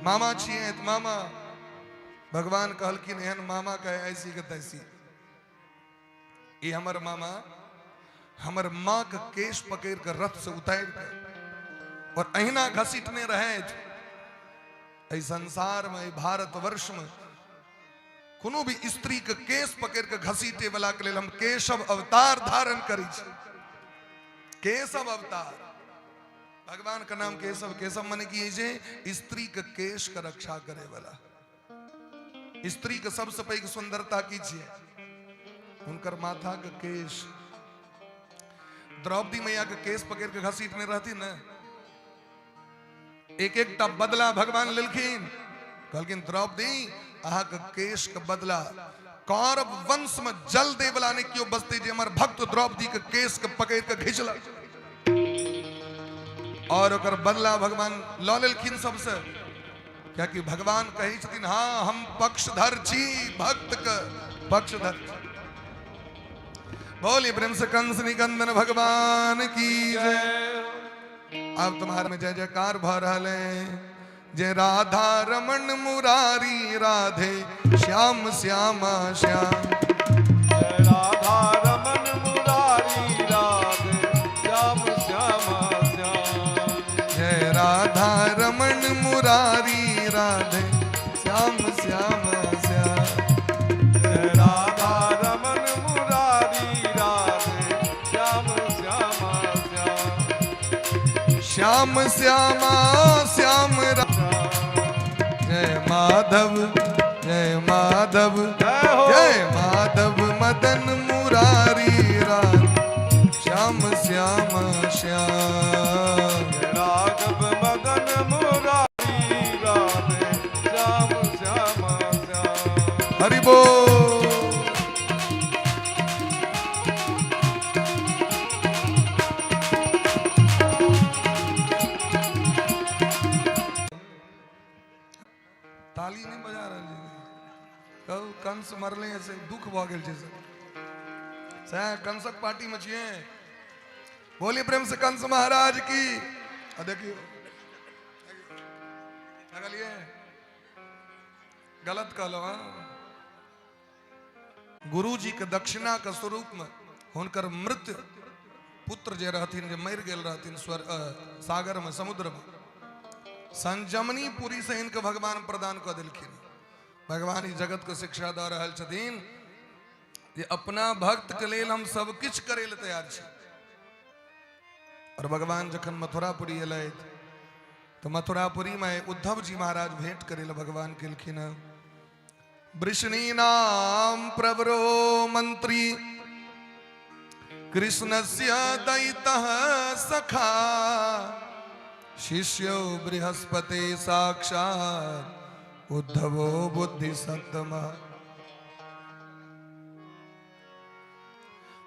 मामा छिए तो मामा। भगवान कहलखिन एहन मामा कहे ऐसी के तैसी, ये हमर मामा हमर माँ के केश पकड़ कर रथ से उतार कर और अहिना घसीटने रहे। इस संसार में भारतवर्ष में कोनो भी स्त्री के केश पकड़ के घसीटे वाला के लिए हम केशव अवतार धारण करी छी। केशव अवतार, भगवान का नाम केशव, केशव माने की जे स्त्री के केश का रक्षा करे वाला। स्त्री के सबसे पैघ सुंदरता की छे उनकर माथा के केश। द्रौपदी मैया के केश पकड़ के घसीटने रहती न, एक एक टा बदला भगवान लेलखिन। कहलखिन द्रौपदी अहा के केश के बदला कौरव वंश में जल दे वाला ने क्यों बचते जे हमर भक्त द्रौपदी के केश के पकड़ के घिचला और ओकर बदला भगवान लऽ लेलखिन सबसे। क्या कि भगवान कहे छथिन हाँ हम पक्षधर छी, भक्त के पक्षधर। बोली ब्रह्म से कंस निकंदन भगवान की जय। अब तुम्हारे में जय जयकार भ रहले। जय राधा रमन मुरारी राधे श्याम श्यामा श्याम। जय राधा रमन मुरारी राधे श्याम श्यामा श्याम। जय राधा रमन मुरारी राधे श्याम श्यामा श्याम। जय राधा रमन मुरारी राधे श्याम श्यामा श्याम। श्याम श्यामा श्याम जय माधव जय माधव जय माधव मदन मुरारी राधे श्याम श्यामा श्याम। राघव मदन मुरारी राधे श्याम श्यामा श्याम। हरि बोल। ताली नहीं बजा रहे कहू कंस मरले ऐसे दुख भ गेल छै से कंसक पार्टी में छिए। बोली प्रेम से कंस महाराज की। देखियो लगलिए गलत कहलो। गुरु जी के दक्षिणा के स्वरूप में हुनकर मृत पुत्र जे रहथिन जे मर गेल रहथिन सागर में समुद्र में, संजमनी पुरी से इनके भगवान प्रदान कर दिलखिन। भगवान इस जगत को शिक्षा दे रहल छथिन जे अपना भक्त के लेल हम सब किछ करे ले तैयार छी। और भगवान जखन मथुरापुरी एलैथ तो मथुरापुरी में उद्धव जी महाराज भेंट करे ले भगवान केलखिन। वृषणी नाम प्रवरो मंत्री कृष्णस्य दैतः सखा शिष्यो बृहस्पति साक्षात् उद्धवो बुद्धि सत्तमा।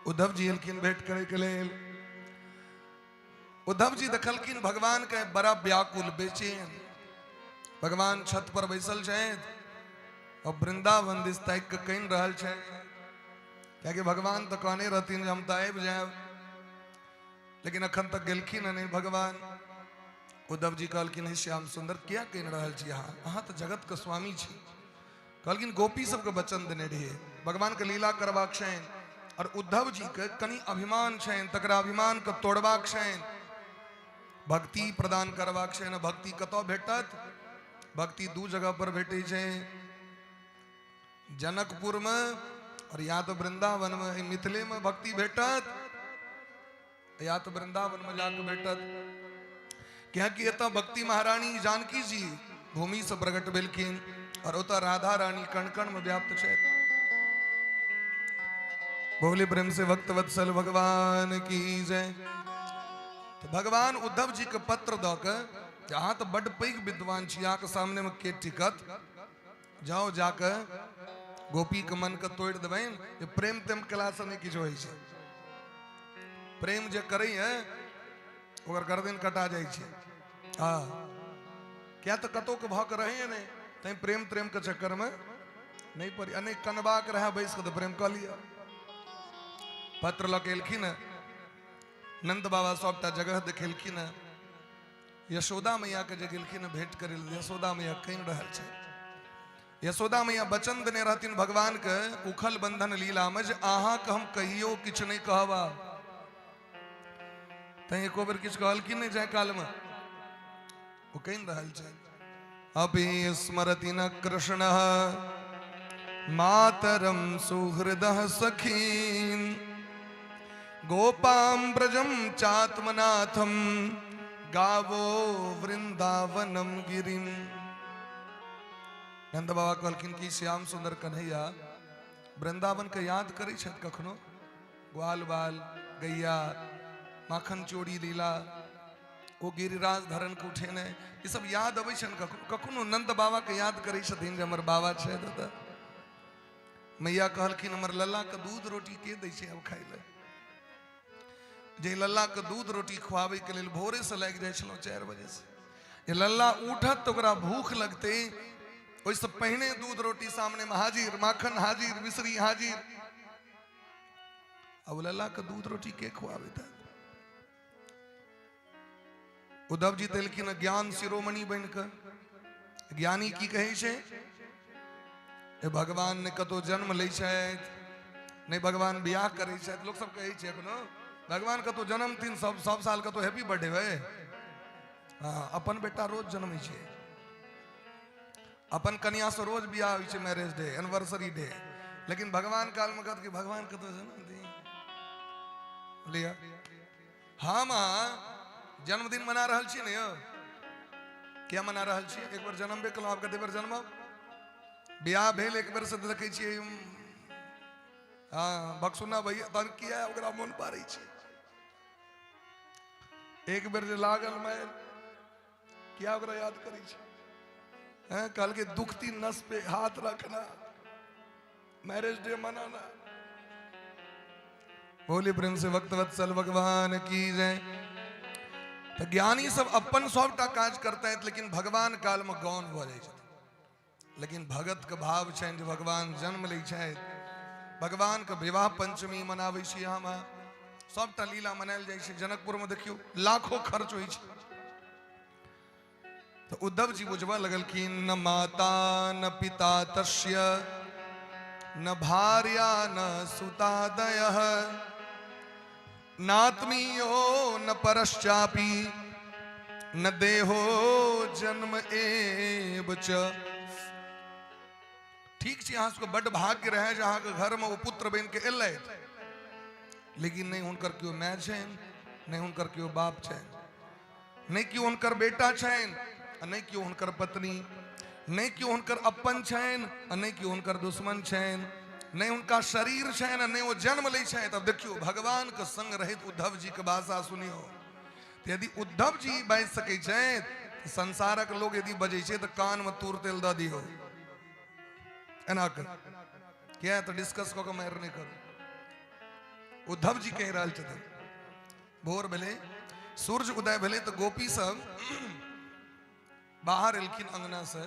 उद्धव जी एलखिन भेंट करे के लेल। उद्धव जी देखलखिन भगवान के बड़ा व्याकुल बेचैन। भगवान छत पर बैसल छथि और वृंदावन दिस ताकि के कहि रहल छथि। क्या भगवान तो कहने रहथिन हम तो आबि जायब, लेकिन अखन तक गेलखिन नहीं भगवान। उद्धव जी कहलखिन श्याम सुंदर क्या कहि रहल छी अहाँ तो जगत के स्वामी छी। कहलखिन गोपी सबके वचन देने रहिए भगवान के लीला करबाक छनि और उद्धव जी के कनि अभिमान छनि, तकरा अभिमान के तोड़बाक छनि, भक्ति प्रदान करबाक छनि। भक्ति कतौ भेटत? भक्ति दू जगह पर भेटे छै, जनकपुर में और या तो वृंदावन में। मिथिले में भक्ति भेटत या तो वृंदावन में जाकर भेटत। क्या कि एतऽ भक्ति महारानी जानकी जी भूमि से प्रकट भेलखिन और ओतऽ राधा रानी कण कण में व्याप्त छथि। बोले प्रेम से भक्त वत्सल भगवान की जय। तो भगवान उद्धव जी के पत्र दऽ के जहाँ तो बड़ पैघ विद्वान छी अहाँ के सामने में के टिकत, जाओ जाके गोपी के मन के तोड़ देबनि। जे प्रेम तेम केला से नहीं किछु होइ छै। प्रेम जे करे है ओकर गर्दन कटा जाइ छै। हाँ क्या तो कतौ के भऽ के रहे नहीं तै प्रेम प्रेम के चक्कर में नहीं पड़ी। अनेक कनबाक रहे बैस के तो प्रेम कऽ लिया। पत्र लऽ के एलखिन नंद बाबा सबटा जगह देखेलखिन है। यशोदा मैया के जे गेलखिन भेंट करे लेल, यशोदा मैया कहीं रहल छै। यशोदा मैया वचन देने रहथिन भगवान के उखल बंधन लीला में जे अहाँ के हम कहियो किछ नहीं कहबा। तै एको बेर किछ कहलखिन नहीं जाय काल में, वो कहीं रहल छै। अपि स्मरति न कृष्ण मातरम सुहृदः सखीन गोपाम ब्रजम चात्मनाथम गावो वृंदावनम गिरिम। नंद बाबा कहलखिन कि श्याम सुंदर कन्हैया वृंदावन के याद करै छथि कखनो? ग्वाल बाल गैया माखन चोरी लीला ओ गिरिराज धरन के उठेने ये सब याद अबै छनि कखनो कखनो। नंद बाबा के याद करै छथिन जे हमर बाबा छै दादा। मैया कहलखिन हमर लल्ला के दूध रोटी के दै छै अब खाइ ले? जे लल्ला के दूध रोटी खुआबै के लेल भोरे से लागि जाइ छलौ 4 बजे से। ये लल्ला उठत तो ओकरा भूख लगते, ओइसे पहिने दूध रोटी सामने में हाजिर, माखन हाजिर, मिश्री हाजिर। अब लल्ला के दूध रोटी के खुआबै था? उद्धव जी तेलखिन ज्ञान शिरोमणि बन के। ज्ञानी की कहे छे? भगवान ने कतो जन्म लै छथि, नहीं भगवान बियाह करै छथि। लोग सब कहै छै एखनो भगवान कतो जन्मदिन सब साल कतो हैप्पी बर्थडे है। हाँ, अपन बेटा रोज जन्मै छै, अपन कन्या से रोज बियाह होइ छै, मैरिज डे, एनिवर्सरी डे। लेकिन भगवान काल में कहत कि भगवान कतो जन्मदिन लिया। हम जन्मदिन मना रहल छी ने यौ, क्या मना रहल छी? एक बार जन्मबे कलहुँ, आब कते बेर जन्मब? बियाह भेल एक बेर से देखै छियै हाँ बक्सुना भैया तहन किया ओकरा मोन पारै छै। एक बेर जे लागल मार किया ओकरा याद करै छै? हैं कल के दुखती नस पे हाथ रखना, मैरिज डे मनाना। बोले प्रेम से भक्त वत्सल भगवान की जय। तो ज्ञानी सब अपन सबटा काज करते हैं, लेकिन भगवान काल में गौन भ जाय छथिन। लेकिन भगत के भाव छनि जे भगवान जन्म लै छथि। भगवान के विवाह पंचमी मनाबै छी हम, सबटा लीला मनायल जाइ छै। जनकपुर में देखियो लाखों खर्च होइ छै। तो उद्धव जी बुझबा लगलखिन न माता न पिता तस्य न भार्या न सुतादयः नात्मीयो न परश्चापि न देहो जन्म एव च। ठीक छै, अहाँ सबके बड़ भाग्य रहे जे अहाँके घर में वो पुत्र बन के एलै, लेकिन नहीं हुनकर केओ माय छनि, नहीं हुनकर केओ बाप छनि, नहीं केओ हुनकर बेटा छनि, नहीं केओ हुनकर पत्नी, नहीं केओ हुनकर अपन छनि, नहीं केओ हुनकर दुश्मन छनि, नहीं उनका शरीर छनि, नहीं वो जन्म लै छथि। अब देखियो भगवान के संग रहित उद्धव जी के भाषा सुनियो। तो यदि उद्धव जी बाजि सकै छथि, संसारक लोग यदि बजै छै तो कान में तूर तेल दऽ दियौ एना कर, क्या तो डिस्कस कऽ के मारि नहीं करू। उद्धव जी कहि रहल छथिन भोर भेले, सूर्य उदय भेले तो गोपी सब बाहर एलखिन अंगना से,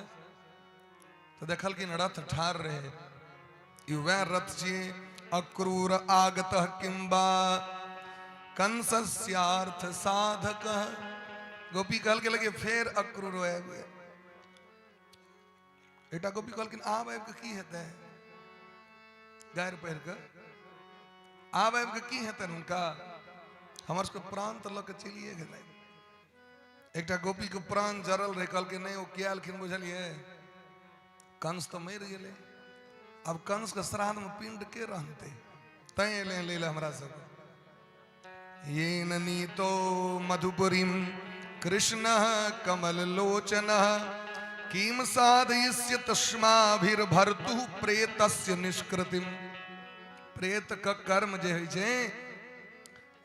तो देखलखिन रथ ठार रहे। ई वह रथ छियै अक्रूर आगतः किंबा कंसस्यार्थ साधक। गोपी कहल के लगे फेर अक्रूर आबि गेल। एकटा गोपी कहलखिन आब आबि के की हेतै? गारि पहिर के आब आबि के की हेतनि हुनका? हमर सबके प्राण तऽ लऽ के चलिए गेलै। एकटा गोपी के प्राण जरल रहे, कहलकै नहीं वो किया एलखिन बुझलिए? कंस तो मरि गेलै, अब कंस के श्राद्ध में पिंड के रहते, तै एले ले ले हमरा सब। ये नीतो मधुपुरीम कृष्ण कमल लोचन किम साधयिष्य तस्माभिर्भर्तु प्रेतस्य निष्कृतिम। प्रेत का कर्म जे होइ छै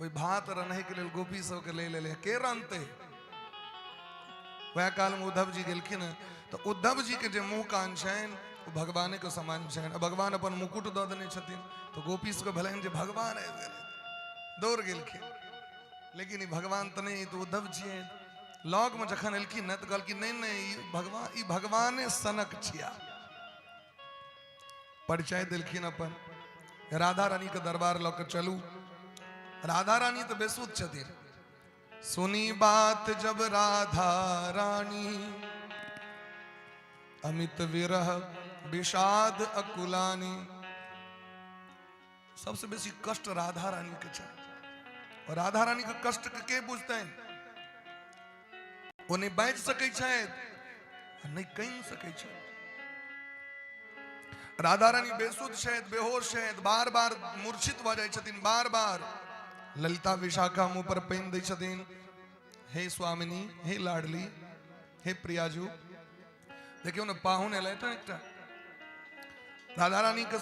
ओइ भात रन्हे के लेल गोपी सब के ले ले के रनते। वह काल में उद्धव जी गेलखिन, तो उद्धव जी के जे मुंह कान छनि वो भगवाने के समान छनि। भगवान अपन मुकुट दऽ देने छथिन, तो गोपी सबके भेलनि जे भगवान आबि गेलै, दौड़ गेलखिन। लेकिन ई भगवान तऽ नहीं, तो उद्धव जी लग में जखन एलखिन न, तो कहलखिन नहीं नहीं ई भगवाने सनक छिया। परिचय देलखिन अपन, राधा रानी के दरबार लऽ के चलू। राधा रानी तो बेसुध छथिन। सुनी बात जब राधा रानी, अमित विरह विषाद अकुलानी। सबसे बेसी कष्ट राधा रानी के छै, और राधा रानी के कष्ट के बुझते हैं? वो नहीं बाज सकै छथि, नहीं कहि सकै छथि। राधा रानी बेसुध छथि, बेहोश छथि, बार बार मूर्छित भ जाइ छथिन, बार बार ललिता विशाखा मुंह पर पेन दै छथिन, हे स्वामिनी, हे लाडली, हे प्रियाजू। देखियो ने पाहुन एलथि एकटा, राधा रानी के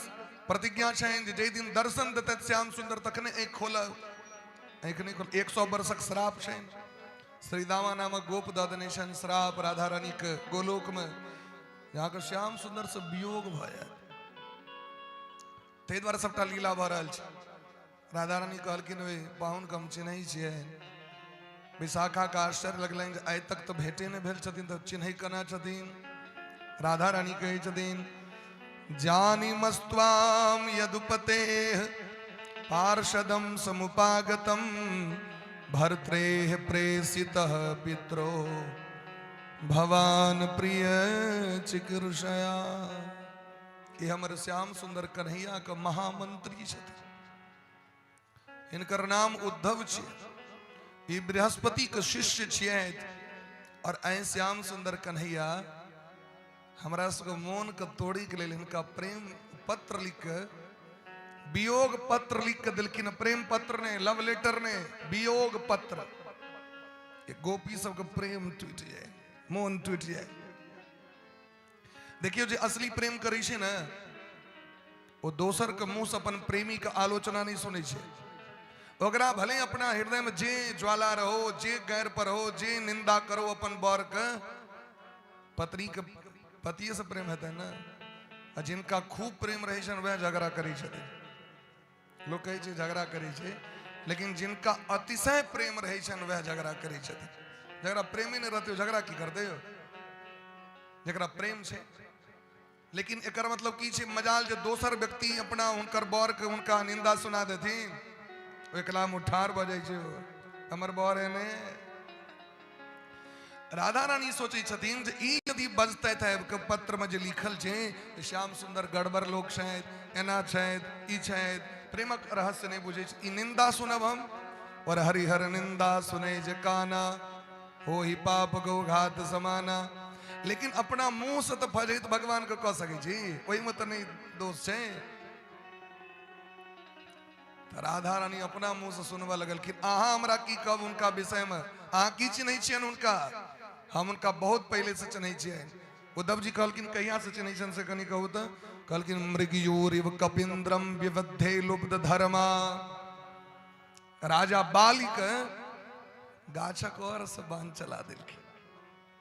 प्रतिज्ञा छनि जे दिन दर्शन देते श्याम सुंदर तखने एक खोलब, एक नहीं खोल। 100 वर्षक श्राप छनि, श्रीदामा नामक गोप दऽ देने छनि श्राप राधा रानी के गोलोक में, जहाँ के श्याम सुंदर से वियोग भ जायत। ताहि दुआरे सबटा लीला भऽ रहल छै। राधा रानी कहलखिन वे पाहुन के हम चिन्है छियै। विशाखा का आश्चर्य लगलनि जे आइ तक तो भेटे नहीं भेल छथिन, तो चिन्है केना छथिन? राधा रानी कहै छथिन, जानीमस्त्वाम यदुपते पार्षदम समुपागतम भर्त्रेह प्रेषितः पित्रो भवान प्रिय चिकीर्षया। कि हमर श्याम सुंदर कन्हैया के महामंत्री छथिन, इनकर नाम उद्धव छै, ई बृहस्पति के शिष्य छियै। और ऐ श्याम सुंदर कन्हैया हमरा सबके मोन के तोड़ी के लेल इनका प्रेम पत्र लिख के, वियोग पत्र लिख के दिलखिन। प्रेम पत्र ने, लव लेटर ने, वियोग पत्र। गोपी सबके प्रेम टूट जाए, मोन टूट जाए। देखियो जे असली प्रेम करै छै ने, वो दोसर के मुंह से अपन प्रेमी के आलोचना नहीं सुनै छै। ओकरा भले अपना हृदय में जे ज्वाला रहो, जे गैर पर हो, जे निंदा करो अपन बर के, पत्नी के पतिये से प्रेम हेतै ना। आ जिनका खूब प्रेम रहै छनि वह झगड़ा करै छथिन। लोग कहै छै झगड़ा करै छै, लेकिन जिनका अतिशय प्रेम रहै छनि वह झगड़ा करै छथिन। जकरा प्रेमे नहीं रहते झगड़ा की करते हो? जकरा प्रेम छै। लेकिन एकर मतलब की छै? मजाल जे दोसर व्यक्ति अपना हुनकर बर के हुनका निंदा सुना देथिन, एकला मुठार भ जाइ छै, हमर बर एने। राधा रानी सोचे छथिन जे ई यदि बजतै के पत्र में जे लिखल छै, श्याम सुंदर गड़बड़ लोग छथि, एना छथि, ई छथि, प्रेमक रहस्य नहीं बुझे छै, ई निंदा सुनब हम। और हरिहर निंदा सुने जे काना, हो ही पाप गो घात समाना। लेकिन अपना मुंह से तो फजैत भगवान के कह सकै छी, ओहि में तो नहीं दोष छै। राधा रानी अपना मुंह से सुनवा लगलखिन, अहाँ हमरा की कहब उनका विषय में? अहाँ की चिन्है छियनि उनका? हम उनका बहुत पहले से चिन्है छियनि। उद्धव जी कहलखिन कहिया से चिन्है छनि से कनि कहू तो। कहलखिन मृगयूरिव कपिंद्रम विवद्धे लुब्ध धर्मा। राजा बाली के गाछक और से बांध चला देलखिन,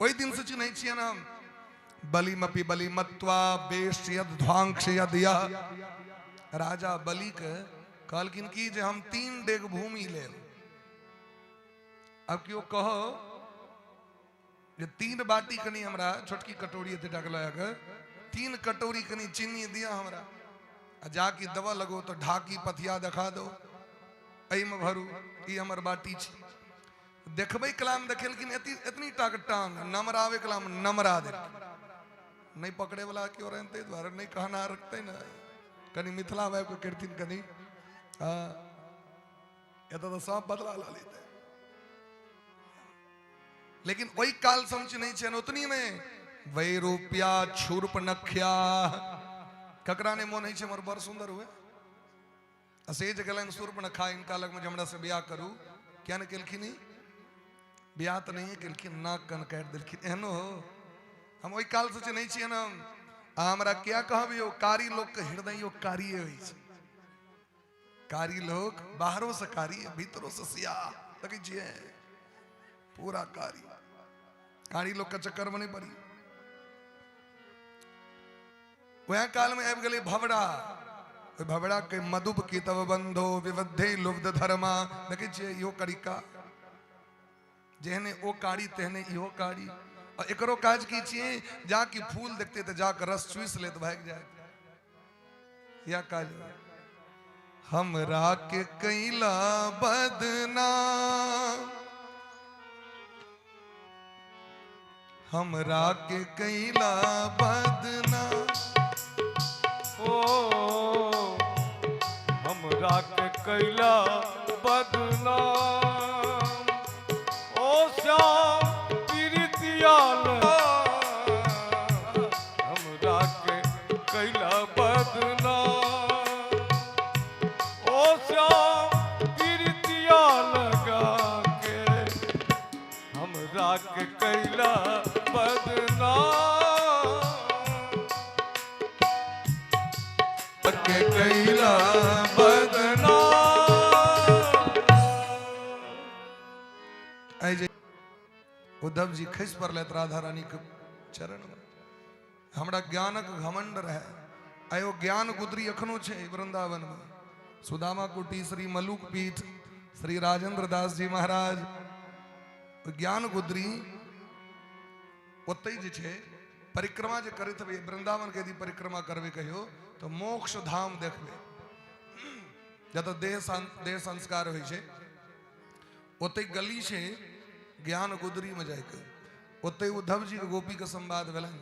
ओहि दिन से चिन्है छियनि हम। बलिमपि बलि मत्वा बेश्यद ध्वांक्षयद यः। राजा बलि के कहलखिन कि जे हम 3 डेग भूमि लेब। अब क्यों कहो जे 3 बाटी कनी हमरा छोटकी कटोरी एते डाकला के 3 कटोरी कनी चीनी दिया हमरा, आ जाकी दवा लगो तो ढाकी पथिया दिखा दो, एहि में भरू, ई हमर बाटी छै। देखबै कलाम देखेलखिन एतनी टाक टांग, नमरावे कलाम नमरा दे। नहीं पकड़े वाला क्यों रहते द्वारा नहीं कहना रखते ना, कनी मिथिला भाई को करथिन कनी। हाँ, ये तो सब बदला ला लेते। लेकिन वही काल समझ नहीं छे उतनी में वैरूप्या छुर्प नख्या। ककरा ने मोन छे मोर बड़ सुंदर हुए, असेज गलन सुर्प नखा इनका लग में हमरा से ब्याह करू। क्या न केलखिन? ब्याह तो नहीं केलखिन, नाक कन काट देलखिन। एहनो हो हम वही काल से नहीं छे ना। हमरा क्या कहबियो, कारी लोग के हृदय यो कारी होई छे। कारी लोग बाहरों से कारी, भीतरों से सियाह लगे छे, पूरा कारी। कारी लोग का चक्कर में नहीं पड़ी। वह काल में आबि गेलै भवड़ा। भवड़ा के मधुप की तब बंधो विवद्धे लुब्ध धर्मा। देखे छियै इहो करिका, जेहने ओ कारी तेहने इहो कारी। और एकरो काज की छियै, जाके फूल देखते तो जाके रस चूस ले तो भाग जाए, या काज। हमरा के कैला बदनाम, हमरा के कैला बदनाम। ओ हमरा के कैला बदनाम, ओ श्याम पीरितिया हमरा के कैला बदनाम, ओ श्याम पीरितिया लगा के हमरा के कैला बदनाम, के कैला उद्धव जी खस पड़लत राधा रानी के चरण में। हमरा ज्ञानक घमंड रहे, आयो ज्ञान गुदरी अखनो छे वृंदावन में। सुदामा कुटी श्री मलुक पीठ श्री राजेंद्र दास जी महाराज ज्ञान गुदरी ओतई जे छे परिक्रमा जे करत हवे वृंदावन के यदि परिक्रमा करवे कहियो तो मोक्ष धाम देखबे, जत देह संस्कार होय छे ओतई गली छे ज्ञान गुदरी में जाके ओतई उद्धव जी के गोपी के संवाद भेलन।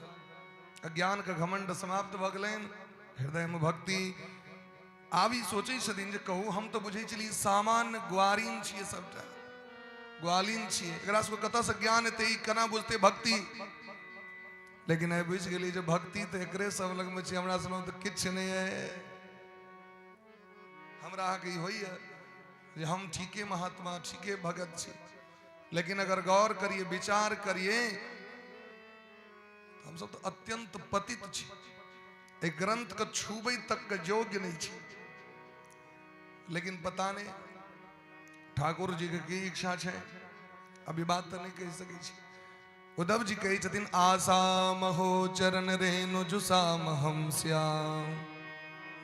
अज्ञान के घमंड समाप्त भ गेलैन, हृदय में भक्ति आवी सोचे छथिन जे कहू हम तो बुझे छली सामान्य ग्वारीन छिए, सबटा ग्वालीन छिए, एकरा से कतऽ से ज्ञान एते ई केना बुझते भक्ति। लेकिन आई बुझ गेली जे भक्ति तो एकरे सब लग में छै, हमरा सुनो तो किछ नहीं है। हमरा आके ई होइए जे हम ठीके महात्मा ठीके भगत छी, लेकिन अगर गौर करिए विचार करिए हम सब तो अत्यंत पतित छी, एक ग्रंथ का छूबे तक का योग्य नहीं छी। लेकिन पता नहीं ठाकुर जी के की इच्छा है, अभी बात तो नहीं कह सके छी। उद्धव जी कही छथिन आसाम हो चरण रेणु जुसाम हम श्याम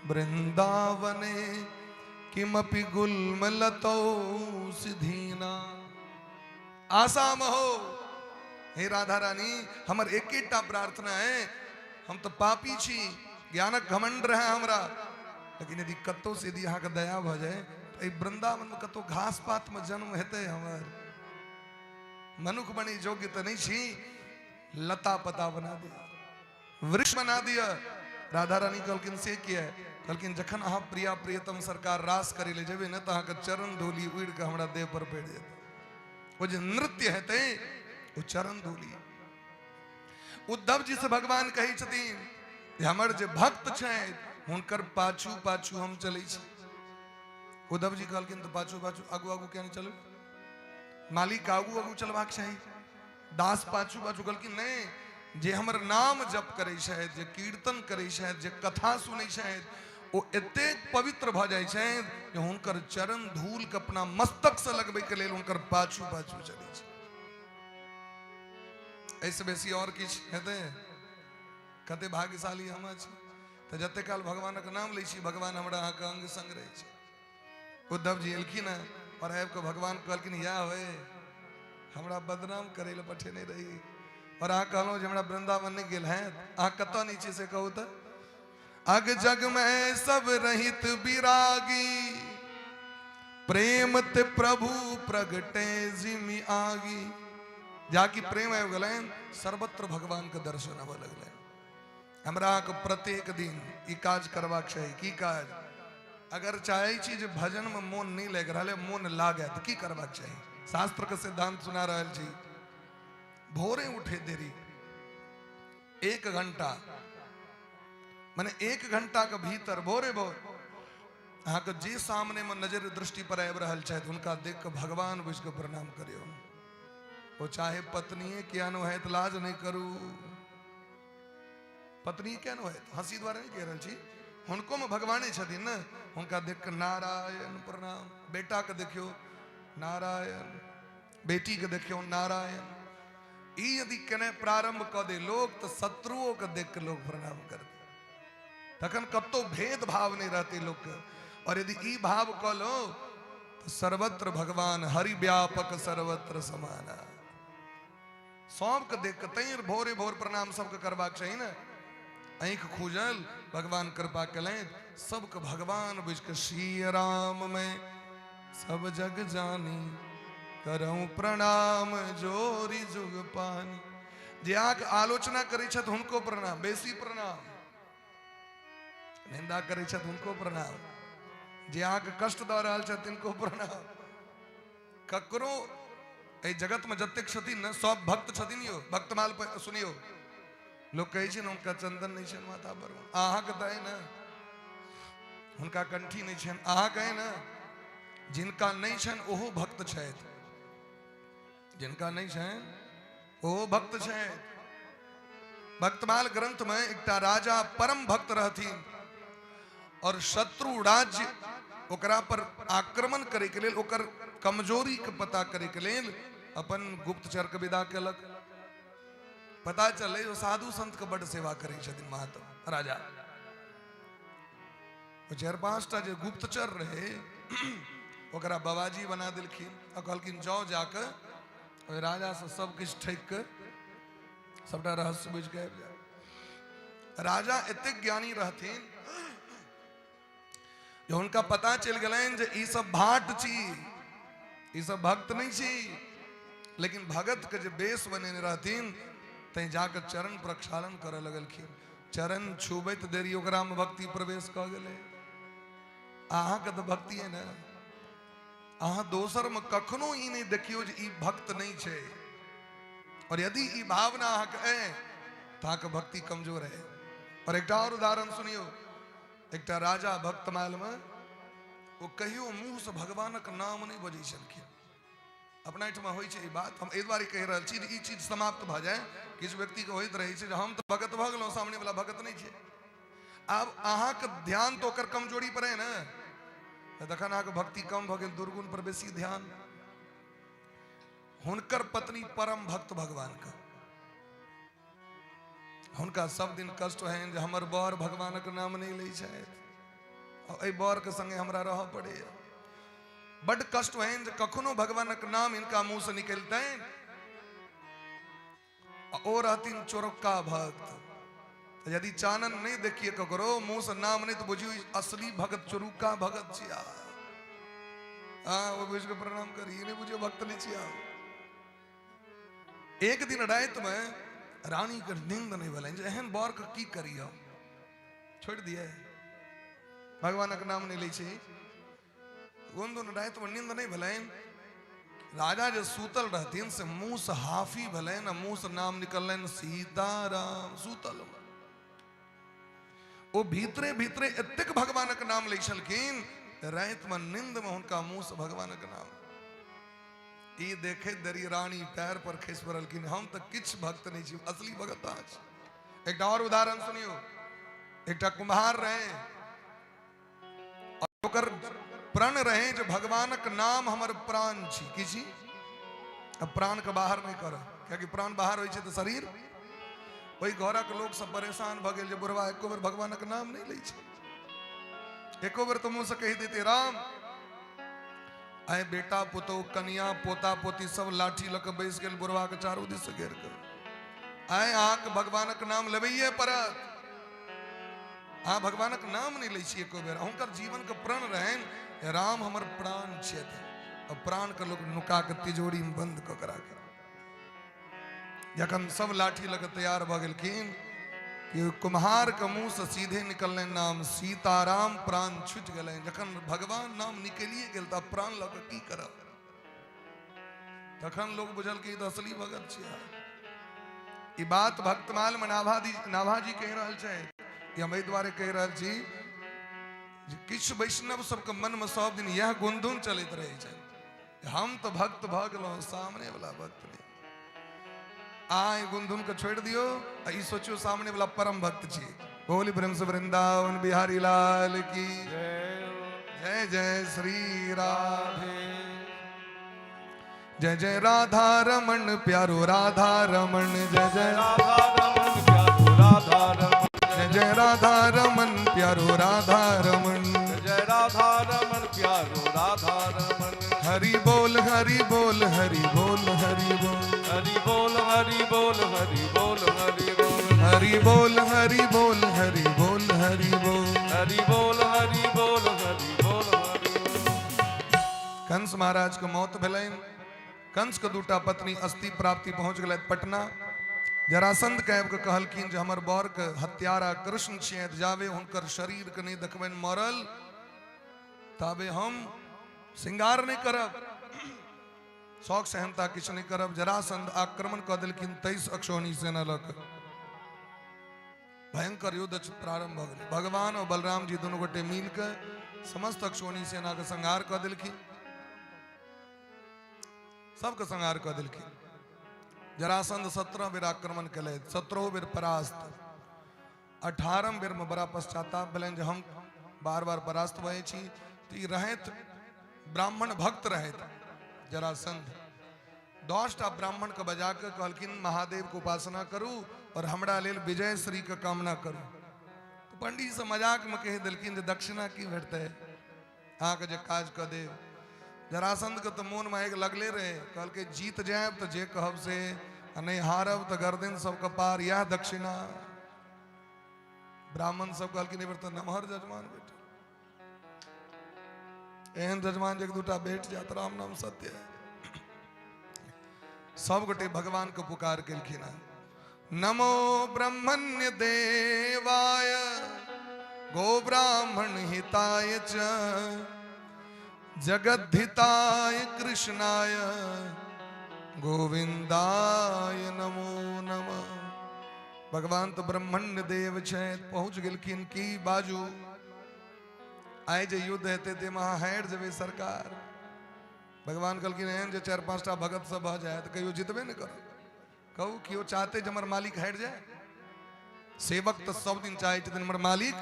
वृंदावने किमपि गुल्मलतो सिधीना। आसाम हो, हे राधा रानी हमर एकेटा प्रार्थना है, हम तो पापी छी, ज्ञानक घमंड रहे हमरा, लेकिन यदि कतो से यदि यहाँ का दया भ जाए तो वृंदावन में कतो घास पात में जन्म हेते, हमर मनुख बनी योग्य तो नहीं छी, लता पता बना दिया, वृक्ष बना दिया। राधा रानी कहलकिन से किया, कहलकिन जखन अहाँ प्रिया प्रियतम सरकार रास करे ले जेबे न तो अहाँ के चरण धूलि उड़ के हमरा देह पर पड़ जाए। वो जो नृत्य हेते वो चरण धूलि। उद्धव जी से भगवान कही छथिन हमर जे भक्त छै हुनकर पाछू पाछू हम चलै छी। उद्धव जी कहलकिन तो पाछू पाछू आगू आगू क्या नहीं चलू, मालिक आगू आगू चलबाक चाही। दास पाछू पाछू कहलकिन नहीं, जे हमर नाम जप करे छथि, जे कीर्तन करे छथि, जे कथा सुनै छथि, ओ एतेक पवित्र भ जाय छै जे हुनकर चरण धूल के अपना मस्तक से लगबे के लेल हुनकर पाछू पाछू चलै छै। ऐसे बेसी और किछ हेतै? कते भाग्यशाली हम छी तो जते काल भगवानक नाम लै छी भगवान हमरा अहाँ के अंग संग रहै छै। उद्धव जी एलखिन और आबि के भगवान कहलखिन या होए हमरा बदनाम करे ले पठेने रही, और अहाँ कहलहुँ जे हमरा वृंदावन नहीं गेल हैं, अहाँ कतऽ नीचे से कहू तो अग जग में सब रहित विरागी प्रेम ते प्रभु प्रगटे जिमि आगी। जाकि प्रेम आबि गेलैन सर्वत्र भगवान के दर्शन होबऽ लगलैन। हमरा के प्रत्येक दिन ई काज करबाक चाही। की काज? अगर चाहे छी जे भजन में मोन नहीं लग रहा है, मोन लागे तो की करबाक चाही? शास्त्र के सिद्धांत सुना रहल छी। भोरे उठे देरी 1 घंटा माने 1 घंटा के भीतर भोरे भोर अहाँ के जे सामने में नजर दृष्टि पर आबि रहल छथि हुनका देख के भगवान बुझ के प्रणाम करियो। वो चाहे पत्नी क्या नो है, लाज नहीं करू। पत्नी क्या नो है, हंसी द्वारा नहीं कह रहल छी, हुनको में भगवाने छथिन न, हुनका देख के नारायण प्रणाम। बेटा के देखियो नारायण, बेटी के देखियो नारायण। ई यदि कने प्रारंभ क दे लोग तो शत्रुओं के देख के लोग प्रणाम कर दे, तखन कतो भेद भाव नहीं रहते लोग के। और यदि ई भाव क लो तो सर्वत्र भगवान हरि व्यापक सर्वत्र समाना। सबके देख के तैर भोरे भोर प्रणाम सबके करबाक चाहिए ना। ऐख खूजल भगवान कृपा कलें सबके भगवान बुझ के श्री राम में सब जग जानी करऊं प्रणाम जोरी जुग पानी। जे आक आलोचना करी छत उनको प्रणाम, बेसी प्रणाम, निंदा करी छत उनको प्रणाम, जे आक कष्ट दऽ रहल छत तिनको प्रणाम। ककरो ए जगत में जतेक छथिन न सब भक्त छथिन यो, भक्तमाल पर सुनियो लोग कहै छै हुनका चंदन नहीं छन माथा पर, अहाँके तऽ न हुनका कंठी नहीं छन, अहाँ कहे न जिनका नहीं छन ओहो भक्त छथि, जिनका नहीं छन ओहो भक्त छथि। भक्तमाल ग्रंथ में एकटा राजा परम भक्त रहथिन और शत्रु राज्य ओकरा पर आक्रमण करे के लेल, ओकर कमजोरी के पता करे के लेल अपन गुप्तचर के विदा केलक। पता चले जो साधु संत के बड़ सेवा करे छथिन महात्मा राजा। 4-5टा जे गुप्तचर रहे ओकरा बाबाजी बना दिलखिन और कहलखिन जाओ जाकर राजा से सब किछ ठक के सबटा रहस्य बुझ के आबि जाओ। राजा एते ज्ञानी रहथिन जो उनका पता चल गलन जे ई सब भाट छी, ई सब भक्त नहीं छी, लेकिन भगत के जे बेस बने रहथिन तै जाकर चरण प्रक्षालन करे लगलखिन। चरण छुबैत देरी ओकरा में भक्ति प्रवेश क गेलै। अहाँ के तो भक्ति है ना, अहाँ दोसर में कखनो ई नहीं देखियो जे ई भक्त नहीं छे, और यदि ई भावना अहाँ के है तो अहाँ के भक्ति कमजोर है। और एक और उदाहरण सुनियो, एकटा राजा भक्तमाल में वो कहियो मुंह से भगवानक नाम नहीं बजै छलखिन। अपना एठमा होइ छै ई बात, हम एहि दुआरे कहि रहल छी जे ई चीज समाप्त भ जाए। किछु व्यक्ति के होइत रहै छै जे हम तो भगत भ गेलहुं, सामने वाला भगत नहीं छै। आब अहाँ के ध्यान तो ओकर कमजोरी पर है ना, तखन अहाँ के भक्ति कम भ गेल, दुर्गुण पर बेसी ध्यान। हुनकर पत्नी परम भक्त भगवान का, हुनका सब दिन कष्ट है जे हमर बर भगवानक नाम नहीं लै छथि, और एहि बर के संगे हमरा रह पड़े। बड़ कष्ट है जे कखनो भगवानक नाम इनका मुंह से निकलते ओ रहतीन चोरक्का भक्त। यदि चानन नहीं देखिए ककरो मुंह से नाम नहीं तो बुझियो असली भगत चोरुक्का भगत छिया। वो बुझ के प्रणाम करिए, नहीं बुझियो भक्त नहीं छिया। एक दिन रात में रानी के नींद नहीं भेल, एहन बर के की करियो, छोड़ दिए भगवानक नाम नहीं लै छै। गोंदन रात में नींद नहीं भेल, राजा जो सूतल रहथिन से मुंह से हाफी भेलन, मुंह से नाम निकलन सीताराम। सूतल वो भीतरे भीतरे एतेक भगवानक नाम लै छलखिन, रात में नींद में हुनका मुंह से भगवानक नाम। ई देखे दरी रानी पैर पर खसि पड़लखिन, हम तो किछ भक्त नहीं छी, असली भगत आज। एक और उदाहरण सुनियो, एकटा कुम्हार रहे और ओकर प्रण रहे जो भगवानक नाम हमर प्राण छी। की छी? अब प्राण के बाहर नहीं कर, क्योंकि प्राण बाहर होइ छै तो शरीर। वही घरक लोग सब परेशान भ गेल जे बुढ़वा एको बेर भगवानक नाम नहीं लै छै। एको बेर तो मुंह से कहि देते राम, आए बेटा पुतो कन्या पोता पोती सब लाठी लक बैस गेल बुढ़वा के चारू दिस से घेर कर। आए अहाँ के भगवानक नाम लेबैये पड़त, अहाँ भगवानक नाम नहीं लै छी एको बेर। हुनकर जीवन के प्रण रहन राम हमर प्राण छथि, और प्राण के लोग नुका के तिजोरी में बंद क करा के। जखन सब लाठी लग तैयार भ गेलखिन कि कुम्हार के मुंह से सीधे निकलने नाम सीताराम, प्राण छूट गए। जखन भगवान नाम निकलिए गेल त प्राण लग की करब, तखन लोग बुझल कि तो असली भगत छियै। ई बात भक्तमाल में नाभाजी कह रहल छै, हम एहि दुआरे कह रहल छी जे किछु वैष्णव सबके मन में सब दिन यह गुनधुन चलैत रहे छै, हम तो भक्त भ गेलहुं, सामने वाला भक्त नहीं। आय गुनधुन के छोड़ दियो, ई सोचियो सामने वाला परम भक्त छी। बोली ब्रह्म से वृंदावन बिहारी लाल की जय। जय श्री राधे, जय जय राधा रमन प्यारो राधा रमन, जय जय राधा रमन प्यारो राधा रमन, जय जय राधा रमन प्यारो राधा रमन, जय राधा रमन प्यारो राधा रमन। हरि बोल हरि बोल हरि बोल हरि बोल, हरि बोल हरि बोल हरि बोल हरि बोल, हरि हरि बोल हरि बोल हरि बोल हरि बोल। हरि बोल हरि बोल हरि बोल हरि बोल। कंस महाराज के मौत भेलनि। कंस के दूटा पत्नी अस्थि प्राप्ति पहुंच गए पटना। जरासंध कह के कहलखिन जे हमर बर के हत्यारा कृष्ण छियै, जावे हुनकर शरीर के नहीं देखबनि मरल ताबे हम श्रृंगार नहीं करब, शौक सहनता किछु नहीं करब। जरासंध आक्रमण कऽ देलखिन 23 अक्षौहिणी सेना लऽ कऽ। भयंकर युद्ध प्रारंभ भ गेलै। भगवान और बलराम जी दोनों गोटे मिल के समस्त अक्षौहिणी सेना के संहार कऽ देलखिन, सबके संहार कऽ देलखिन। जरासंध 17 बेर आक्रमण कले, 17 बेर परास्त। 18 बेर में बड़ा पश्चाताप भेलनि जे हम बार बार परास्त भए छी। तो ई रहैत ब्राह्मण भक्त रहैत जरासंध 10 टा ब्राह्मण के बजा के कहलखिन महादेव के उपासना करू और हमरा लेल विजय श्री के कामना करू। तो पंडित से मजाक में कह दिलखिन जे दक्षिणा की भेटतै, अहाँ के जे काज कऽ देव। जरासंध के तो मोन में एक लगले रहे, कहल के जीत जायब तो जे कहब से, नहीं हारब तो गर्दन सबके पार, यह दक्षिणा। ब्राह्मण सब कहलखिन तो नमहर जजमान बेटा, एहन जजमान जे दूटा भेट जात, राम नाम सत्य है। सब गोटे भगवान को पुकार केलखिन। नमो ब्रह्मण्य देवाय गो ब्राह्मण हिताय च जगद्धिताय कृष्णाय गोविंदाय नमो नमः। भगवान तो ब्रह्मण्य देव छै, पहुंच गेलखिन की बाजू। आए जे युद्ध हेते ते महा हारि जेबे सरकार। भगवान कहलखिन एहन जे 4-5 टा भगत सब भ जाए तो कहियो जितबे न कर। कहू कि चाहते जे हमर मालिक हारि जाए? सेवक तो सब दिन चाहे छथिन हमर मालिक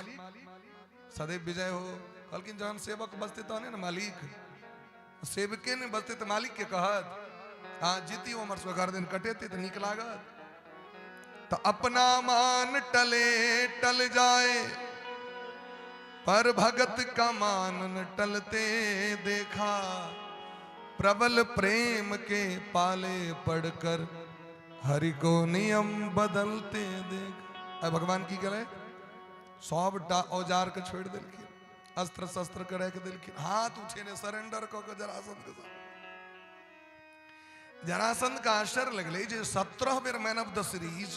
सदैव विजय हो। कहलखिन जहन सेवक बचते तहने न मालिक, सेवके ने बचते तो मालिक के कहत। हाँ जीती हमर स्वगर दिन कटेते तो नीक लागत। तो अपना मान टले टल जाए पर भगत का मान न टलते देखा, प्रबल प्रेम के पाले पढ़कर हरि को नियम बदलते देख। अब भगवान की करे सब औजार के छोड़ दिलखिन, अस्त्र शस्त्र के रख दिलखिन, हाथ उठे ने सरेंडर क के जरासंध के साथ। जरासंध का आश्चर्य लगले जे 17 बेर मैन ऑफ द सीरीज,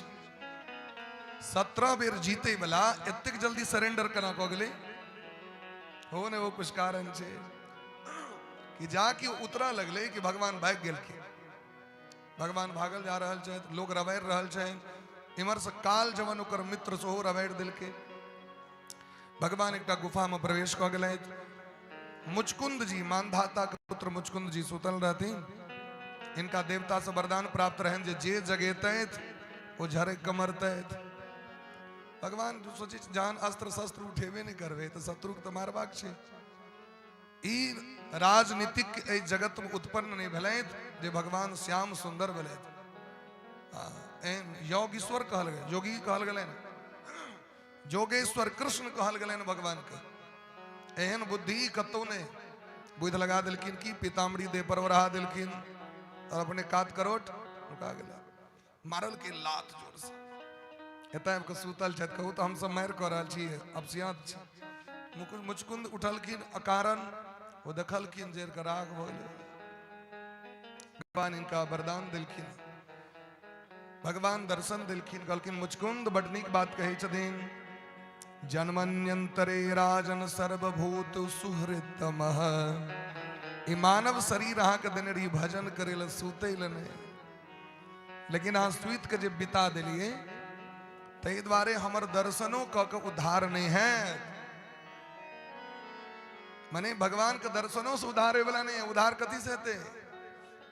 17 बेर जीते वाला एतेक जल्दी सरेंडर केना क गेले। हो ने वो कुछ कारण छे कि जाके उतरा लगले कि भगवान भाग गेलखिन। भगवान भागल जा रहल छथि, लोग रबारि रहल छथि। इमहर से काल जवन ओकर मित्र सेहो रबारि देलकै। भगवान एकटा गुफा में प्रवेश कऽ गेलथि। मुचकुंद जी मानधाता के पुत्र मुचकुंद जी सुतल रहथिन। इनका देवता से वरदान प्राप्त रहन जे जगेतैथ ओ झरे कमरतैथ। भगवान सोचे जान अस्त्र शस्त्र उठेबे नहीं करबे तो शत्रु के तो मारबाक छै। ई राजनीतिक एहि जगत में उत्पन्न नहीं भेलैथ जे भगवान श्याम सुंदर भेलैथ। योगीश्वर कहल गए, योगी कहल गए, जोगेश्वर कृष्ण कहल गए भगवान के। एहन बुद्धि कतौ ने बुद्धि लगा दिलखिन कि पीताम्बरी देह पर ओढ़ा दिलखिन और अपने कात करोट रुका गेला, मारल के लात जोर से। एतय के सुतल छथि, कहू तो हम सब मारि कऽ रहल छी, अब सियात छी। मुचकुंद उठलखिन अकारण, वो देखलखिन जेर के राग भ गेलै। भगवान इनका वरदान दिलखिन, भगवान दर्शन दिलखिन। कहलखिन मुचकुंद बड़ नीक बात कहै छथिन, जन्मन्यंतरे राजन सर्वभूत सुहृतमः। ई मानव शरीर अहाँ के देने रही भजन करे ल, सुते ल नहीं, लेकिन अहाँ सुत के जे बिता देलिए ताहि द्वारे हमर दर्शनों क के उद्धार नहीं है। माने भगवान के दर्शनों से उद्धार वाला नहीं है। उद्धार कथी से हेते?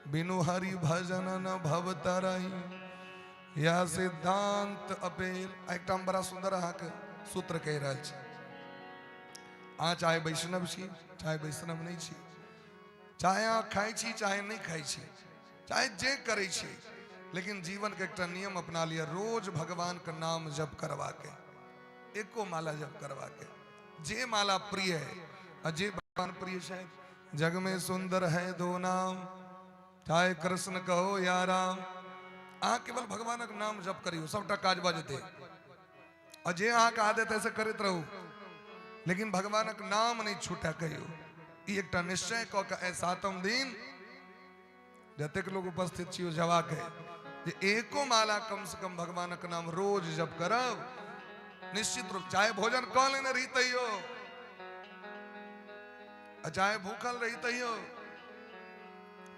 बिनु हरि भजन न भव तरई या सिद्धांत अपेल। एकटा बड़ा सुंदर अहाँ के सूत्र कह रहा है। अहाँ चाहे वैष्णव छी चाहे वैष्णव नहीं छी, चाहे अहाँ खाई छी चाहे नहीं खाई छी, चाहे जे करे छी, लेकिन जीवन के एक नियम अपना लिया, रोज भगवान का नाम जप करवा के, एको माला जप करवा के। जे माला प्रिय है और जे भगवान प्रिय है। जग में सुंदर है दो नाम, चाहे कृष्ण कहो या राम। अहाँ केवल भगवान का नाम जप करियो, सबटा काज बजते। और जे अहाँ का आदत ऐसे करत रहू लेकिन भगवानक नाम नहीं छूटा कहियो। ई एकटा निश्चय क के ए सातम दिन जतेक लोग उपस्थित छियो जवाक है जे एको माला कम से कम भगवानक नाम रोज जप करब निश्चित रूप चाहे भोजन क लेने रही तैयो चाहे भूखल रही तैयो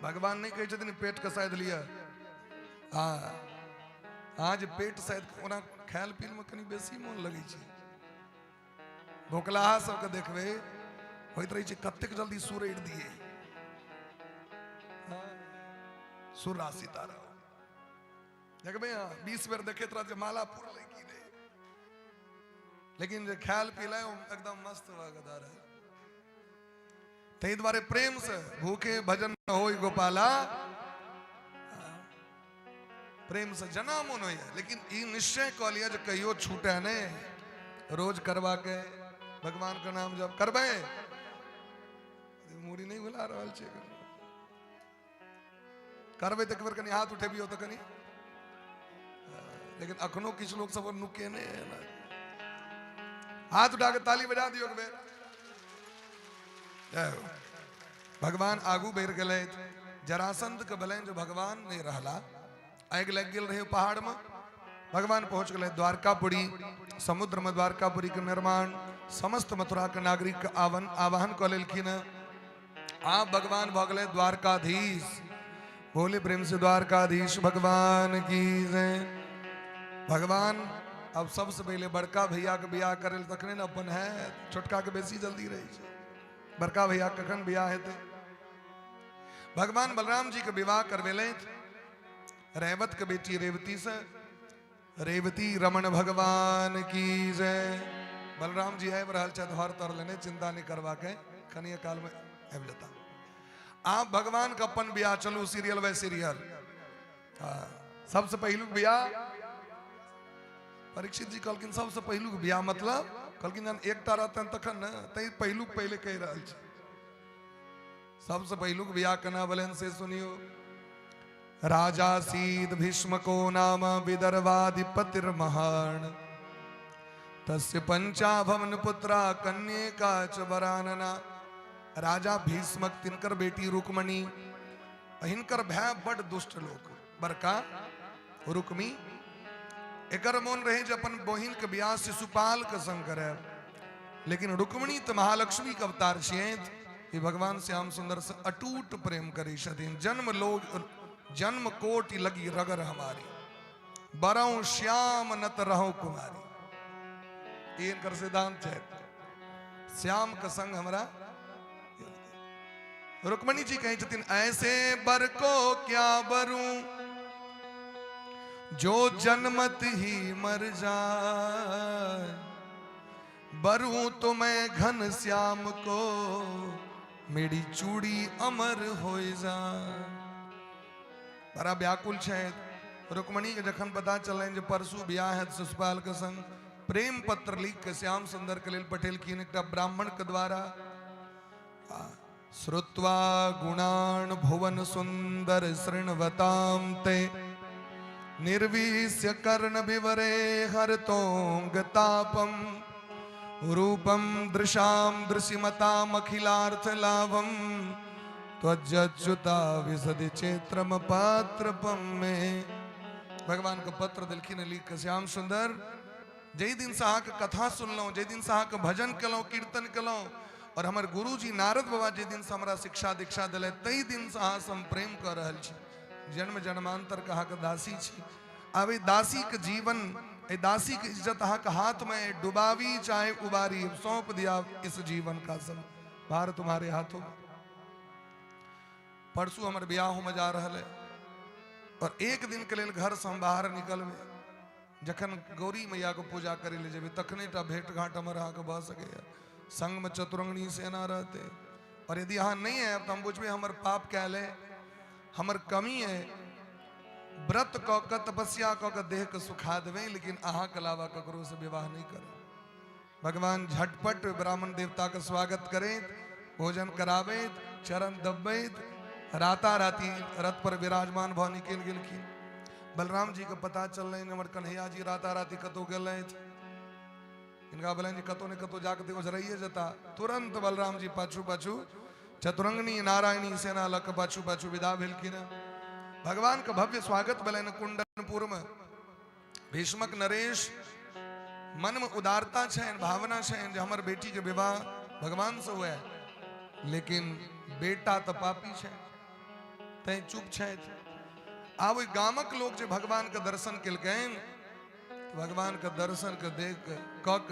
भगवान नहीं कहे छथिन पेट का शायद लिया आज पेट शायद ओना खायल पील में कनी बेसी मन लगे छै। भोकलाहा सबके देखबे होइत रही छै कतेक जल्दी सूर्य उड़ दिए सूर्य राशि तारा देखबे 20 बेर देखे तरह जे माला पूरा की दे लेकिन जे खायल पीला एकदम मस्त वगदार है। तई द्वारे प्रेम से भूखे भजन न होई गोपाला प्रेम से जना मन हो लेकिन ई निश्चय क लिया जो कहियो छूटे ने रोज करवा के भगवान का नाम जब करबे मूड़ी नहीं भुला रहल छै करबे तो कनी हाथ उठेबियो तो कनी लेकिन अखनो किछ लोग सब नुके ने हाथ उठा के ताली बजा दियो के भगवान आगू बेर गए जरासंध के भले जो भगवान नहीं रहला आग लग गल रहे पहाड़ में भगवान पहुंच गए द्वारकापुरी समुद्र में द्वारकापुरी के निर्माण समस्त मथुरा के नागरिक के आवाहन क लेलखिन। आप भगवान भ गए द्वारकाधीश बोले प्रेम से द्वारकाधीश भगवान की जय। भगवान अब सबसे पहले बड़का भैया के बियाह करे तखने न अपन है छोटका के बेसी जल्दी रही छै बड़का भैया कखन बियाह हेते भगवान बलराम जी के विवाह करवेले रेवत के बेटी रेवती से रेवती रमन भगवान की जय। बलराम जी आब रहल छथि हर तर लेने चिंता नहीं करवा के कनिए काल में आबि जता आप भगवान का अपन बियाह चलू सीरियल बाय सीरियल। सबसे पहलू बियाह परीक्षित जी कहलखिन सबसे पहलू बियाह मतलब कहलखिन जन एकटा रहतन तखन न तै पहलू पहले कह रहल छै सबसे पहलू बियाह केना भेलनि से सुनियो। राजा सीद भीष्म को नाम विदर्भाधिपतिर्महान तस्य पंचाभवन पुत्रा कन्यका च वरानना। राजा भीष्मक तिनकर बेटी रुक्मणी हिनकर भय बड़ दुष्ट लोक बड़का रुक्मी एकर मोन रहे जे अपन बहिन के बियाह शिशुपाल के संग करे लेकिन रुक्मणी तो महालक्ष्मी के अवतार छियथि भगवान श्याम सुंदर से अटूट प्रेम करे छथिन। जन्म कोटि लगी रगर हमारी बरऊ श्याम नत रहो कुमारी इनकर सिद्धांत है श्याम का संग हमरा। रुक्मणी जी कहे छथिन ऐसे बर को क्या बरूं जो जन्मत ही मर जाए बरूं तो मैं घन श्याम को मेरी चूड़ी अमर हो जाए। बड़ा व्याकुल है रुक्मणी के जखन पता चले जो परसू बियाह है शिशुपाल के संग प्रेम पत्र लिख के श्याम सुंदर के लेल पठेलखिन एकटा ब्राह्मण के द्वारा। श्रुत्वा गुणान भुवन सुंदर शृण्वताम ते निर्विश्य कर्ण विवरे हरतोंगतापम रूपम दृशाम दृशिमताम अखिलार्थ लाभम त्वज्जुता विशदि क्षेत्रम पात्रपम में। भगवान का पत्र दिलखिन लिख के श्याम सुंदर जय दिन से के कथा सुनलो जय दिन से के भजन कलो कीर्तन कलो और हमारे गुरुजी नारद बाबा जय दिन से हमरा शिक्षा दीक्षा दिले तई दिन से हम प्रेम कर रहल छी जन्म जन्मांतर कहा के दासी छी। अब दासी के जीवन दासी की इज्जत अहा के हाथ में डुबावी चाहे उबारी सौंप दिया इस जीवन का सब भार तुम्हारे हाथों। परसों हमारे ब्याह में जा रहा है और एक दिन के लिए घर से हम बाहर निकलबे जखन गौरी मैया को पूजा करे ले जेबे तखने टा भेंट घाट हमर अहाँ के भ सके संग में चतुरंगनी सेना रहते और यदि अहाँ नहीं है तो हम बुझबे हमर पाप कैल है हमर कमी है व्रत क के तपस्या क के देह के सुखा देवे लेकिन अहाँ के अलावा ककरो से विवाह नहीं करे। भगवान झटपट ब्राह्मण देवता का स्वागत करे भोजन करावे चरण दबैत राता राती रथ पर विराजमान भ निकल गेलखिन। बलराम जी के पता चल हमर कन्हैया जी राता राती कतौ गेल इनका बोले जी कतो ने कतो जाके ओझराइए जता तुरंत बलराम जी पाछू पाछू चतुरंगनी नारायणी सेना लक पाछू पाछू विदा भेलखिन। भगवान का भव्य स्वागत बलन कुंडनपुर में। भीष्मक नरेश मन में उदारता छन, भावना छन जे हमर बेटी के विवाह भगवान से हुआ, लेकिन बेटा तो पापी छे, तै चुप छे। आब गामक लोग जे भगवान के दर्शन केलकैन, भगवान के दर्शन के देख कक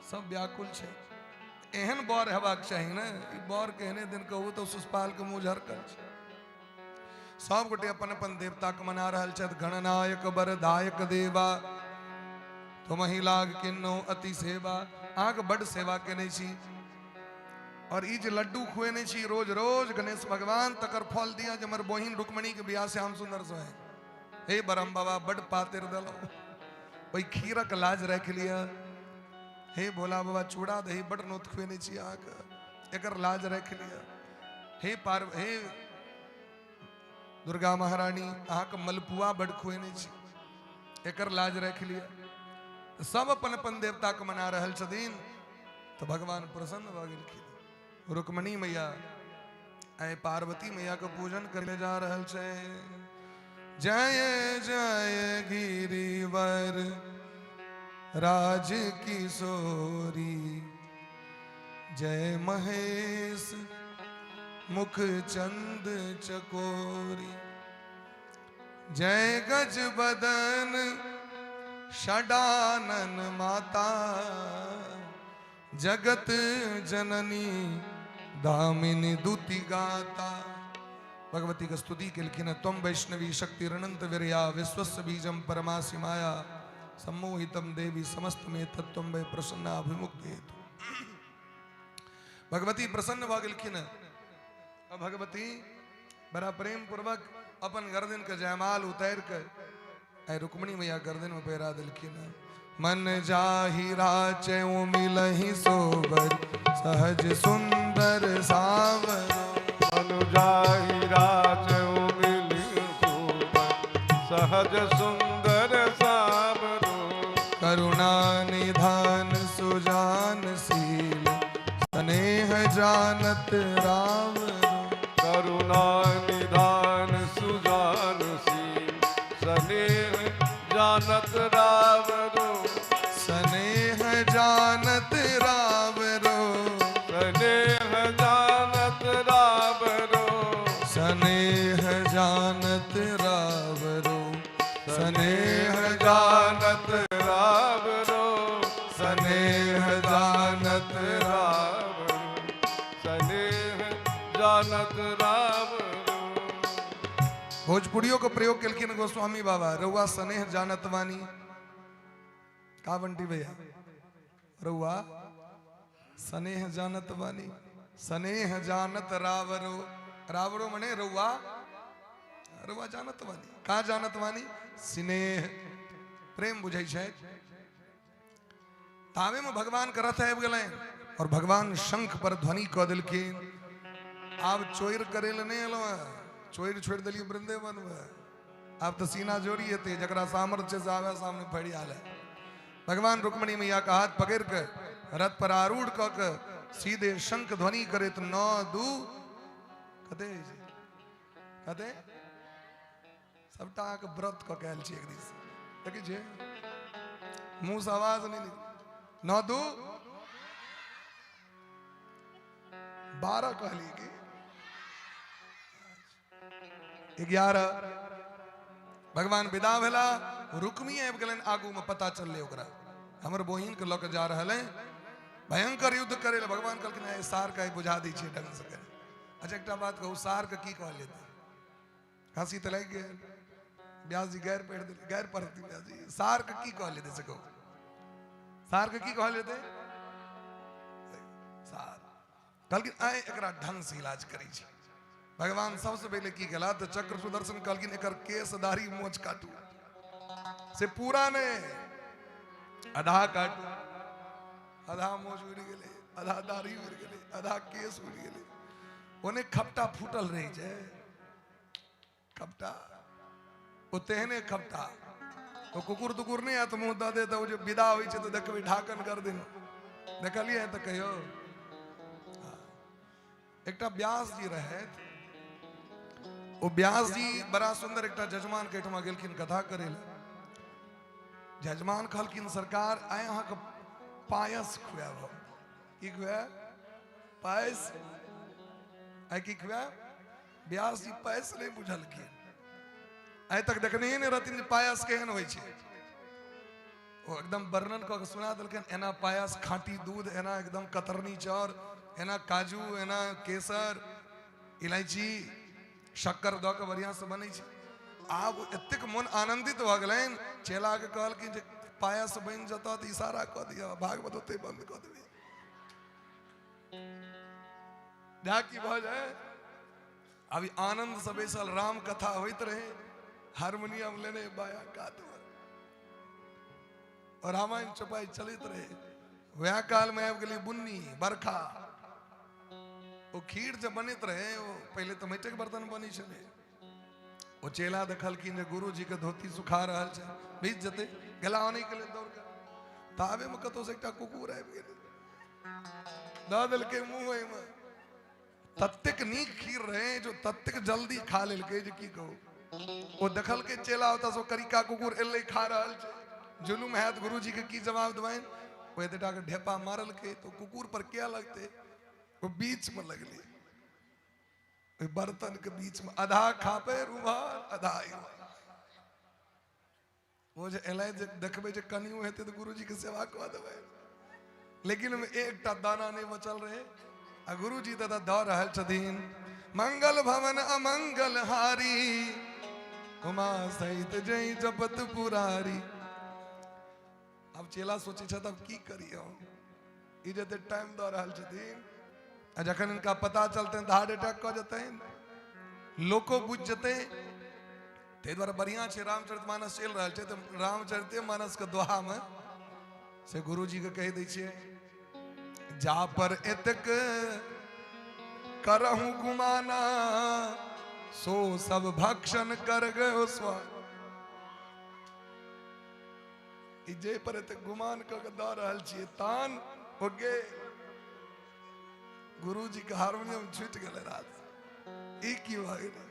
सब व्याकुल छे। एहन बर हेबाक चाही ना, ई बर केहने दिन कहू तो सुषपाल के मुँह झरकल छे। सब गोटे अपन अपन देवता के मना रहल छथि। गणनायक बरदायक देवा तुम ही लाग किन्नो अति सेवा। अहाँ के बड़ सेवा केने छी, और ई जे लड्डू खुएने छी रोज रोज गणेश भगवान, तकर फल दिया जे हमर बहिन रुक्मणी के बियाह श्याम सुंदर से है। हे बरम बाबा बड़ पातिर दलो, ओई खीरक लाज रख लिया। हे भोला बाबा चूड़ा दही बड़ नोत खुएने छी अहाँ के, एकर लाज रख लिया। हे दुर्गा महारानी अहाँ के मलपुआ बड़ खुएने छी, एकर लाज रख लिया। सब अपन अपन देवता के मना रहल छथिन, तो भगवान प्रसन्न भ गेलखिन। रुक्मणी मैया ऐ पार्वती मैया के पूजन करे जा रहल छे। जय जय गिरिवर राज किशोरी, जय महेश मुख चंद चकोरी, जय गज बदन षडानन माता, जगत जननी दामिनी दुति गाता। भगवती का स्तुति के लिखिन। त्वं वैष्णवी शक्ति अनंत वीर्या, विश्वस्य बीजम परमासि माया, सम्मोहितम देवी समस्त में तत्त्वं वै प्रसन्ना अभिमुक्त हेतु। भगवती प्रसन्न भ गेलखिन। भगवती बड़ा प्रेम पूर्वक अपन गर्दन के जयमाल उतार के ऐ रुक्मणी मैया गर्दन में पैरा दिलखिन। मन जाहि राचौ मिलहि सोबर, सहज सुंदर सावर। मन जाहि राचौ मिलहि सोबर, सहज सुंदर सावर। करुणा निधान सुजान शील, स्नेह जानत राव। करुणा निधान सुजान शील, स्नेह जानत रावरो। स्नेह जानत रावरो, स्नेह जानत रावरो। स्नेह जानत रावरो, स्नेह जानत रावरो। स्नेह जानत रावरो, स्नेह जानत रावरो। भोजपुरियों को प्रयोग केलखिन गोस्वामी बाबा। रउआ स्नेह जानत वानी का बंटी भैया, रउआ स्नेह जानत वानी। स्नेह जानत रावरो, रावरो मने रउआ, रउआ जानत वानी। का जानत वानी? स्नेह प्रेम बुझै छै। तावे में भगवान का रथ आबि गेलै, और भगवान शंख पर ध्वनि क देलखिन। आब चोर करे ले नहीं एलो, चोर छोड़ दिलिए वृंदावन में। अब तो सीना जोड़ी हेते, जकरा सामर्थ्य से आवे सामने फड़ी आले। भगवान रुक्मणी मैया का हाथ पकड़ के रथ पर आरूढ़ क के सीधे शंख ध्वनि करे तो नौ दू कते कते सबटा के व्रत क कैल छी। एक दिन देखी छे मुंह से आवाज नहीं निकल। नौ दू 12 कहली की 11। भगवान विदा भेला। रुक्मी आबि गेलन आगू में। पता चलले ओकरा हमर बहिन के लक जा रहल है, भयंकर युद्ध करे ले। भगवान कहलखिन है सार का बुझा दी छे ढंग से करे। अच्छा एक बात कहू, सार के की कहल जेतै? हंसी त लागि गेल। व्यास जी गैर पढ़ दे, गैर पढ़ती व्यास जी। सार के की कहल जेतै से कहू? सार के की कहल जेतै? सार कहलखिन आय एकरा ढंग से इलाज करी छी। भगवान सबसे पहले की कला तो चक्र सुदर्शन कहलखिन एकर केस दाढ़ी मोछ काटू। से पूरा ने आधा काटू, आधा मोछ उड़ गेले, आधा दाढ़ी उड़ गेले, आधा केस उड़ गेले। ओने खपटा फूटल रही छै, खपटा ओ तेहने खपटा तो कुकुर तुकुर नहीं आत मुंह दे तो जो विदा होई छे तो देखबे ढाकन कर देनो देखलिए तो कहियो एकटा व्यास जी रहे वो व्यास जी बड़ा सुंदर एकटा जजमान के ठमा गेलखिन कथा करे जजमान कहलखिन सरकार आए अहाँ के पायस खुआब की खुआब पायस आई की खुआब व्यास जी पायस नहीं बुझलखिन आइ तक देखने ही नहीं रहती पायस केहन होइ छे वो एकदम वर्णन क के सुना देलखिन एना पायस खाटी दूध एना एकदम कतरनी चाउर एना काजू एना केसर इलायची शक्कर द के बढ़िया से बनै छे आब एतेक मन आनंदित भ गेलैन चेला के कहलखिन जे पायस बन जता त इशारा क दिया भागवत ओते बंद क देबे ढाकी भ जाए अभी आनंद से बैसल राम कथा होइत रहे हारमोनियम लेने बाया कात और रामायण चपाई चलित रहे वह काल में आब गेली बुन्नी बरखा वो खीर जब बनित रहे वो पहले तो माटिक बर्तन बनी छले वो चेला देखलखिन जे गुरु जी के धोती सुखा रहल छै भीज जते गला आने के लिए दौड़ कर ताबे में कतो से एकटा कुकुर आबि गेल द देलके मुंह में तत्तेक नीक खीर रहे जो तत्तेक जल्दी खा लेलके जे की कहू वो देखल के चेला होता सो करिका कुकुर एले खा रहल छै जुलुम हैत गुरु जी के की जवाब देबैन वो एतटा के ढेपा मारल के तो कुकुर पर क्या लगते वो बीच में लगले बर्तन के बीच में आधा खापे रुमाल आधा वो जे एलै जे देखबे जे कनियो हेते तो गुरु जी के सेवा क देबै लेकिन में एकटा दाना नहीं बचल रहे आ गुरु जी दादा द रहल छथिन मंगल भवन अमंगल हारी उमा सहित जय जपत पुरारी अब चेला सोचे छ तब की करियो ई जते टाइम द रहल छथिन आ जखन इनका पता चलते तो हार्ट अटैक क जते लोको बुझ जते ते द्वारा बढ़िया छे रामचरितमानस चल रहल छे तो रामचरितमानस के दोहा में से गुरु जी के कह दै छिए जा पर एतक करहु गुमाना सो सब भक्षण कर गयो स्वान जे पर एतक गुमान क के द रहल छिए तान हो गे गुरु जी के हारमोनियम छूट गए रात ई की भ गेल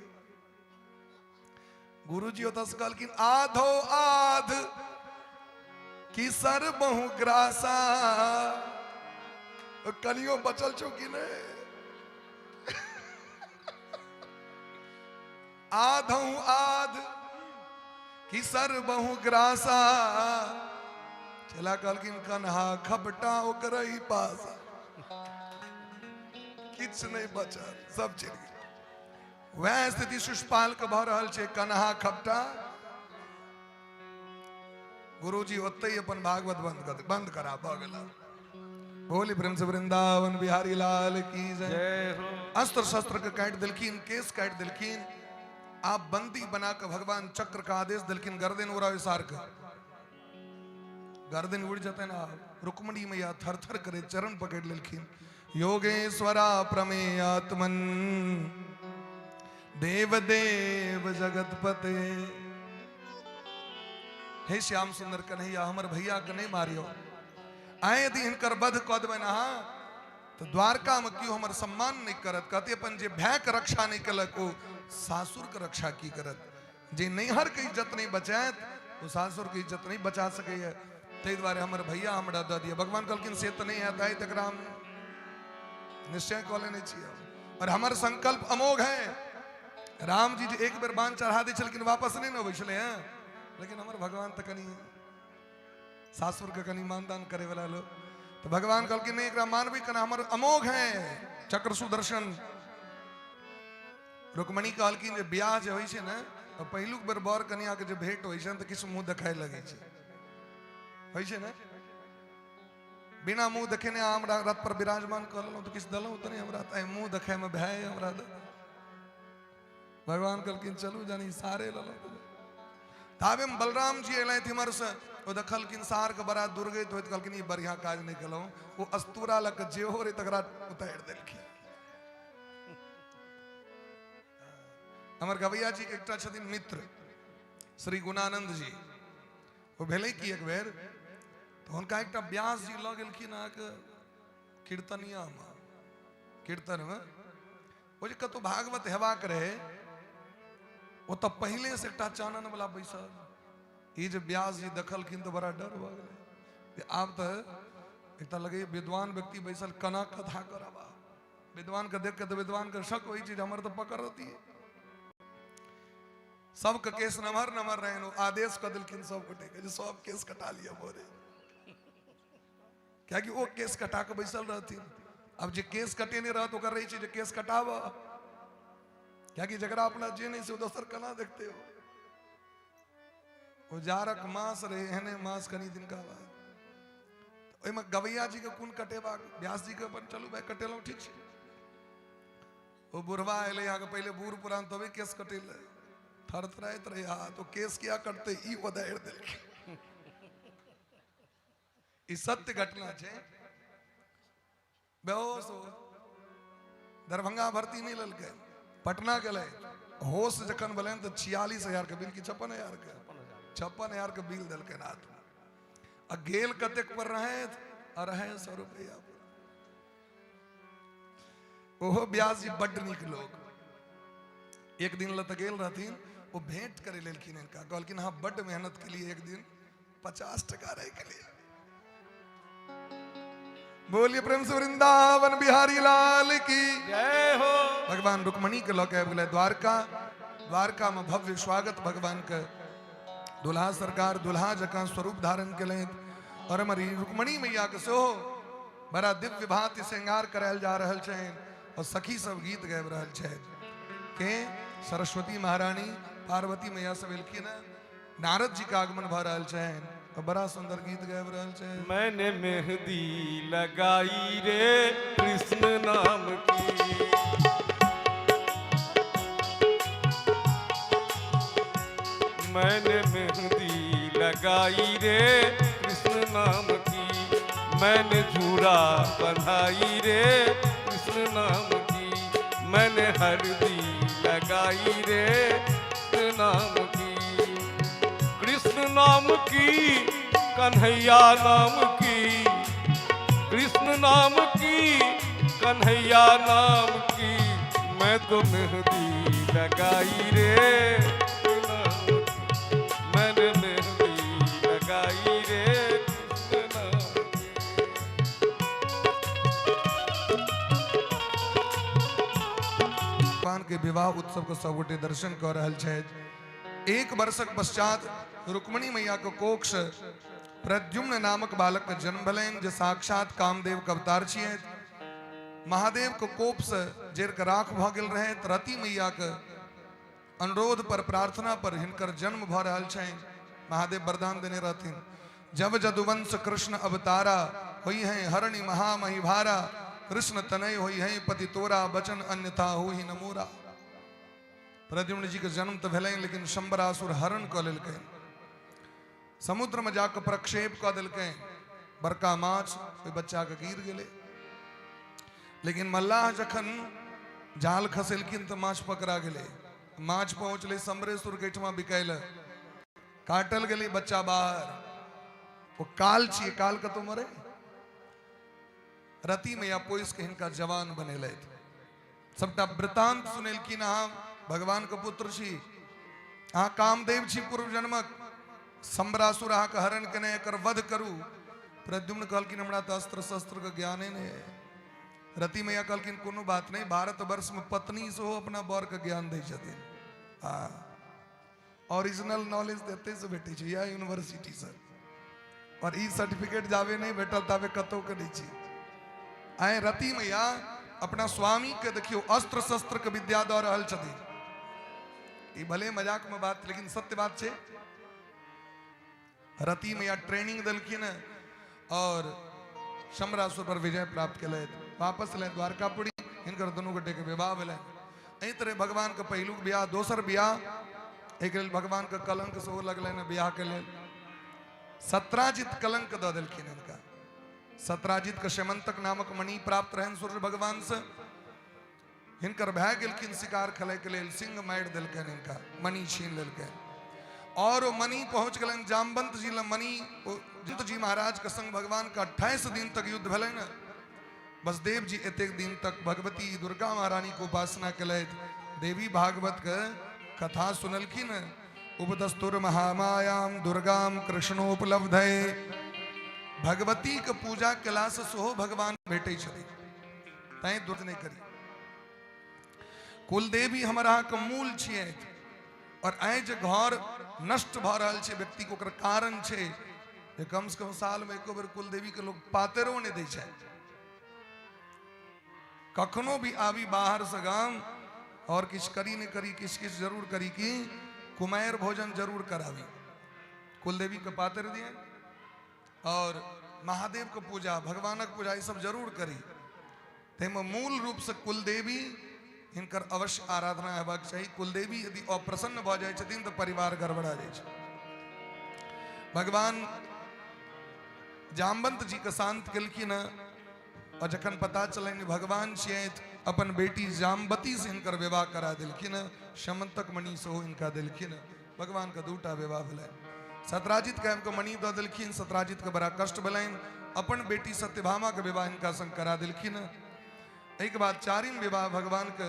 गुरु जी ओतस कहलखिन आधो आध की सर बहु ग्रासा कनियो बचल छौ कि नहीं आधो आध की सर बहु ग्रासा चला कहलखिन कन्हा खपटा ओकर ही पास किछ नहीं बचल सब चल गए वह स्थिति शिशुपाल के भ रहल छे कन्हा खपटा गुरु जी ओते अपन भागवत बंद करा भ गेला बोली प्रेम से वृंदावन बिहारी लाल की जय अस्त्र शस्त्र के काट दिलखिन केस काट दिलखिन आप बंदी बना के भगवान चक्र का आदेश दिलखिन गर्दन उड़ा विसार कर गर्दन उड़ जाते ना रुक्मणी मैया थर थर करे चरण पकड़ लिलखिन योगेश्वरा प्रमेयात्मन देव देव जगतपते हे श्याम सुंदर कन्हैया हमर भैया के नहीं मारियो आए यदि इनकर बध क देबै नहा तो द्वारका में क्यों हमर सम्मान नहीं करत कहते अपन जे भय के रक्षा नहीं कलक ओ सासुर के रक्षा की करत जे नैहर के इज्जत नहीं बचायत वो सासुर की इज्जत नहीं बचा सके है ते द्वारे हमर भैया हमरा द दिया भगवान कहलखिन से तो नहीं आता है तकरा हम निश्चय कह लेने चाहिए और हमार संकल्प अमोघ है राम जी एक बेर बाण चढ़ा दी लेकिन वापस नहीं न अबै हैं लेकिन हमार भगवान तो कनी सासुर के कनी मानदान करे वाला लोग तो भगवान कहलखिन नहीं एकरा मानवी कना हमर अमोघ है चक्र सुदर्शन रुक्मणी कहलखिन जे ब्याह जे होइ छै ने तो पहिलुक बेर बर कन्या के जे भेंट होइ छै त किछ मुंह देखाय लगे छै होइ छै ने बिना मुंह देखेने हमरा रथ पर विराजमान कर लेलहुँ तो किछ देलहुँ तो नहीं हमरा त मुंह देखाय में भय हमरा भगवान कहलखिन चलू जानी सारे लेलहुँ ताबे में बलराम जी एलथि हमर से वो देखलखिन सार के बड़ा दुर्गत होइत कहलखिन ई बढ़िया काज नहीं केलहुँ वो अस्तूरा लक जेहो रे तकरा उतारि देलखिन हमर गवैया जी के एकटा छथिन मित्र श्री गुणानंद जी वो भेले कि एक बेर तो उनका एक व्यास जी लग गेलखिन अहाँके कीर्तनिया में कीर्तन में वो जे कतौ भागवत हेबाक रहे वो तो पहले से एकटा चानन वाला बैसल ये जे व्यास जी देखलखिन तो बड़ा डर भ गेलै आब तो एक लगे विद्वान व्यक्ति बैसल कना कथा करबा विद्वान के देख के तो विद्वान के शक होई चीज हमर तो पकड़ होती है सबके केस नमहर नमहर रहे आदेश कर दिलखिन सब गोटे के सब केस कटा लिया बोरे क्या कि वो केस कटा के बैसल रहथिन अब जे केस कटे नहीं रहत ओकर रही छै जे केस कटाब क्या कि जकरा अपना जे नहीं से दोसर कना देखते हो वो जारक मास रहे एहने मास कनी दिन का बाद ओइमे गवैया जी के कोन कटेबा व्यास जी के अपन चलू भाई कटेलौ ठीक छै वो बुढ़वा एले यहाँ के पहले बूढ़ पुरान तबे केस कटेले थरथराइत रहे तो केस क्या करते ई ओदाइर देलकै ई सत्य घटना छै बेहोश हो दरभंगा भर्ती नहीं ललकै पटना गेलै होश जखन भेलै तो 46,000 के बिल की 56,000 के बिल देलकै हाथ में आ गेल कतेक पर रहे 250 रुपया ओहो व्यास जी बड्ड नीक लोग एक दिन लत गेल रहथिन वो भेंट करे लेलखिन इनका कहलखिन हाँ बड्ड मेहनत के लिए एक दिन 50 टका रह के लिए बोलिए प्रेम से वृंदावन बिहारी लाल की जय हो। भगवान रुक्मणी के लौके बोले द्वारका द्वारका में भव्य स्वागत भगवान के दुल्हा सरकार दुल्हा जका स्वरूप धारण के और हमारी रुक्मणी मैया के सेहो बड़ा दिव्य भांति श्रृंगार करायल जा रहल छै और सखी सब गीत गाबि रहल छै के सरस्वती महारानी पार्वती मैया सब एलखिन नारद जी के आगमन भ रहल छै और बड़ा सुंदर गीत गाबि रहल छै मैंने मेहंदी लगाई रे कृष्ण नाम की मैंने मेहंदी लगाई रे कृष्ण नाम की मैंने झूला बंधाई रे कृष्ण नाम की मैंने हल्दी लगाई रे कृष्ण नाम की कन्हैया नाम की कृष्ण नाम की कन्हैया नाम की मैं तो मेहंदी लगाई रे मैंने मेहंदी लगाई रे कृष्ण नाम भगवान के विवाह उत्सव को सब गोटे दर्शन कर रहल छै एक वर्षक पश्चात रुक्मणी मैया के कोक्ष प्रद्युम्न नामक बालक के जन्म भेलैन जे साक्षात कामदेव के अवतार छियै महादेव के कोप से जर के राख भ गेल रहे रति मैया के अनुरोध पर प्रार्थना पर हिनकर जन्म भ रहल छै महादेव वरदान देने रहथिन जब जदुवंश कृष्ण अवतारा होई है हरणी महामही भारा कृष्ण तनय होई है पति तोरा बचन अन्यथा होई न मोरा प्रद्युम्न जी के जन्म तो भेलै लेकिन शंबरासुर हरण क लेलकै समुद्र में जाकर प्रक्षेप क देलकै बड़का माछ ओइ बच्चा के गिर गेलै लेकिन मल्लाह जखन जाल खसेलखिन तो माछ पकड़ा गेलै माछ पहुंचले शंबरेश्वर के ठमा बिकाइल काटल गेलै बच्चा बाहर वो काल छियै काल कतौ मरे रति मैया पोइस के हिनका जवान बनेलथि सबटा वृतांत सुनेलखिन अहाँ भगवान के पुत्र छी अहाँ कामदेव छी पूर्व जन्मक शंबरासुर अहाँ के हरण केने एकर वध करू प्रद्युम्न कहलखिन हमरा तो अस्त्र शस्त्र के ज्ञाने नहीं है रति मैया कहलखिन कोनो बात नहीं भारत वर्ष में पत्नी सेहो अपना बर के ज्ञान दै छथिन हाँ ओरिजिनल नॉलेज देते से भेटे छै या यूनिवर्सिटी से और ई सर्टिफिकेट जावे नहीं भेटल तावे कतौ के नहीं छी आए रति मैया अपना स्वामी के देखियो अस्त्र शस्त्र के विद्या दऽ रहल छथिन ई भले मजाक में बात लेकिन सत्य बात छै रति मैया ट्रेनिंग देलखिन और शंबरासुर पर विजय प्राप्त केले वापस ले द्वारकापुरी हिनकर दुनू गोटे के विवाह भेलै एहि तरह भगवान के पहिलुक बियाह दोसर बियाह एक भगवान के कलंक सेहो लगलनि बियाह के लेल सत्राजित कलंक दऽ देलखिन हिनका सत्राजित के शेमंतक नामक मणि प्राप्त रहन सूर्य भगवान से हिनकर भए गेलखिन शिकार खेलै के लेल सिंह मारि देलकनि हिनका मणि छीन लेलकनि और वो मणि पहुंच गए जामवंत जी ल मणि जंत जी महाराज के संग भगवान का 28 दिन तक युद्ध भले न वसुदेव जी एतेक दिन तक भगवती दुर्गा महारानी को उपासना कलैत देवी भागवत के कथा सुनलखिन उपदस्तुर महामायाम दुर्गाम कृष्णोपलब्धे भगवती के पूजा कला से सोहो भगवान भेटे छथि तैं दुर्द नहीं करी कुलदेवी हमारा के मूल छियै और आइ जे घर नष्ट भ रहल छै व्यक्ति को ओकर कारण छै जे कम से कम साल में एको बेर कुलदेवी के लोग पातरो नहीं दै छै कखनो भी आवी बाहर से गांव और किछ करी नहीं करी किछ किछ जरूर करी कि कुमार भोजन जरूर करावी कुलदेवी के पातर दिए और महादेव के पूजा भगवानक पूजा ये सब जरूर करी तेम मूल रूप से कुलदेवी हिनकर अवश्य आराधना हेबाक चाहिए कुलदेवी यदि अप्रसन्न भ जाय छथिन तो परिवार गड़बड़ा जाय छै भगवान जामवंत जी के शांत केलखिन और जखन पता चलन भगवान छियैथ अपन बेटी जामवती से हिनकर विवाह करा देलखिन शमंतक मणि सेहो हिनका देलखिन भगवान का दूटा विवाह भेलनि सतराजित के मणि दऽ देलखिन सतराजित के बड़ा कष्ट भेलनि अपन बेटी सत्यभामा के विवाह हिनका संग करा देलखिन एक बाद चारिम विवाह भगवान के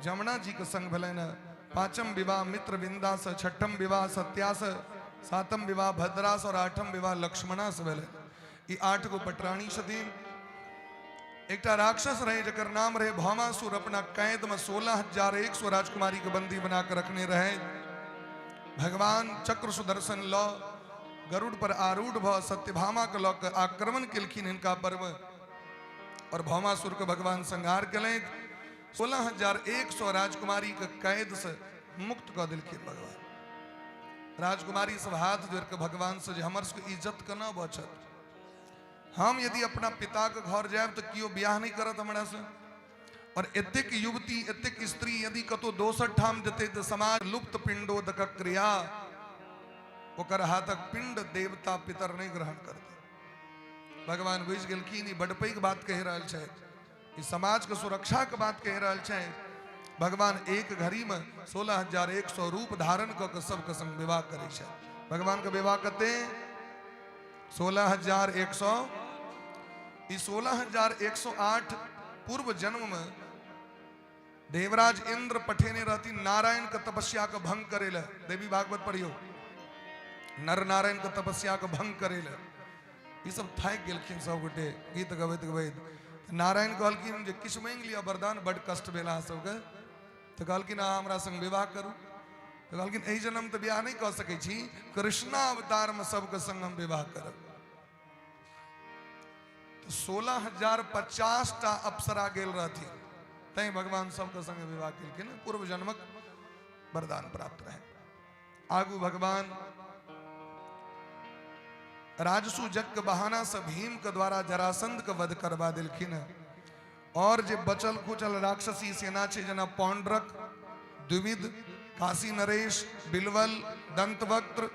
जमुना जी के संग भेलनि पांचम विवाह मित्र बिंदा से छठम विवाह सत्या से सातम विवाह भद्रा से और आठम विवाह लक्ष्मणा से भेलनि ई 8 गो पटरानी छथिन एकटा राक्षस रहे जकर नाम रहे भौमासुर अपना कैद में 16,100 राजकुमारी के बंदी बना कर रखने रहे भगवान चक्र सुदर्शन लौ गरुड़ पर आरूढ़ भ सत्यभामा के लौ के आक्रमण केलखिन हिनका पर और भौमासुर के भगवान संहार कलें 16,100 राजकुमारी के कैद से मुक्त कर दिलखिन भगवान राजकुमारी सब हाथ जोड़ के भगवान से हमर सबके इज्जत केना बचत हम यदि अपना पिता के घर जायब तो कियो ब्याह नहीं करत हमरा से और एतेक युवती एतेक स्त्री यदि कतो दोसर ठाम जेते तो समाज लुप्त पिंडोदक क्रिया ओकर हाथक पिंड देवता पितर नहीं ग्रहण करते भगवान बुझ गेलखिन ई बड़ पैघ बात कहि रहल छै ई समाज के सुरक्षा के बात कहि रहल छै भगवान एक घड़ी में 16,100 रूप धारण क के सबके संग विवाह करे छै भगवान के विवाह कते 16,100 ई 16,108 पूर्व जन्म में देवराज इंद्र पठेने रहती नारायण के तपस्या के भंग करेला देवी भागवत पढ़ियो नर नारायण के तपस्या के भंग करेला ये सब थाक गेलखिन सब गोटे गीत गबैत गबैत नारायण कहलखिन जे किछु मांगि लिअ वरदान बड़ कष्ट भेल अहाँ सबके तो कहलखिन अहाँ हमरा संग विवाह करू तो कहलखिन एहि जन्म तो विवाह नहीं कऽ सकै छी कृष्णा अवतार में सबके संग हम विवाह करब तो 16,050 टा अप्सरा गेल रहथिन तैं भगवान सबके संग विवाह केलखिन पूर्व जन्मक वरदान प्राप्त रहे आगू भगवान राजसु जग के बहाना से भीम के द्वारा जरासंध के वध करवा दिलखिन और जे बचल खुचल राक्षसी सेना छे जना पौंड्रक द्विविध काशी नरेश बिलवल दंतवक्त्र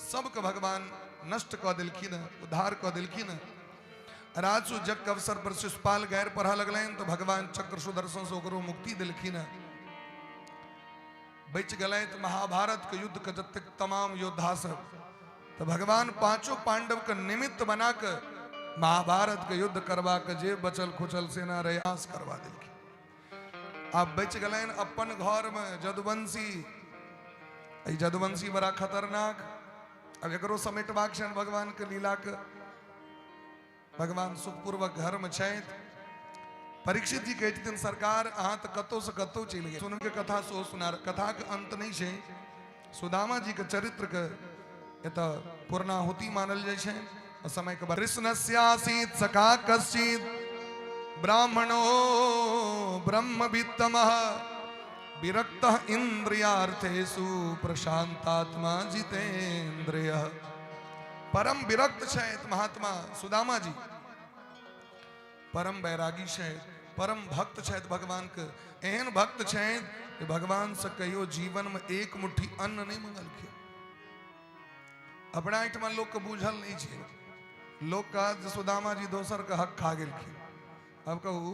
सबके भगवान नष्ट कऽ दिलखिन उद्धार कऽ दिलखिन राजसु जग के अवसर पर शिशुपाल गैर पढ़ा लगलनि तो भगवान चक्र सुदर्शन से ओकरो मुक्ति दिलखिन बच गलैथ महाभारत के युद्ध के जतेक तमाम योद्धा सब तो भगवान पांचों पांडव के निमित्त बना कर महाभारत के युद्ध करवा के जे बचल खुचल सेना रयास करवा दिलखिन अब बच गए अपन घर में जदुवंशी जदुवंशी बड़ा खतरनाक अब एकरो समेटबाक छनि भगवान के लीला के भगवान सुखपूर्वक घर में छथि परीक्षित जी कहते दिन सरकार अहाँ तो कतौ से कतौ चलि गेल सुन के कथा सो सुना कथा के अंत नहीं छै सुदामा जी के चरित्र के एत पूर्णाहुति मानल जाय छै समय के कृष्णस्यासीत सखा कश्चित ब्राह्मणो ब्रह्मवित्तमः विरक्तः इंद्रियार्थेषु प्रशांतात्मा जितेन्द्रियः परम विरक्त छथि महात्मा सुदामा जी परम बैरागी छथि परम भक्त छथि भगवान के एहन भक्त छथि कि भगवान से कहियो जीवन में एक मुट्ठी अन्न नहीं मंगलखिन अपना एहिठमा लोक के बूझल नहीं छै लोक कहत सुदामा जी दोसर के हक खा गेलखिन अब कहू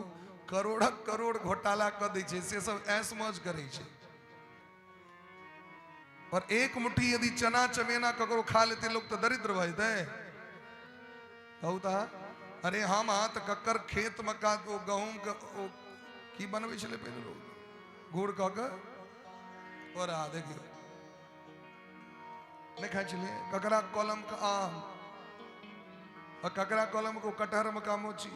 करोड़क करोड़ घोटाला कऽ दै छै से सब ऐस मौज करै छै और एक मुट्ठी यदि चना चमेना ककरो खा लेते लोग तो दरिद्र भजते कहता अरे हम हाँ तो ककर खेत में का वो गहूम का वो की बनवे चले पहले लोग गुड़ का और आ देखियो नहीं खा चलिए ककरा कॉलम का आम और ककरा कॉलम को कटहर में का मोची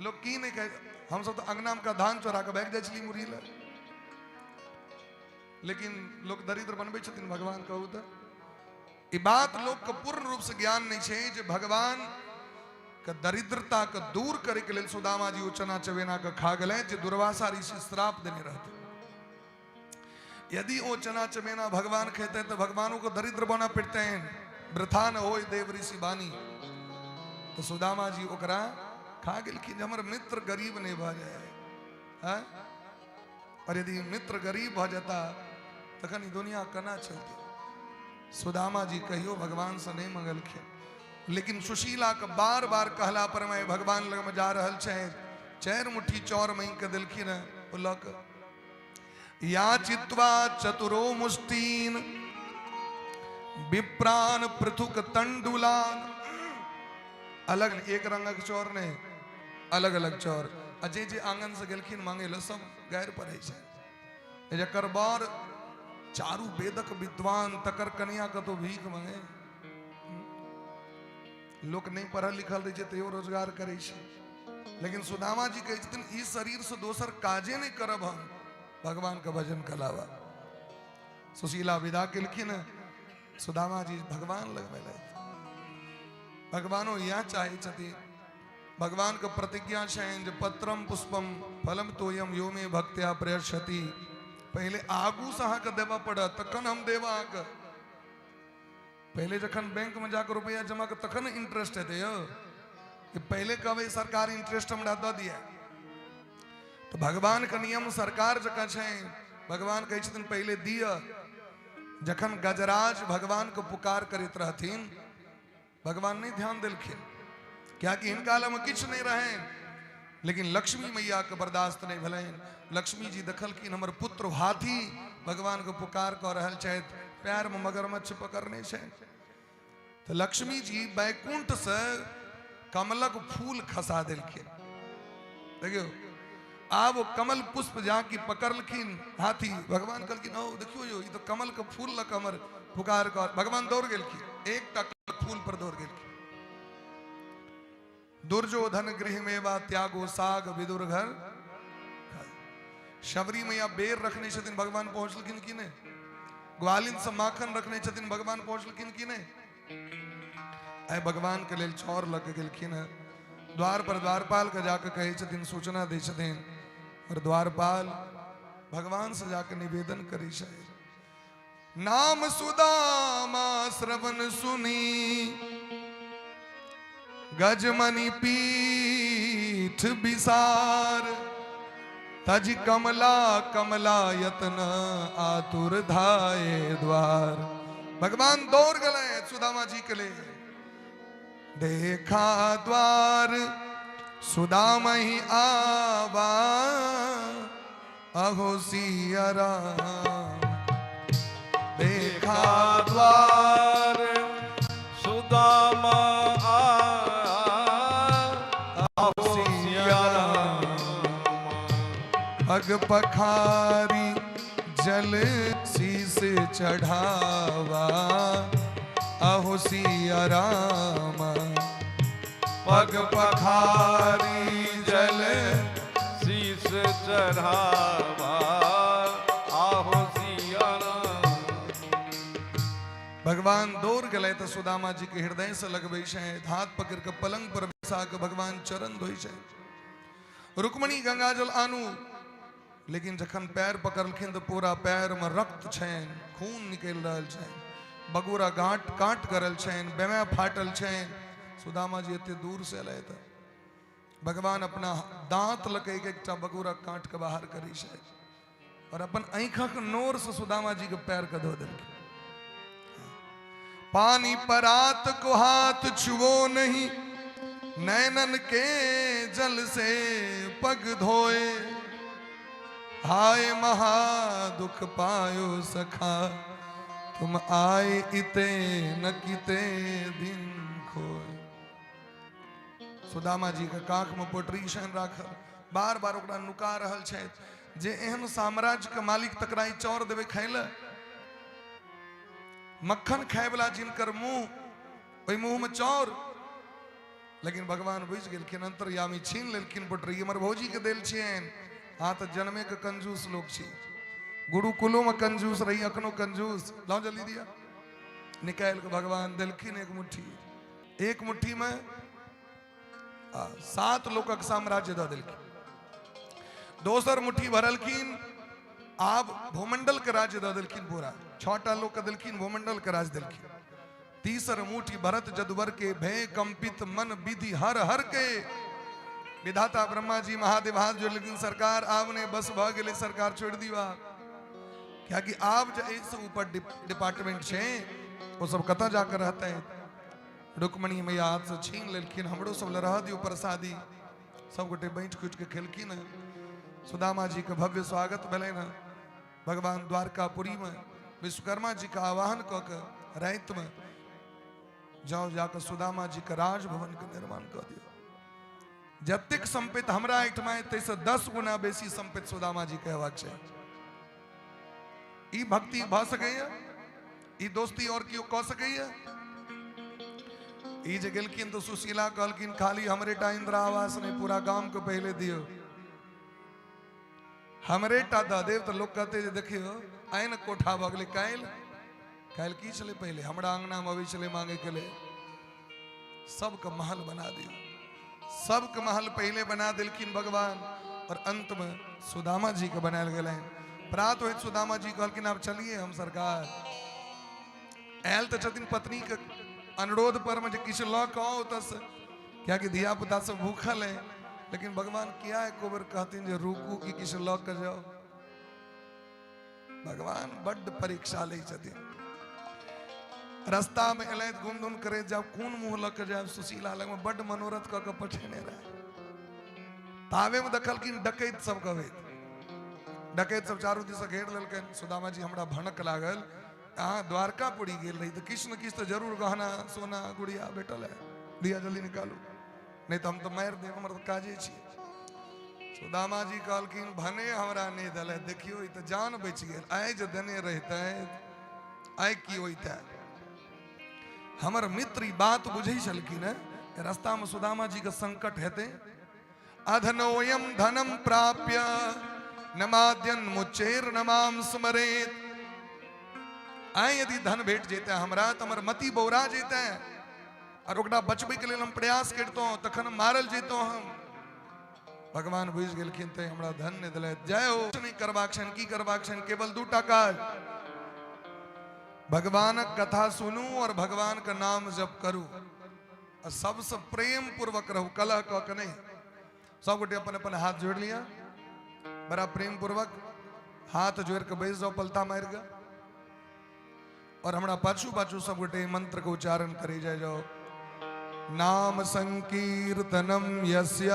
लोग की नहीं कह हम सब तो अंगना में का धान चोरा के बैग जाए मुरील लेकिन लोग दरिद्र बनबे छथिन भगवान कहू तो ई बात लोग के पूर्ण रूप से ज्ञान नहीं छे जे भगवान के दरिद्रता के दूर करे के लेल सुदामा जी चना चवेना के खा गए जे दुर्वासा ऋषि श्राप देने रहते यदि वो चना चमेना भगवान कहते हैं तो भगवानों को दरिद्र बना पिटते हैं वृथा न हो देव ऋषि बानी तो सुदामा जी ओकरा खा गेल कि हमर मित्र गरीब नहीं भ जाए और यदि मित्र गरीब भ जाता तखन दुनिया कना चलती सुदामा जी कहियो भगवान से नहीं मंगलखिन लेकिन सुशीला के बार बार कहला पर मैं भगवान लग में जा रहल छे चार मुट्ठी चौर मई के दिलखिन लक या चित्वा चतुरो मुष्टीन विप्रान पृथुक तंडुलान अलग एक रंगक चौर ने अलग अलग चौर अजय जे आंगन से गेलखिन मांगे लो सब गैर पर है जकर बार चारू वेदक विद्वान तकर कन्या का तो भीख मांगे लोग नहीं पढ़ल लिखल रहे तो रोजगार करे लेकिन सुदामा जी कहे छथिन ई शरीर से दोसर काजे नहीं करब हम भगवान का भजन कलावा सुशीला विदा केलखिन सुदामा जी भगवान लगवे भगवानो यह चाहे छथिन भगवान का प्रतिज्ञा छेन जे पत्रम पुष्पम फलम तोयम यो में भक्त्या प्रयच्छति पहले आगू से अहाँ के देवा पड़ा तखन हम देवा आके पहले जखन बैंक में जाकर रुपया जमा कर तखन इंटरेस्ट है यो कि पहले कहवे सरकार इंटरेस्ट हमरा दे दिया तो भगवान का नियम सरकार जका छे भगवान कहे छथिन पहले दिया जखन गजराज भगवान को पुकार करित रहथिन भगवान नहीं ध्यान दिलखिन क्या कि इनका में किछ नहीं रहे लेकिन लक्ष्मी मैया के बर्दाश्त नहीं भले लक्ष्मी जी दखल की हमर पुत्र हाथी भगवान को पुकार कर रहल छे पैर में मगरमच्छ पकड़ने छे तो लक्ष्मी जी बैकुंठ से कमलक फूल खसा दिलखिन देखियो आ वो कमल पुष्प जाकी पकड़लखिन हाथी भगवान कहलखिन ओ देखियो यो ई तो कमल के फूल लक हमर पुकार कर भगवान दौड़ गेलखिन एक टक फूल पर दौड़ गेलखिन दुर्योधन गृह में वा त्यागो साग विदुर घर शबरी मैया बेर रखने छथिन भगवान पहुंचलखिन कि ने ग्वालिन से माखन रखने छथिन भगवान पहुंचलखिन कि ने आय भगवान के लेल चौर लग गेलखिन द्वार पर द्वारपाल के जाकर कहे छथिन सूचना दे छथिन और द्वारपाल भगवान से जाकर निवेदन करे छे नाम सुदामा श्रवण सुनी गजमणि पीठ विसार तज कमला कमला यत्न आतुर धाये द्वार भगवान दौड़ गए सुदामा जी के लिए देखा द्वार सुदामा ही आवा अहो सिया राम देखा द्वार सुदामा अग पखारी जल शीस चढ़ावा अहो सिया राम पग पखारी जल शीस चढ़ावा आहो सिया राम भगवान दौड़ गए तो सुदामा जी के हृदय से लगबे हाथ पकड़ के पलंग पर बैसा के भगवान चरण धोई रुक्मणी गंगा जल आनू लेकिन जखन पैर पकड़लखिन तो पूरा पैर में रक्त छेन खून निकल रहा छेन बगुरा गांठ काट करल छेन बेमा फाटल छेन सुदामा जी इतने दूर से अल भगवान अपना दांत लके एक बगुरा काट के बाहर करी छे और अपन आंखक नोर से सुदामा जी के पैर के धो दिल पानी परात को हाथ छुओ नहीं नैनन के जल से पग धोए हाय महा दुख पायो सखा, तुम आए इते न किते दिन खोए। सुदामा जी के काख में पोटरी शन राखल, बार बार ओकरा नुका रहल छै जे एहन साम्राज्य के मालिक तकराई चौर देवे खाइले। मक्खन खाए वाला जिनकर मुंह ओई मुंह में चौर, लेकिन भगवान बुझ गेलखिन, अंतर्यामी छीन लेलखिन पोटरी। हमर भौजी के देल छियन, हाँ तो जन्मे के कंजूस लोग छी, गुरुकुलों में कंजूस रही, अखनो कंजूस। लाओ जल्दी दिया निकाल के भगवान दिलखिन एक मुट्ठी, एक मुट्ठी में 7 लोकक साम्राज्य द दिलखिन। दोसर मुट्ठी भरलखिन, आब भूमंडल के राज्य द दिलखिन पूरा, 6टा लोक के दिलखिन भूमंडल के राज्य दिलखिन। तीसर मुट्ठी भरत जदुवर के, भय कंपित मन विधि हर हर के। विधाता ब्रह्मा जी महादेव हाथ जोड़, लेकिन सरकार आपने बस भ गेले, सरकार छोड़ दीवा, क्या कि आप जो इससे ऊपर डिपार्टमेंट छे वो सब कता जाकर रहते हैं। रुक्मणी मैया हाथ से छीन लेलखिन, हमरो सब रह दियो प्रसादी, सब गोटे बैठ कुछ के खेलखिन। सुदामा जी के भव्य स्वागत भेलै न। भगवान द्वारकापुरी में विश्वकर्मा जी का आवाहन क के रात में जाओ जाकर सुदामा जी के राजभवन के निर्माण कर दियो। जतेक संपत्ति हमरा एठमा तैसे 10 गुना बेसी संपत्ति सुदामा जी कहवाक छै। ई भक्ति भ सकैया, ई दोस्ती और कियो क सकैया। ई जे गेलखिन तो सुशीला कहलखिन खाली हमरे टा इंदिरा आवास नहीं, पूरा गांव को पहले दियो, हमरे टा द देव। तो लोग कहते जे देखियो आइन कोठा भ गेलै, काल की चले पहले हमरा अंगना में अभी चले मांगे के लिए, सबके महल बना दियो। सबके महल पहले बना दिलखिन भगवान, और अंत में सुदामा जी के बनायल गेल। प्रात होइत सुदामा जी कहलखिन अब चलिए हम सरकार। आयल तो छथिन पत्नी के अनुरोध पर में किछु ल के आओ तस, क्या कि धिया पुता सब भूखल है, लेकिन भगवान क्या है कोबर कहतीन जे रुकू कि किछु ल के जाओ। भगवान बड्ड परीक्षा ले छथिन। रास्ता में एलैत घूम धुन करे, जब कौन मुंह लग के जाए सुशीला लग में बड्ड मनोरथ क के पठेने रहे। तावे में देखलखिन डकैत सब कहे, डकैत सब चारू दिस घेर लेलकन। सुदामा जी हमरा भनक लागल, अहाँ द्वारकापुरी गेल रही तो किछु न किछु तो जरूर गहना सोना गुड़िया भेटल है, दिया जल्दी निकालू, नहीं तो हम तो मार देब, हमर तो काजे छियै। सुदामा जी कहलखिन भने हमरा नहीं दल है, देखियो ई तो जान बच गेल, आइ जे देने रहते आइ की होता। हमर मित्र ई बात बुझे छलखिन है, रास्ता में सुदामा जी के संकट हेते। अधनोयम धनम प्राप्य नमाद्यन मुचेर नमाम स्मरेत। आए यदि धन भेट जेते हमरा तो हमर मति बौरा जेते, और ओकरा बचबे के लिए हम प्रयास करतो तखन मारल जेतो हम। भगवान बुझ गेलखिन ते हमरा धन ने दिले। जय हो नहीं करबाक छन, की करबाक छन, केवल 2टा काज, भगवान कथा सुनू और भगवान का नाम जप करू, और सबसे प्रेम पूर्वक रहू, कलह क के नहीं। सब गोटे अपन अपन हाथ जोड़ लिया, बड़ा प्रेम पूर्वक हाथ जोड़ के बैस जाओ पलता मार के, और हमरा पाछू पाछू सब गोटे मंत्र को उच्चारण करे जाओ। नाम संकीर्तनम यस्य,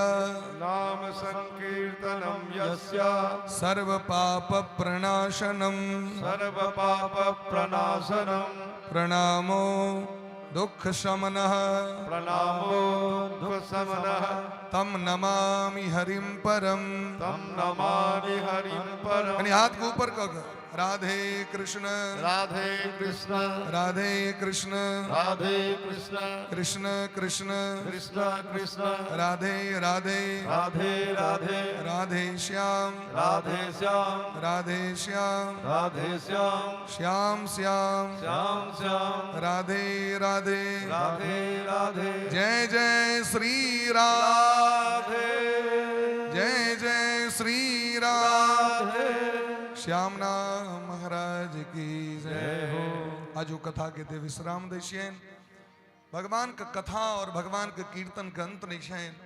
नाम संकीर्तनम यस्य, सर्व पाप प्रणाशनम, सर्व पाप प्रणाशनम, प्रणामो दुख शमनः, प्रणामो दुख शमनः, तम नमामि हरिम परम, तम नमामि हरिं परम। यानी हाथ को ऊपर कर, राधे कृष्ण राधे कृष्ण राधे कृष्ण राधे कृष्ण कृष्ण कृष्ण कृष्ण कृष्ण राधे राधे राधे राधे राधे श्याम राधे श्याम राधे श्याम राधे श्याम श्याम श्याम श्याम श्याम राधे राधे राधे राधे जय जय श्री राम, राधे जय जय श्री राम, राधे श्यामना महाराज की जय हो। आजो कथा के ते विश्राम दैशियन। भगवान का कथा और भगवान के कीर्तन का अंत नहीं है।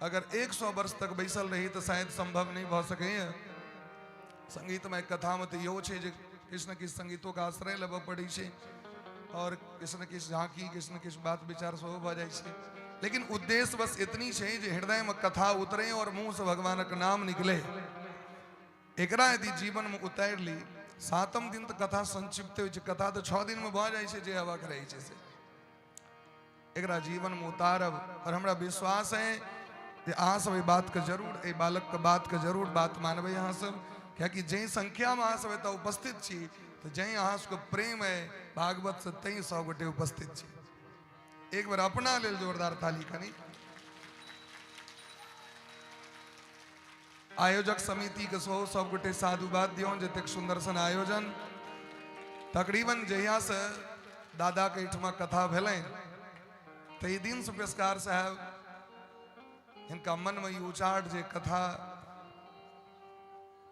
अगर 100 वर्ष तक बैसल रही तो शायद संभव नहीं हो सके। संगीत में कथा में तो यो छे जे किस न किस संगीतों का आश्रय लेव पड़ी है, और किस न किस झांकी किस न किस बात विचार से हो जाए छे। लेकिन उद्देश्य बस इतनी है जे हृदय में कथा उतरे और मुंह से भगवान का नाम निकले। एकरा यदि जीवन में उतार ली, 7म दिन तो कथा संक्षिप्त हो, कथा तो 6 दिन में भ जाए छे, जे हवा करे छे से एकरा जीवन में उतारब। और हमरा विश्वास है कि अहाँ सब ई बात के जरूर, ए बालक के बात के जरूर बात मानबे अहाँ सब, क्योंकि जे संख्या में अहाँ सब एतऽ उपस्थित छी, तो जे अहाँ सबके प्रेम है भागवत से, तई 100 गोटे उपस्थित छी। एक बार अपना लेल जोरदार ताली कनी। आयोजक समिति के सेहो सब गोटे साधुवाद दियौन, जतेक सुंदर सन आयोजन। तकरीबन जहिया से दादा के एहिठमा कथा भेलनि, तई दिन से पेशकार साहब हिनका मन में ई उचाट जे कथा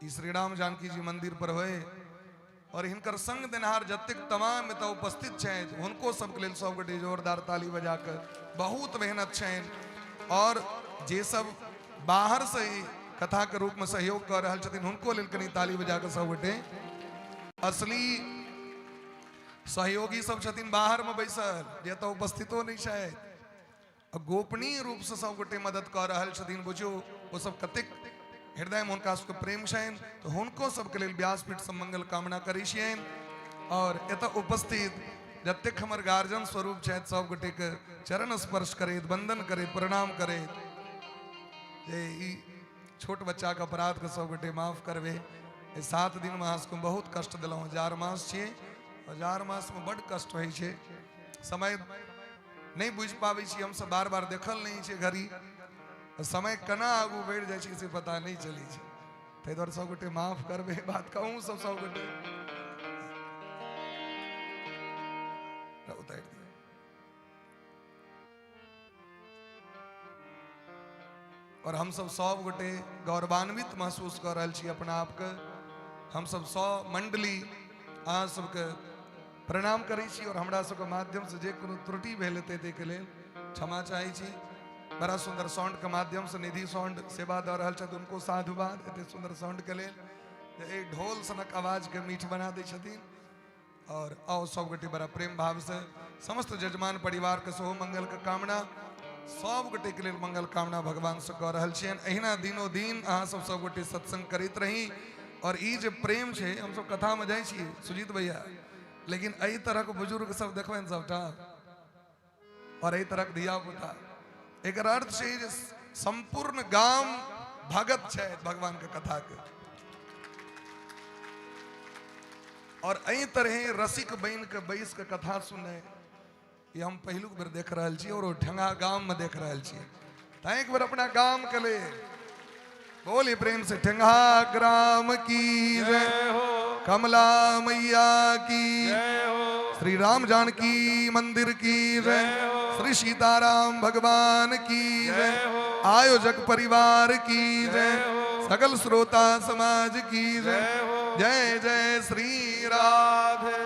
ई श्री राम जानकी जी मंदिर पर होए, और हिनकर संग देनहार जतेक तमाम एतऽ उपस्थित छथि, हुनको सबके लेल सब गोटे जोरदार ताली बजा कऽ बहुत मेहनत छनि। और जे सब बाहर से कथा के रूप में सहयोग कर रहा छथिन, हुनको लेल कनी ताली बजा कऽ सब गोटे। असली सहयोगी सब छथिन बाहर में बैसल, जे एतऽ उपस्थितो नहीं छथि, गोपनीय रूप से सब गोटे मदद कर रहा छथिन। बुझियो वो सब कतेक हृदय में हुनका सबके प्रेम छनि, तो हुनको सबके लेल व्यासपीठ से मंगल कामना करै छियनि। और एतऽ उपस्थित जतेक हमर गार्जियन स्वरूप छथि, सब गोटे के चरण स्पर्श करैत, वंदन करैत, प्रणाम करैत, जे ई छोट बच्चा के अपराध के सब गोटे माफ करबे। 7 दिन में अहाँ सबके बहुत कष्ट दिलहुँ, 4 मास छियै, 4 मास में बड़ कष्ट होइ छै, समय नहीं बुझ पाबै छी, हम सब बार बार देखल नहीं छै घड़ी, समय केना आगू बढ़ि जाइ छै से पता नहीं चलै छै। ताहि दुआरे सब गोटे माफ करबे, बात कहूँ सब गोटे उतारि दियौ। और हम सब गोटे गौरवान्वित महसूस कर रहल छी अपना आप के। हम सब 100 मंडली अहाँ सबके प्रणाम करै छी, और हमरा सबके माध्यम से जे कोनो त्रुटि भेल हेतै ताहिके लेल क्षमा चाहै छी। बड़ा सुंदर साउंड के माध्यम से निधि साउंड सेवा दऽ रहल छथि, उनको साधुवाद एते सुंदर साउंड के लेल, जे ढोल सनक आवाज के मीठ बना दै छथिन। और आओ सब गोटे बड़ा प्रेम भाव से समस्त जजमान परिवार के सेहो मंगल के कामना, सब गोटे के लेल मंगल कामना भगवान से कऽ रहल छियनि। एहिना दिनो दिन अहाँ सब गोटे सत्संग करैत रही। और ई जे प्रेम छै, हम सब कथा में जाइ छी सुजीत भैया, लेकिन एहि तरह के बुजुर्ग सब देखबै ने सबटा, और एहि तरह के धिया पुता, एकर अर्थ छै जे संपूर्ण गाम भगत छै भगवान के कथा के। और एहि तरह रसिक बन के बैस के कथा सुने, ये हम पहलुक बेर देख रहल छी, और ठंगा गाम में देख रहल छी। तां एक बार अपना गाम के ले बोली प्रेम से, ठंगा ग्राम की जय हो, कमला मैया की जय हो, श्री राम जानकी मंदिर की जय हो, श्री सीताराम भगवान की जय हो, आयोजक परिवार की जय हो, सकल श्रोता समाज की जय हो, जय जय श्री राधे।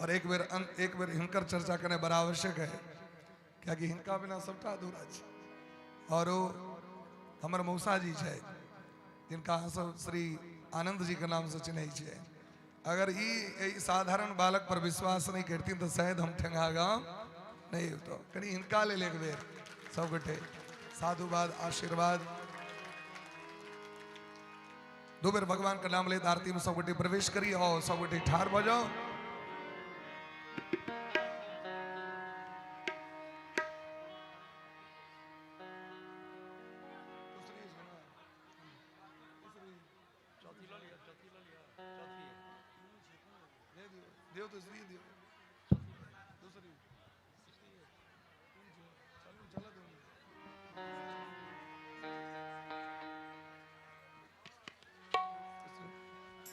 और एक बेर हिनकर चर्चा करने बड़ा आवश्यक है, क्योंकि हिनका बिना सबटा अधूरा छै। और हमर मौसा जी छै, जिनका अहाँ सब श्री आनंद जी के नाम से चिन्है छियै। अगर ई साधारण बालक पर विश्वास नहीं करती तो शायद हम ठंगा गाँव नहीं होता। कहीं हिनका ले एक बेर सब गोटे साधुवाद आशीर्वाद। 2 बेर भगवान का नाम ले आरती में सब गोटे प्रवेश करी, और सब गोटे ठाड़ भ जाओ।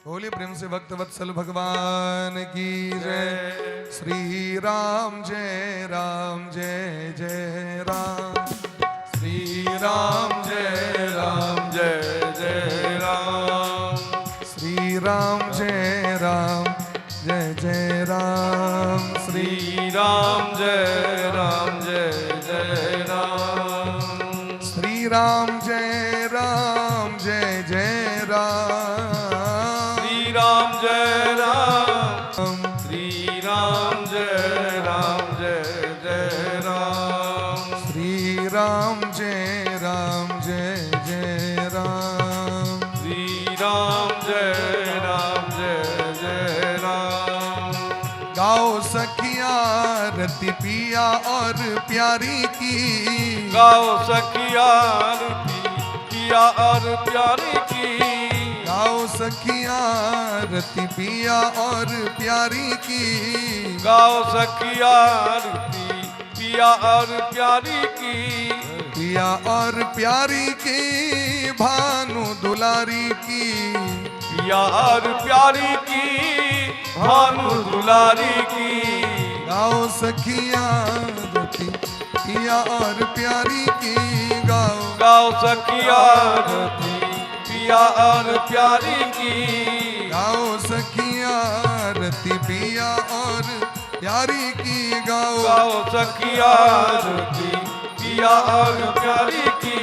बोलिए प्रेम से भक्त वत्सल भगवान की जय। श्री राम जय राम जय जय राम, श्री राम जय राम जय जय राम, श्री राम जय राम जय जय राम, श्री राम जय राम जय जय राम, श्री राम जय राम जय जय राम, राम जय राम, श्री राम जय राम जय जय राम, श्री राम जय राम जय जय राम, पिया और प्यारी की। गाओ सखिया आरती पिया और प्यारी की। गाओ सखिया रति पिया और प्यारी की। गाओ सखिया आरती पिया और प्यारी की। पिया और प्यारी की भानु दुलारी की। पिया और प्यारी की भानु दुलारी की। गाओ सखिया रति पिया और प्यारी की। गाओ गाओ सखिया आरती पिया और प्यारी की। गाओ सखिया रति पिया और प्यारी की। गाओ गाओ सखिया आरती पिया और प्यारी की।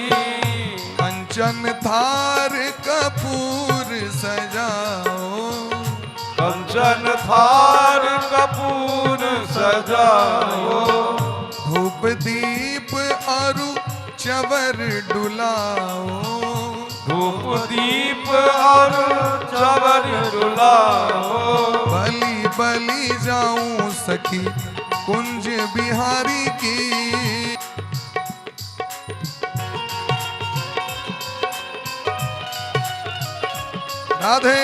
कंचन थार कपूर सजाओ। कंचन थार कपूर सजाओ। धूप दीप अरु चवर डुलाओ। धूप दीप और चवर डुलाओ। बलि बलि जाऊं सखी कुंज बिहारी की। राधे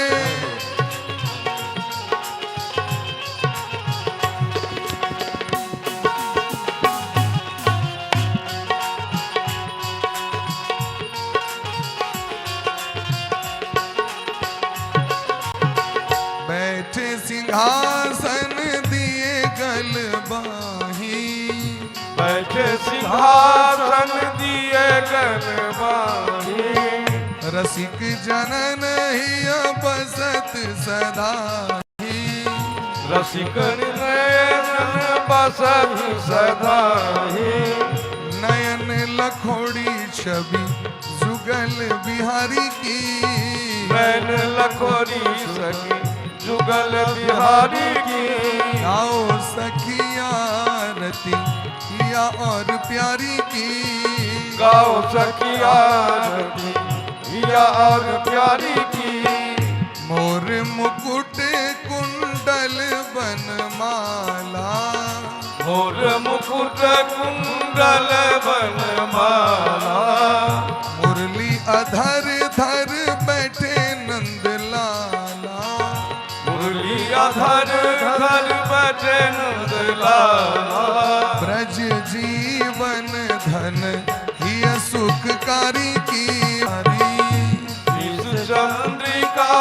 बैठे सिंहासन दिए गलबाही। बैठे सिंहासन दिए गलबाही। रसिक जनन हिय बसत सदा ही। रसिक नयन बसत सदा ही। नयन लखोड़ी छवि जुगल बिहारी की। नैन लखोरी सखी जुगल बिहारी की। गाओ सखिया रति पिया और प्यारी की। गाओ सखिया रति पिया और प्यारी की। मोर मुकुट कुंडल बनमाला। मोर मुकुट कुंडल बनमाला। मुरली अधर धर बैठे नंदलाला। मुरली अधर घर बजे नंदलाला। ब्रज जीवन धन हिय सुखकारी की। इस चंद्रिका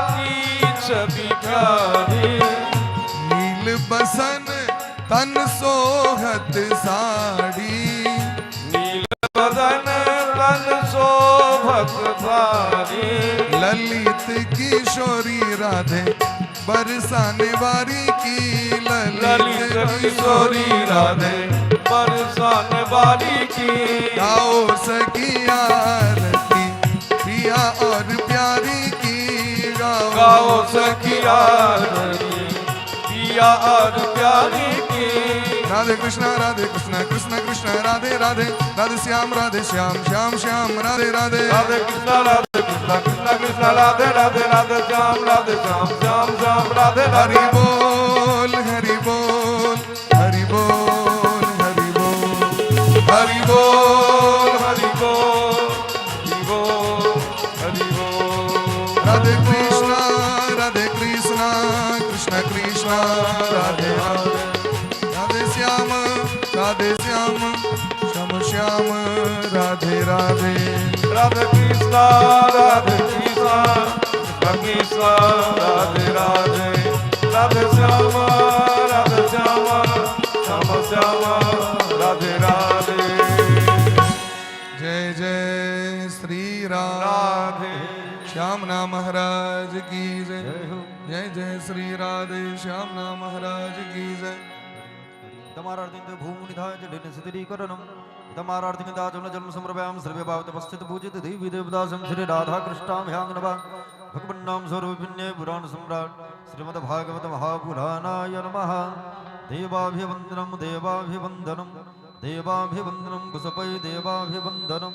की छवि प्यारी। नील बसन तन सोहत साड़ी। नील बदन तन शोभत भारी। ललित किशोरी राधे बरसाने वारी की। ललित किशोरी राधे बरसाने वाली की। गाओ सखिया रति पिया और प्यारी की। गाओ सखिया रति पिया और प्यारी की। राधे कृष्ण कृष्ण कृष्ण राधे राधे। राधे श्याम श्याम श्याम राधे राधे। राधे कृष्ण कृष्ण कृष्ण राधे राधे। राधे श्याम श्याम श्याम राधे हरि बोल हरि बोल हरि बोल हरि बोल हरि बोल हरि बोल हरि बोल हरि बोल। राधे कृष्ण कृष्ण कृष्ण राधे राधे। राधे श्याम श्याम श्याम राधे राधे। राधे कृष्ण कृष्ण कृष्ण राधे राधे। राधे श्याम श्याम श्याम राधे राधे। जय जय श्री राम राधे श्यामना महाराज की जय। जय जय श्री राधे श्यामना महाराज की जय। तमारार्थिंद भूमुनिधाय जलिन सिद्धीकरणम तमारार्थिंदा जन जन्म संप्रभयाम सर्वे भावत पश्चित पूजित देवी देवदासं श्री राधा कृष्णाम ह्यांगनवा भगवन्नाम सर्वविन्ये पुराण सम्राट श्रीमद् भागवत महापुराणाय नमः। देवाभिवन्दनं देवाभिवन्दनं देवाभिवन्दनं कुसपै देवाभिवन्दनं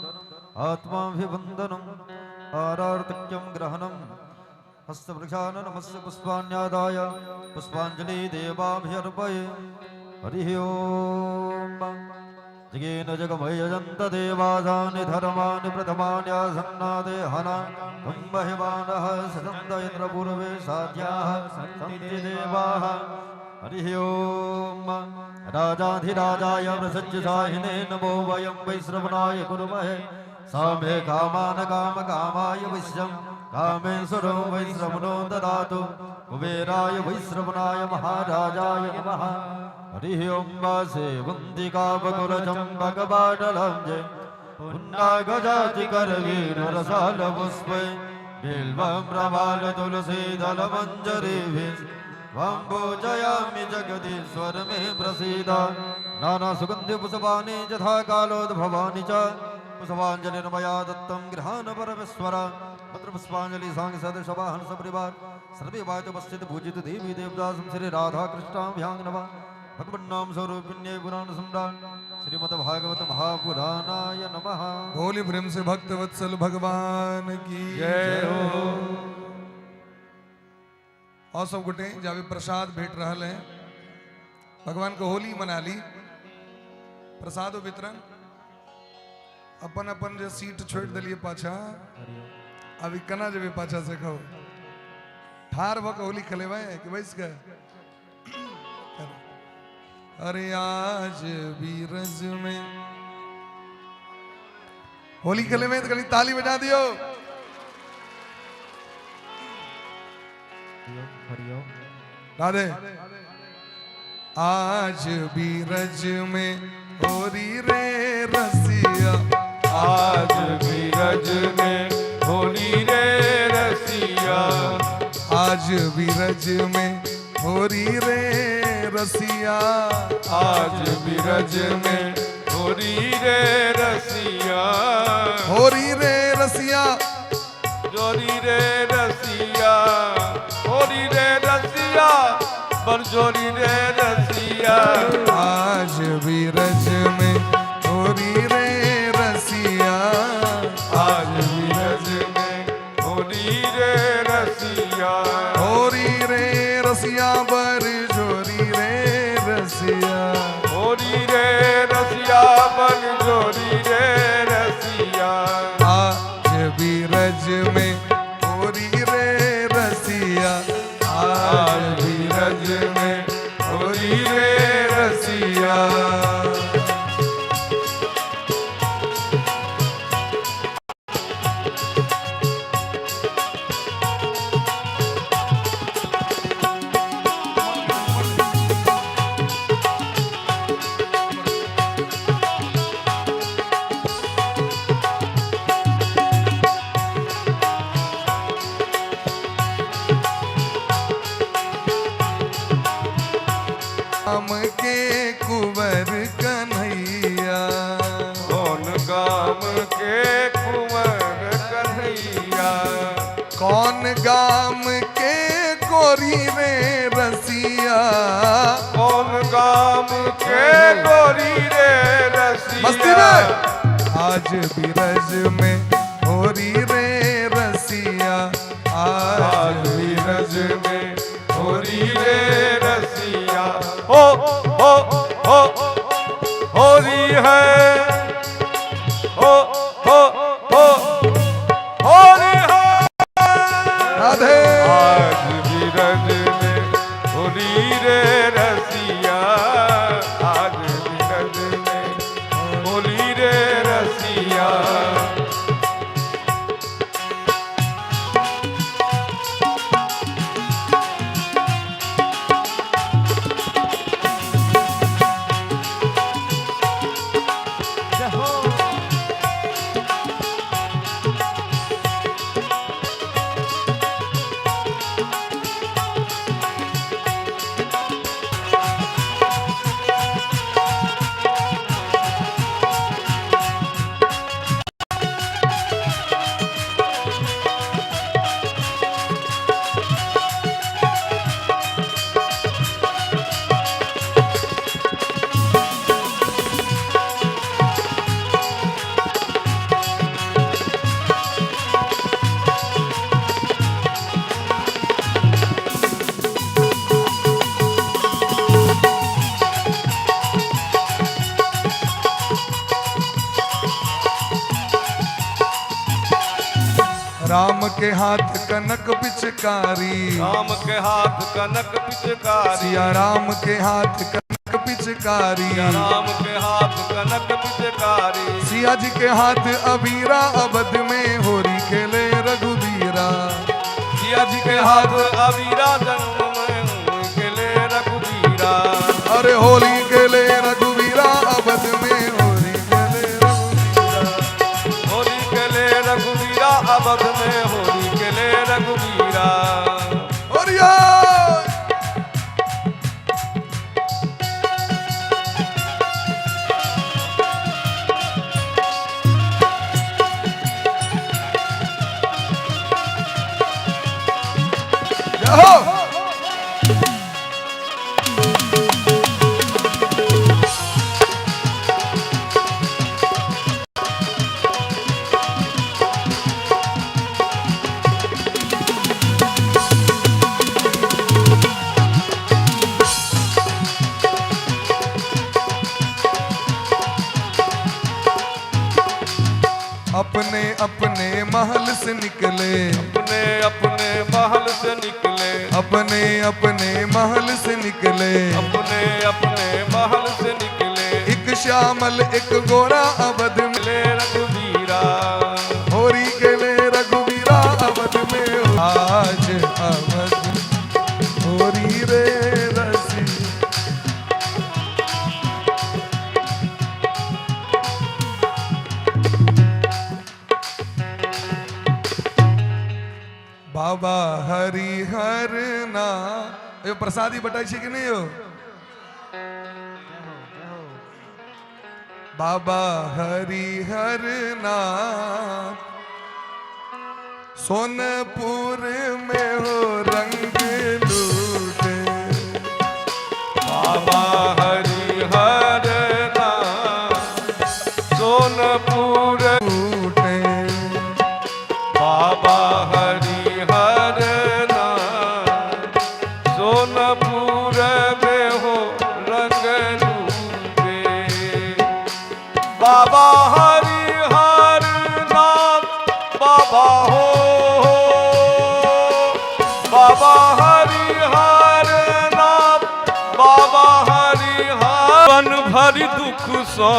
आत्माभिवन्दनं आरार्तक्यं ग्रहणं हस्तप्रक्षालनमस्य पुष्पाण्यादाय पुष्पाञ्जलि देवाभ्यर्पये। हरि ओम जगेन जगमयजन्त देवासानि धर्माणि प्रथमान्यासन्नादेहना कुम्भहिमानः ससन्त इन्द्रपूर्वे साध्याः सन्ति देवाः हरि ओम राजाधिराजाय प्रसज्जसाहिने नमो वयं वैश्रवणाय कुर्महे सामे कामान काम कामाय विश्वं कामेश्वरो वैश्रवणो ददातु कुबेराय वैश्रवणाय महाराजाय नमः हरि ओम वासे वन्दिकावकुरचम्बकबाटलं जय पुन्नागजाति करवीर रसाल पुष्पे बिल्वं प्रमाल तुलसी दल मंजरी वाम्बोजयामि जगदीश्वर मे प्रसीद नाना सुगंधि पुष्पाणि यथा कालोद्भवानि च पुष्पाञ्जलिर्मया दत्तं गृहाण परमेश्वर मंत्र पुष्पाञ्जलि सांग सदृश वाहन सपरिवार सर्वे वायुपस्थित पूजित देवी देवदासं श्री राधा कृष्णाभ्यां नमः भगवन्नाम स्वरूपिण्ये पुराण सम्राट श्रीमद् भागवत महापुराणाय नमः। बोले प्रेम से भक्त वत्सल भगवान की जय हो। और सब गोटे जावे प्रसाद भेट रहल है भगवान को होली मना ली प्रसाद वितरण अपन अपन जो सीट छोड़ दिलिए पाछा अभी कना जब पाछा से खाओ ठार भक होली खलेवा है कि बैस का अरे आज बीरज में होली खेले में तो कभी ताली बजा दियो। राधे आज बीरज में होरी रे रसिया आज बीरज में होली रे रसिया आज बीरज में होरी रे रसिया आज बीरज में होली रे रसिया होरी रे रसिया जोरी रे रसिया होली रे रसिया बरजोरी रे रसिया आज बीरज में होरी रे रसिया आज बीरज में होली रे रसिया होरी रे रसिया बर जोरी रे रसिया होली रे रसिया बरजोरी रे रसिया आज बीरज में होरी रे रसिया आज बीरज में होली रे रसिया राम के कुंवर कन्हैया कौन गाम के कुंवर कन्हैया कौन गाम के गोरी रे रसिया कौन गाम के गोरी रे मस्ती रसिया में आज बीरज में होरी रे रसिया आज आज बीरज में होली रे रसिया हो होली है हो होली है राधे आज बीरज में होली रे रसिया आज बीरज में होली रे रसिया राम के हाथ कनक पिचकारी, राम के हाथ कनक पिचकारी, सिया राम के हाथ कनक पिचकारी, राम के हाथ कनक पिचकारी, सिया जी के हाथ अबीरा अवध में होरी खेले रघुबीरा, सिया जी के हाथ अबीरा जन्म में खेले रघुबीरा, अरे होली खेले रघुबीरा अवध में होली खेले रघुबीरा, होली खेले रघुबीरा अवध में होली खेले रघुबीरा। और या अपने अपने महल से निकले, अपने अपने महल से निकले, अपने अपने महल से निकले, अपने अपने महल से निकले, एक श्यामल एक गोरा अवध में ले रघुबीरा, होरी खेले रघुबीरा अवध में, आज अवध होरी रे रसी। बाबा हरिहर ना यो प्रसादी बटाई छे कि नहीं हो? बाबा हरिहर ना सोनपुर में हो रंग लूटे, बाबा हरिहर नाथ सोनपुर लूटे, बाबा हरिहर नाथ सोनपुर में हो रंग लूटे, बाबा हरिहर नाथ बाबा हो, बाबा हरिहर नाथ बाबा हरिहर, बन भरी दुख सो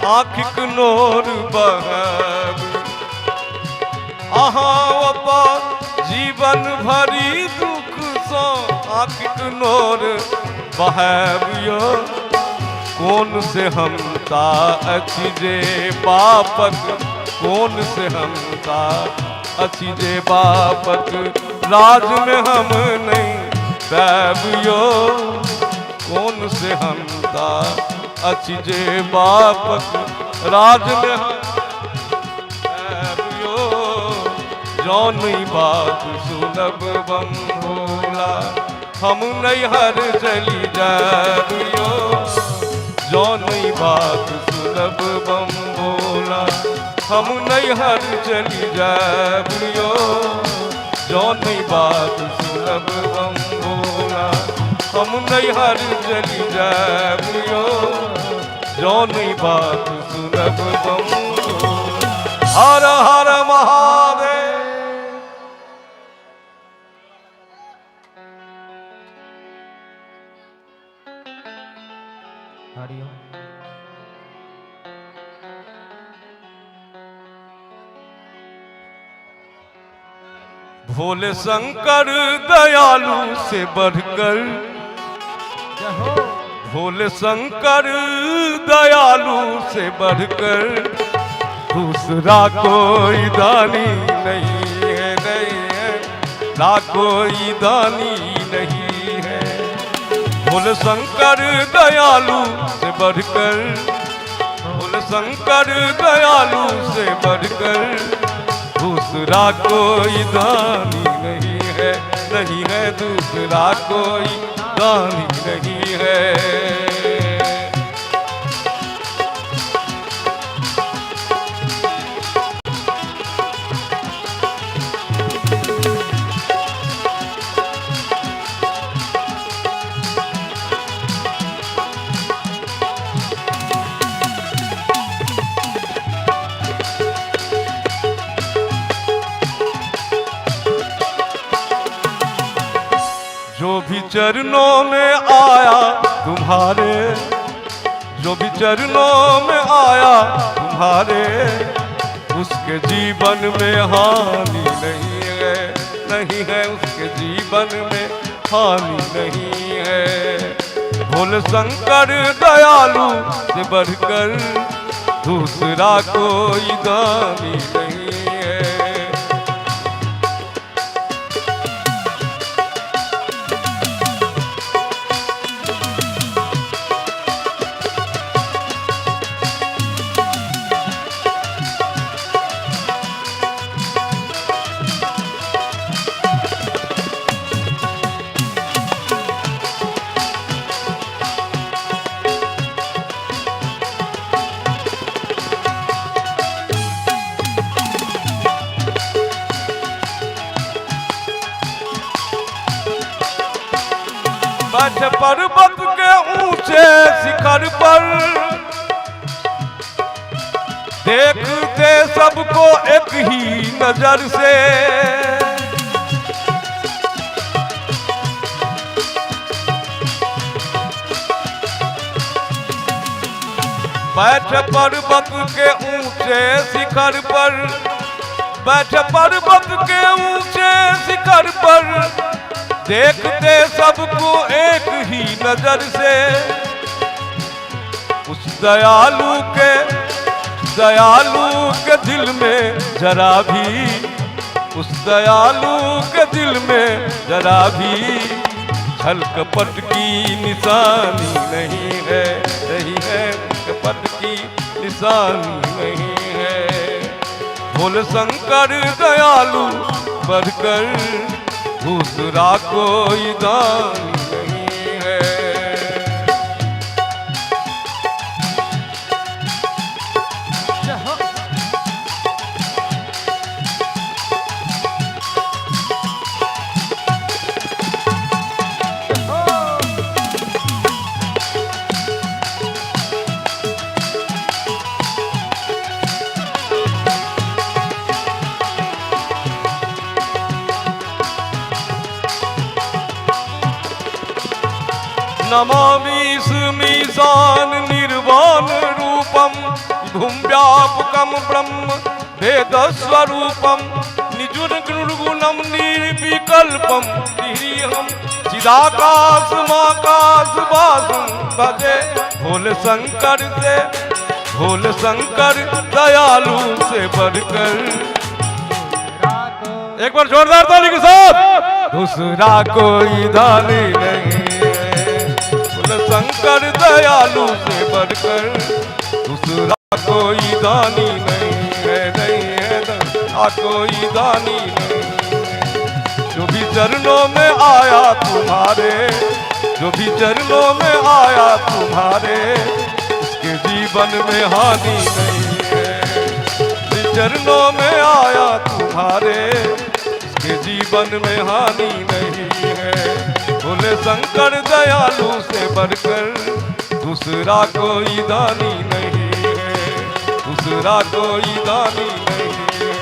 आँखिक नोर बहब, अहाँ जीवन भरी दुख सो आँखिक नोर बहबियो, कौन से हम ता अच्छी जे बापक, कौन से हम ता अच्छी जे बापक, राज में हम नहीं बैबियो, कौन से हम ता अच्छी जे बापक, राज में हम बैबियो, जौनी बात सुनब बम भोला, हम नैहर चली जाबियो, जौनी बात सुनब बम भोला, हम नैहर चली जाबियो, जौनी बात सुनब बम भोला, हम नैहर चली जाबियो, जौनी बात सुनब बम भोला। हर हर महादेव। भोले शंकर दयालु से बढ़कर, भोले शंकर दयालु से बढ़कर दूसरा कोई दानी नहीं है, नहीं है, ना कोई दानी नहीं है। भोले शंकर दयालु से बढ़कर, भोले शंकर दयालु से बढ़कर दूसरा कोई दानी नहीं है, नहीं है, दूसरा कोई दानी नहीं है। चरणों में आया तुम्हारे, जो भी चरणों में आया तुम्हारे, उसके जीवन में हानि नहीं है, नहीं है उसके जीवन में हानि नहीं है। भोले शंकर दयालु से बढ़कर दूसरा कोई दानी नहीं है। बैठ पर्वत के ऊंचे शिखर पर, देखते सबको एक ही नजर से। बैठ पर्वत के ऊंचे शिखर पर, बैठ पर्वत के ऊंचे शिखर पर, देखते सबको एक ही नजर से। उस दयालु के दिल में जरा भी, उस दयालु के दिल में जरा भी छल कपट की निशानी नहीं है, नहीं है कपट की निशानी नहीं है। भोले शंकर दयालु बढ़कर दूसरा कोई दान नहीं है। नमामि स्मीशान निर्वाण रूपम विभुं व्यापकं ब्रह्म वेदस्वरूपम निजुर्गुणं निर्विकल्पं तिह्यं चिदाकाशमाकाशवासं भजे। भोले शंकर से, भोले शंकर दयालु से बढ़कर, एक बार जोरदार ताली के साथ, दूसरा कोई दानी नहीं। शंकर दयालु से बढ़कर दूसरा कोई दानी नहीं है, नहीं है दूसरा कोई दानी नहीं। जो भी चरणों में आया तुम्हारे, जो भी चरणों में आया तुम्हारे, उसके जीवन में हानि नहीं है। जिस चरणों में आया तुम्हारे, उसके जीवन में हानि नहीं है। भोले शंकर दयालु से बढ़कर दूसरा कोई दानी नहीं है, दूसरा कोई दानी नहीं है,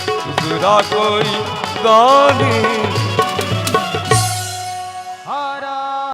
दूसरा कोई दानी